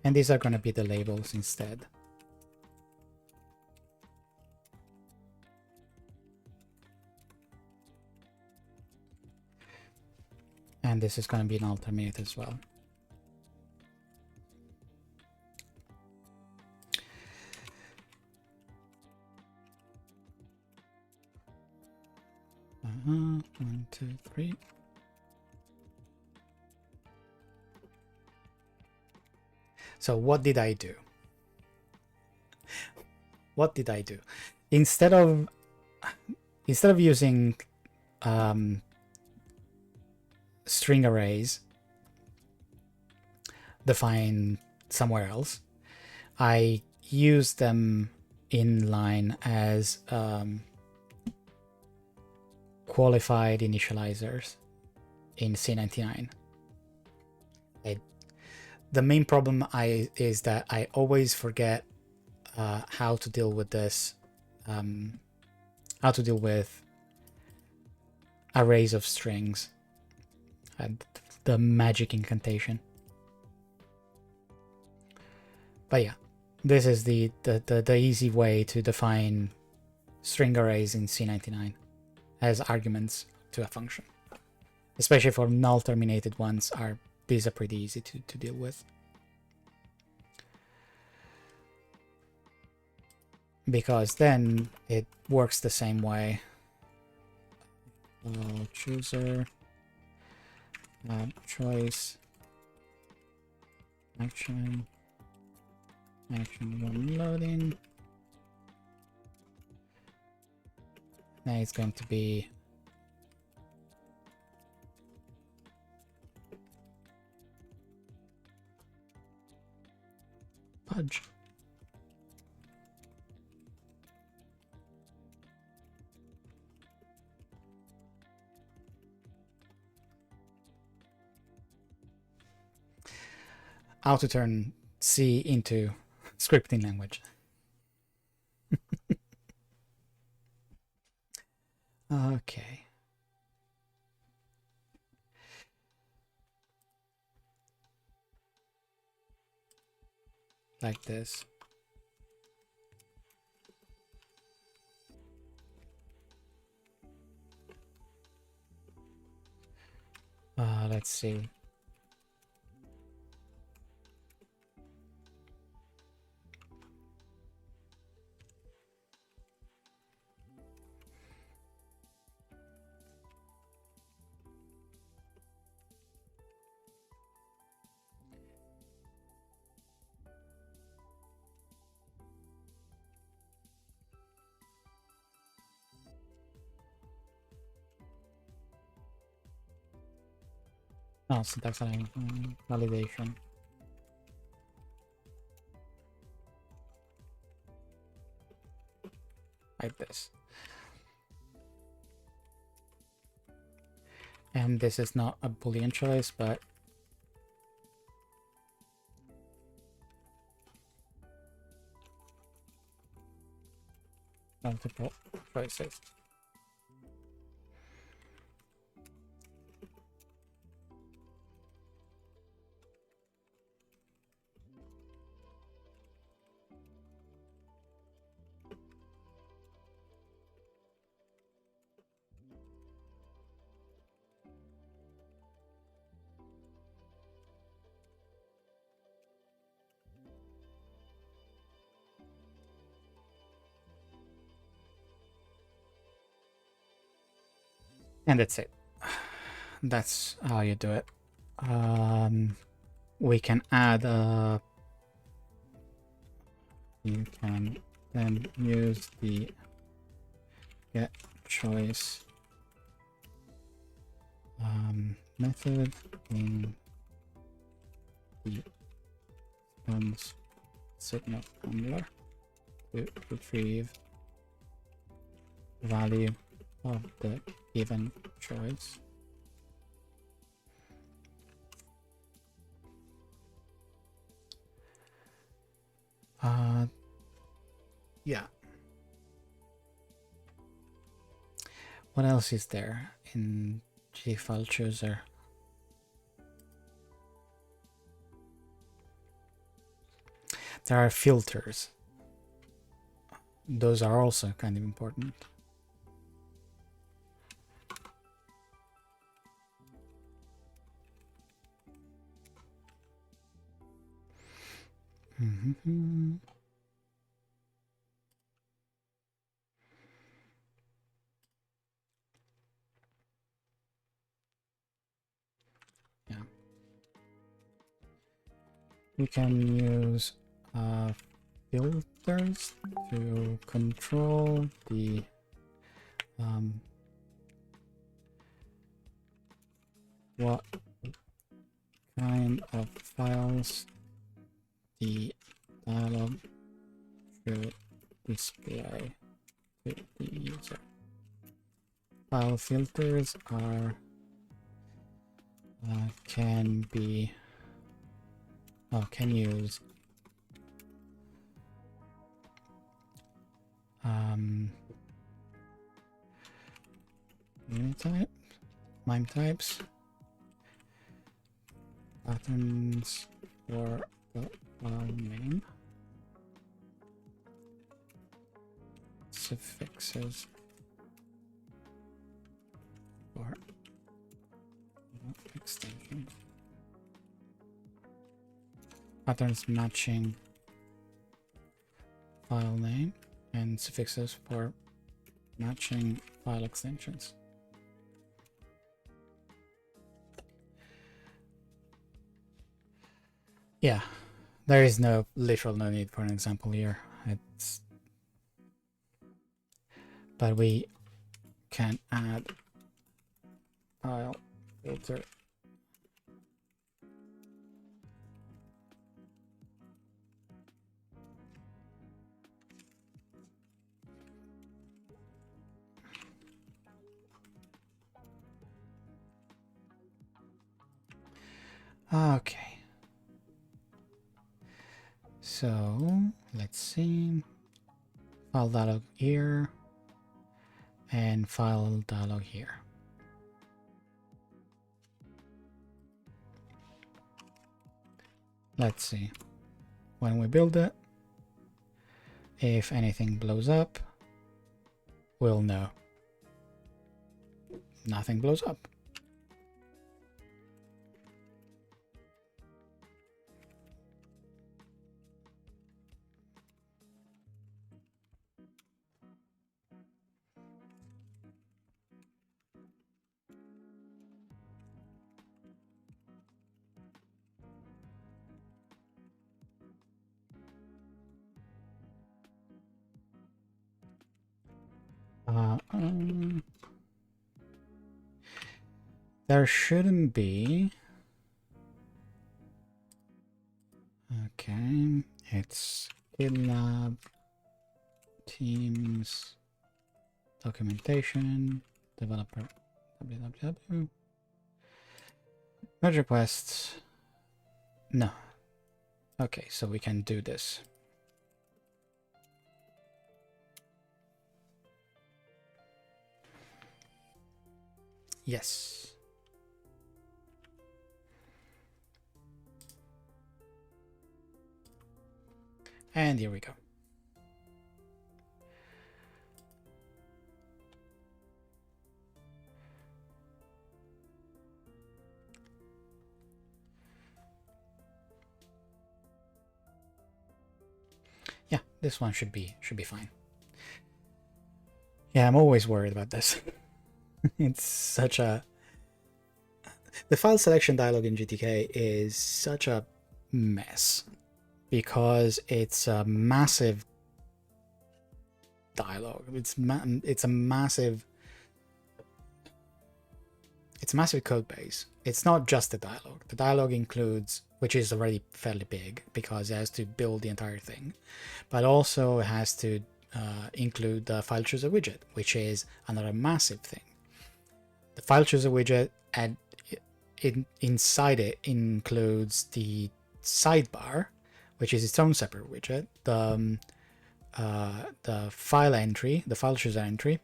And these are going to be the labels instead. And this is going to be null terminated as well. One, two, three. So what did I do? What did I do? Instead of using string arrays defined somewhere else, I use them in line as qualified initializers in C99. The main problem is that I always forget how to deal with this, how to deal with arrays of strings and the magic incantation. But yeah, this is the easy way to define string arrays in C99 as arguments to a function. Especially for null terminated ones, these are pretty easy to deal with. Because then it works the same way. Chooser, choice, action when loading. Now it's going to be pudge. How to turn C into scripting language. Okay. Like this. Let's see. Oh, syntax validation. Like this. And this is not a Boolean choice, but multiple choices. And that's it. That's how you do it. We can add a. You can then use the get choice method in the response signal handler to retrieve value of the given choice. Yeah. What else is there in G-file chooser? There are filters. Those are also kind of important. Yeah. We can use filters to control the what kind of files the dialog should display to the user. File filters are can use unit type, MIME types, patterns for the file name, suffixes for extensions, patterns matching file name, and suffixes for matching file extensions. Yeah, there is no need for an example here. But we can add file filter. Okay. So let's see, file dialog here and file dialog here. Let's see, when we build it, if anything blows up, we'll know. Nothing blows up. There shouldn't be. Okay, it's GitLab Teams Documentation Developer www merge requests. No. Okay, so we can do this. Yes. And here we go. Yeah, this one should be fine. Yeah, I'm always worried about this. It's such a... The file selection dialog in GTK is such a mess because it's a massive dialog. It's a massive code base. It's not just the dialog. The dialog includes, which is already fairly big because it has to build the entire thing, but also it has to include the file chooser widget, which is another massive thing. The file chooser widget and inside it includes the sidebar, which is its own separate widget, the file entry, the file chooser entry,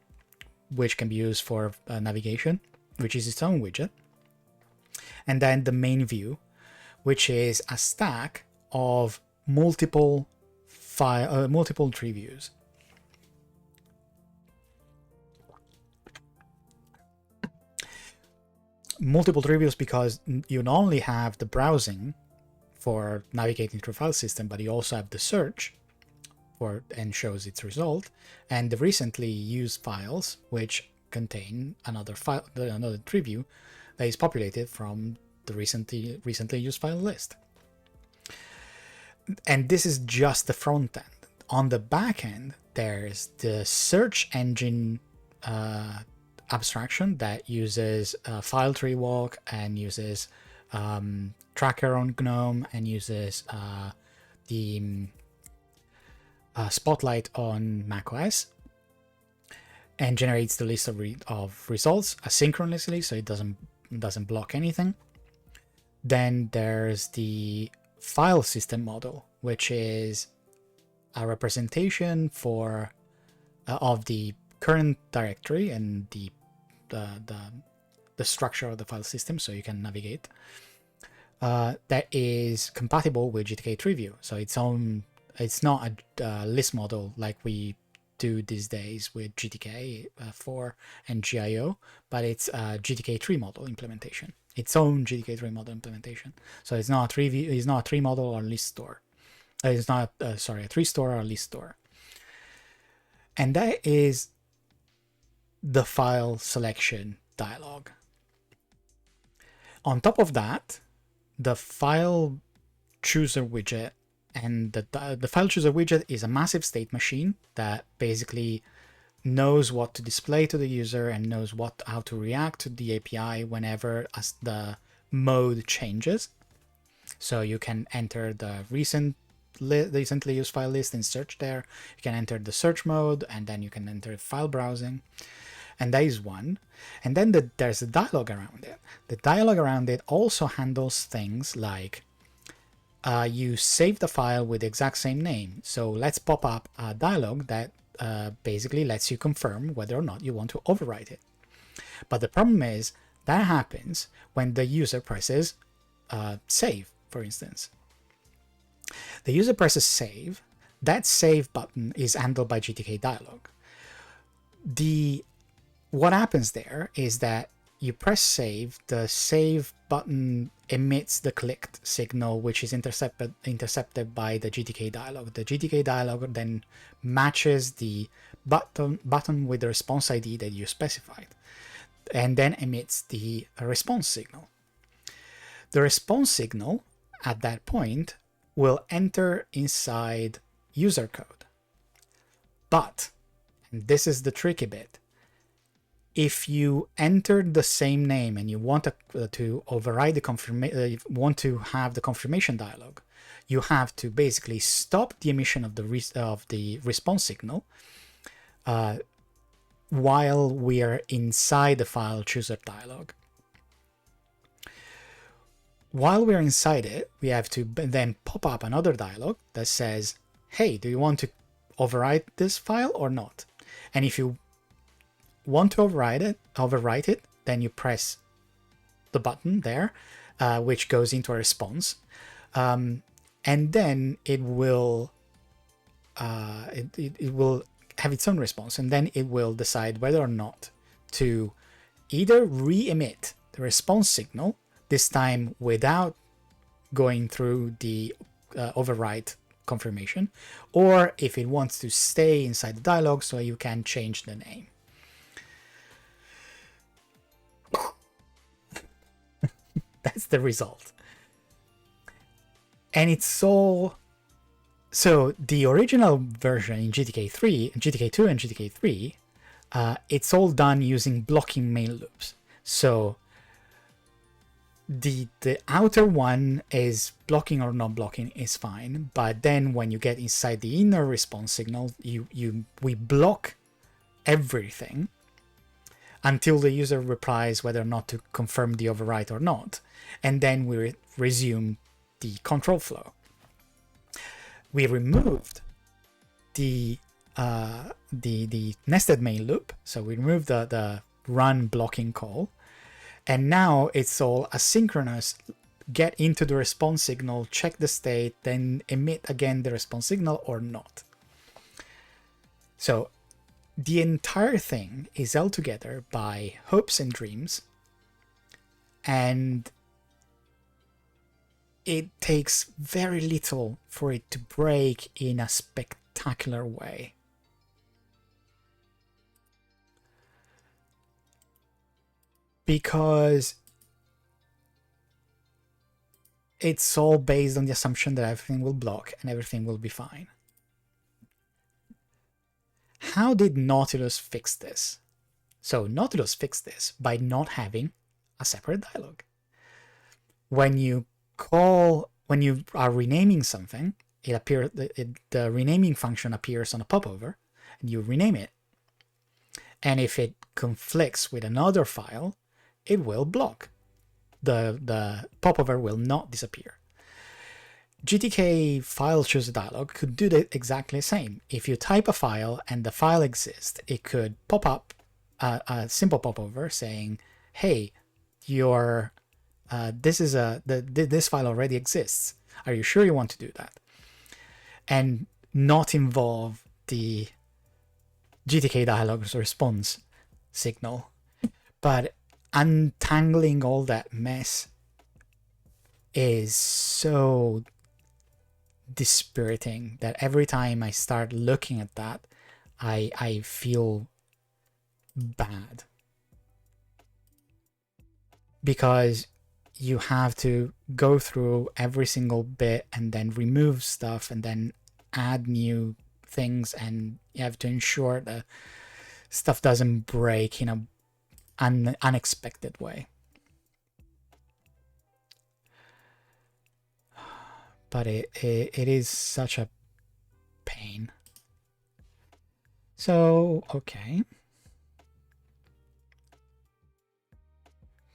which can be used for navigation, which is its own widget, and then the main view, which is a stack of multiple tree views. Multiple tree views because you not only have the browsing for navigating through file system, but you also have the search and shows its result, and the recently used files, which contain another tree view that is populated from the recently used file list. And this is just the front end. On the back end, there's the search engine abstraction that uses file tree walk and uses tracker on GNOME and uses the Spotlight on macOS and generates the list of results asynchronously, so it doesn't block anything. Then there's the file system model, which is a representation for of the current directory and the structure of the file system, so you can navigate. That is compatible with GTK3 view, so it's not a list model like we do these days with GTK4 and GIO, but it's a GTK3 model implementation, its own GTK3 model implementation. So it's not a tree model or list store. It's not a tree store or list store. And that is the file selection dialog. On top of that, the file chooser widget, and the file chooser widget is a massive state machine that basically knows what to display to the user and knows how to react to the API whenever the mode changes. So you can enter the recently used file list and search there. You can enter the search mode, and then you can enter file browsing. And that is one. And then there's a dialog around it. The dialog around it also handles things like you save the file with the exact same name. So let's pop up a dialog that basically lets you confirm whether or not you want to overwrite it. But the problem is that happens when the user presses save, for instance. The user presses save. That save button is handled by GTK dialog. What happens there is that you press save, the save button emits the clicked signal, which is intercepted by the GTK dialog. The GTK dialog then matches the button with the response ID that you specified, and then emits the response signal. The response signal at that point will enter inside user code. But, and this is the tricky bit, if you entered the same name and you want to override the confirmation, want to have the confirmation dialog, you have to basically stop the emission of the response signal while we are inside the file chooser dialog. While we're inside it, we have to then pop up another dialog that says, hey, do you want to override this file or not? And if you want to overwrite it, then you press the button there, which goes into a response, and then it will it will have its own response, and then it will decide whether or not to either re-emit the response signal, this time without going through the overwrite confirmation, or if it wants to stay inside the dialog so you can change the name. That's the result. And it's all... So the original version in GTK2 and GTK3, it's all done using blocking main loops. So the outer one is blocking or not blocking is fine, but then when you get inside the inner response signal, we block everything until the user replies whether or not to confirm the overwrite or not, and then we resume the control flow. We removed the nested main loop, so we removed the run blocking call, and now it's all asynchronous. Get into the response signal, check the state, then emit again the response signal or not. So the entire thing is held together by hopes and dreams, and it takes very little for it to break in a spectacular way. Because it's all based on the assumption that everything will block and everything will be fine. How did Nautilus fix this? So Nautilus fixed this by not having a separate dialog. When you are renaming something, the renaming function appears on a popover, and you rename it. And if it conflicts with another file, it will block. The popover will not disappear. GTK file chooser dialog could do the exactly the same. If you type a file and the file exists, it could pop up a simple popover saying, "Hey, this file already exists. Are you sure you want to do that?" And not involve the GTK dialog's response signal. But untangling all that mess is so dispiriting that every time I start looking at that, I feel bad. Because you have to go through every single bit and then remove stuff and then add new things, and you have to ensure that stuff doesn't break in an unexpected way. But it is such a pain. So, okay.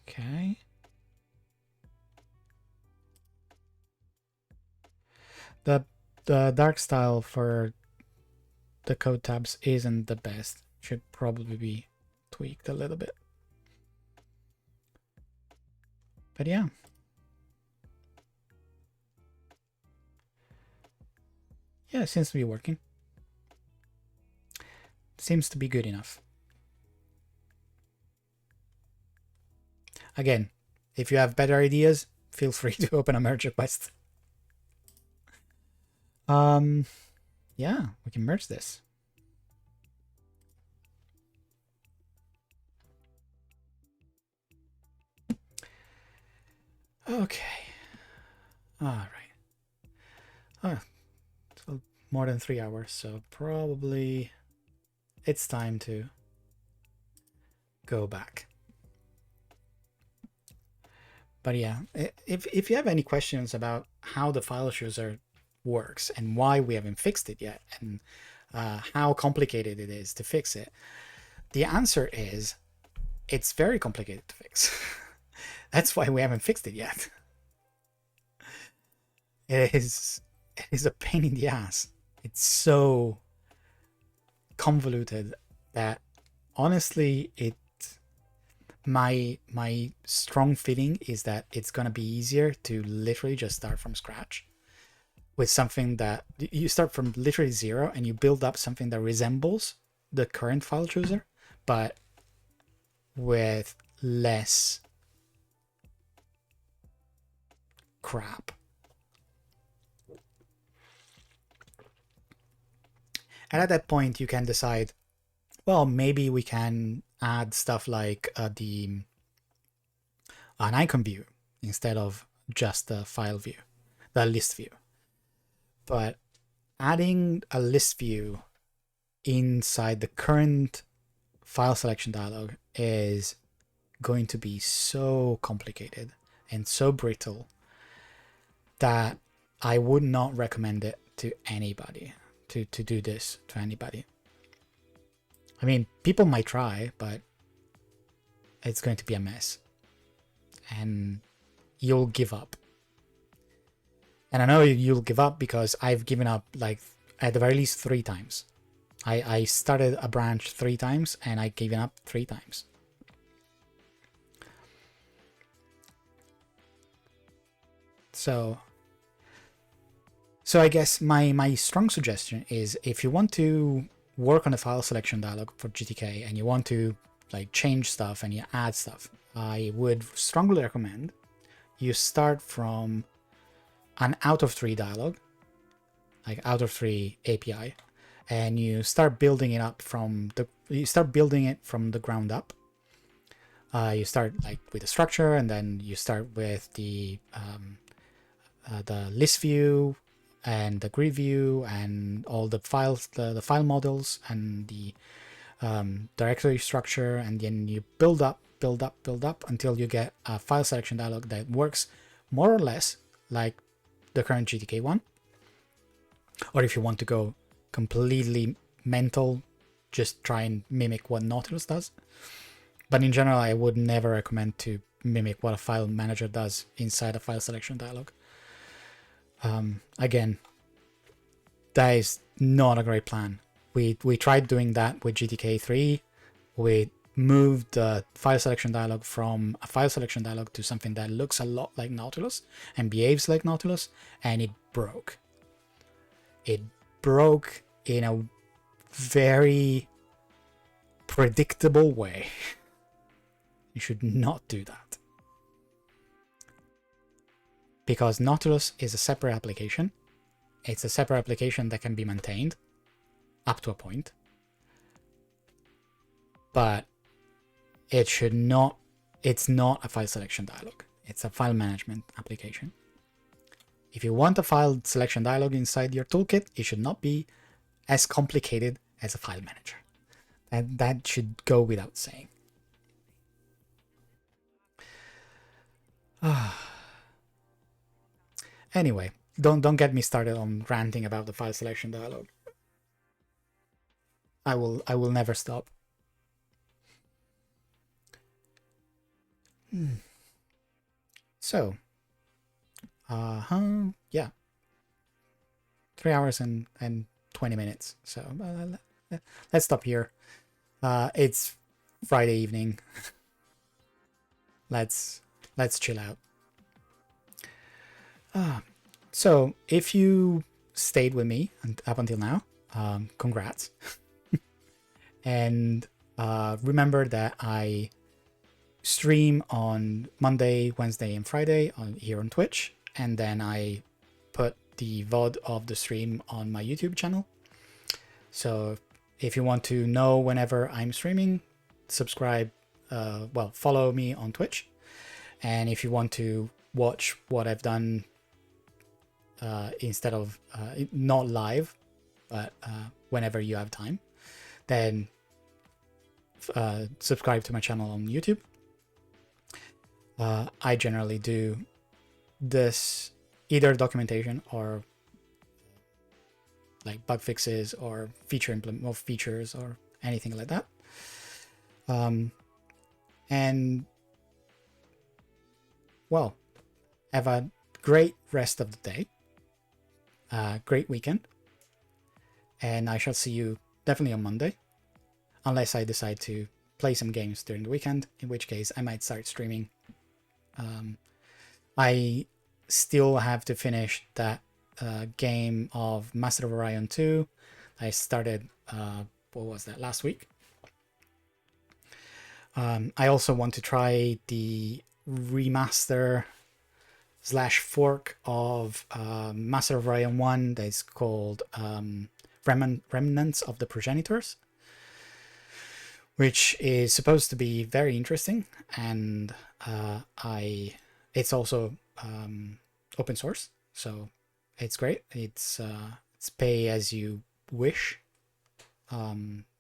Okay. The dark style for the code tabs isn't the best. Should probably be tweaked a little bit. But yeah. Yeah, it seems to be working. Seems to be good enough. Again, if you have better ideas, feel free to open a merge request. Yeah, we can merge this. Okay. All right. So more than 3 hours, so probably it's time to go back. But yeah, if you have any questions about how the file chooser works and why we haven't fixed it yet, and how complicated it is to fix it, the answer is it's very complicated to fix. That's why we haven't fixed it yet. It is a pain in the ass. It's so convoluted that honestly my strong feeling is that it's gonna be easier to literally just start from scratch with something that you start from literally zero and you build up something that resembles the current file chooser, but with less crap. And at that point, you can decide, well, maybe we can add stuff like an icon view instead of just the file view, the list view. But adding a list view inside the current file selection dialog is going to be so complicated and so brittle that I would not recommend it to anybody, to do this to anybody. I mean, people might try, but it's going to be a mess. And you'll give up. And I know you'll give up because I've given up like at the very least 3 times. I started a branch 3 times and I've given up 3 times. So I guess my strong suggestion is if you want to work on the file selection dialog for GTK and you want to like change stuff and you add stuff, I would strongly recommend you start from an out of 3 dialog, like out of 3 API, and you start building it up from the ground up. You start like with the structure, and then you start with the list view and the grid view and all the files, the file models and the directory structure, and then you build up until you get a file selection dialog that works more or less like the current GTK one. Or if you want to go completely mental, just try and mimic what Nautilus does. But in general, I would never recommend to mimic what a file manager does inside a file selection dialog. Again, that is not a great plan. We tried doing that with GTK3. We moved the file selection dialog from a file selection dialog to something that looks a lot like Nautilus and behaves like Nautilus, and it broke. It broke in a very predictable way. You should not do that. Because Nautilus is a separate application. It's a separate application that can be maintained up to a point. But it's not a file selection dialog. It's a file management application. If you want a file selection dialog inside your toolkit, it should not be as complicated as a file manager. And that should go without saying. Anyway, don't get me started on ranting about the file selection dialog. I will never stop. So, yeah. hours and 20 minutes. So let's stop here. It's Friday evening. let's chill out. So if you stayed with me up until now, congrats. And remember that I stream on Monday, Wednesday, and Friday here on Twitch, and then I put the VOD of the stream on my YouTube channel. So if you want to know whenever I'm streaming, subscribe, follow me on Twitch. And if you want to watch what I've done instead of not live, but whenever you have time, then subscribe to my channel on YouTube. I generally do this either documentation or like bug fixes or features or anything like that. And well, have a great rest of the day, great weekend, and I shall see you definitely on Monday, unless I decide to play some games during the weekend, in which case I might start streaming. I still have to finish that game of Master of Orion 2. I started, what was that, last week? I also want to try the remaster / fork of Master of Orion 1 that is called Remnants of the Progenitors, which is supposed to be very interesting, and it's also open source, so it's great. It's pay as you wish,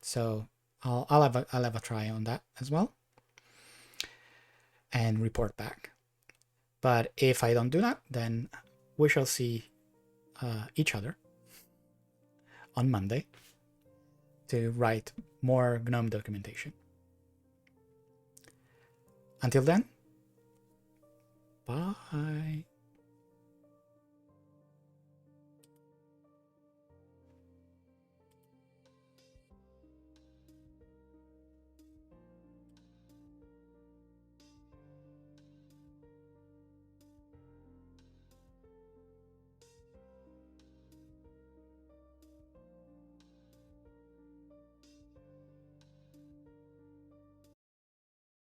so I'll have a try on that as well and report back. But if I don't do that, then we shall see each other on Monday to write more GNOME documentation. Until then, bye.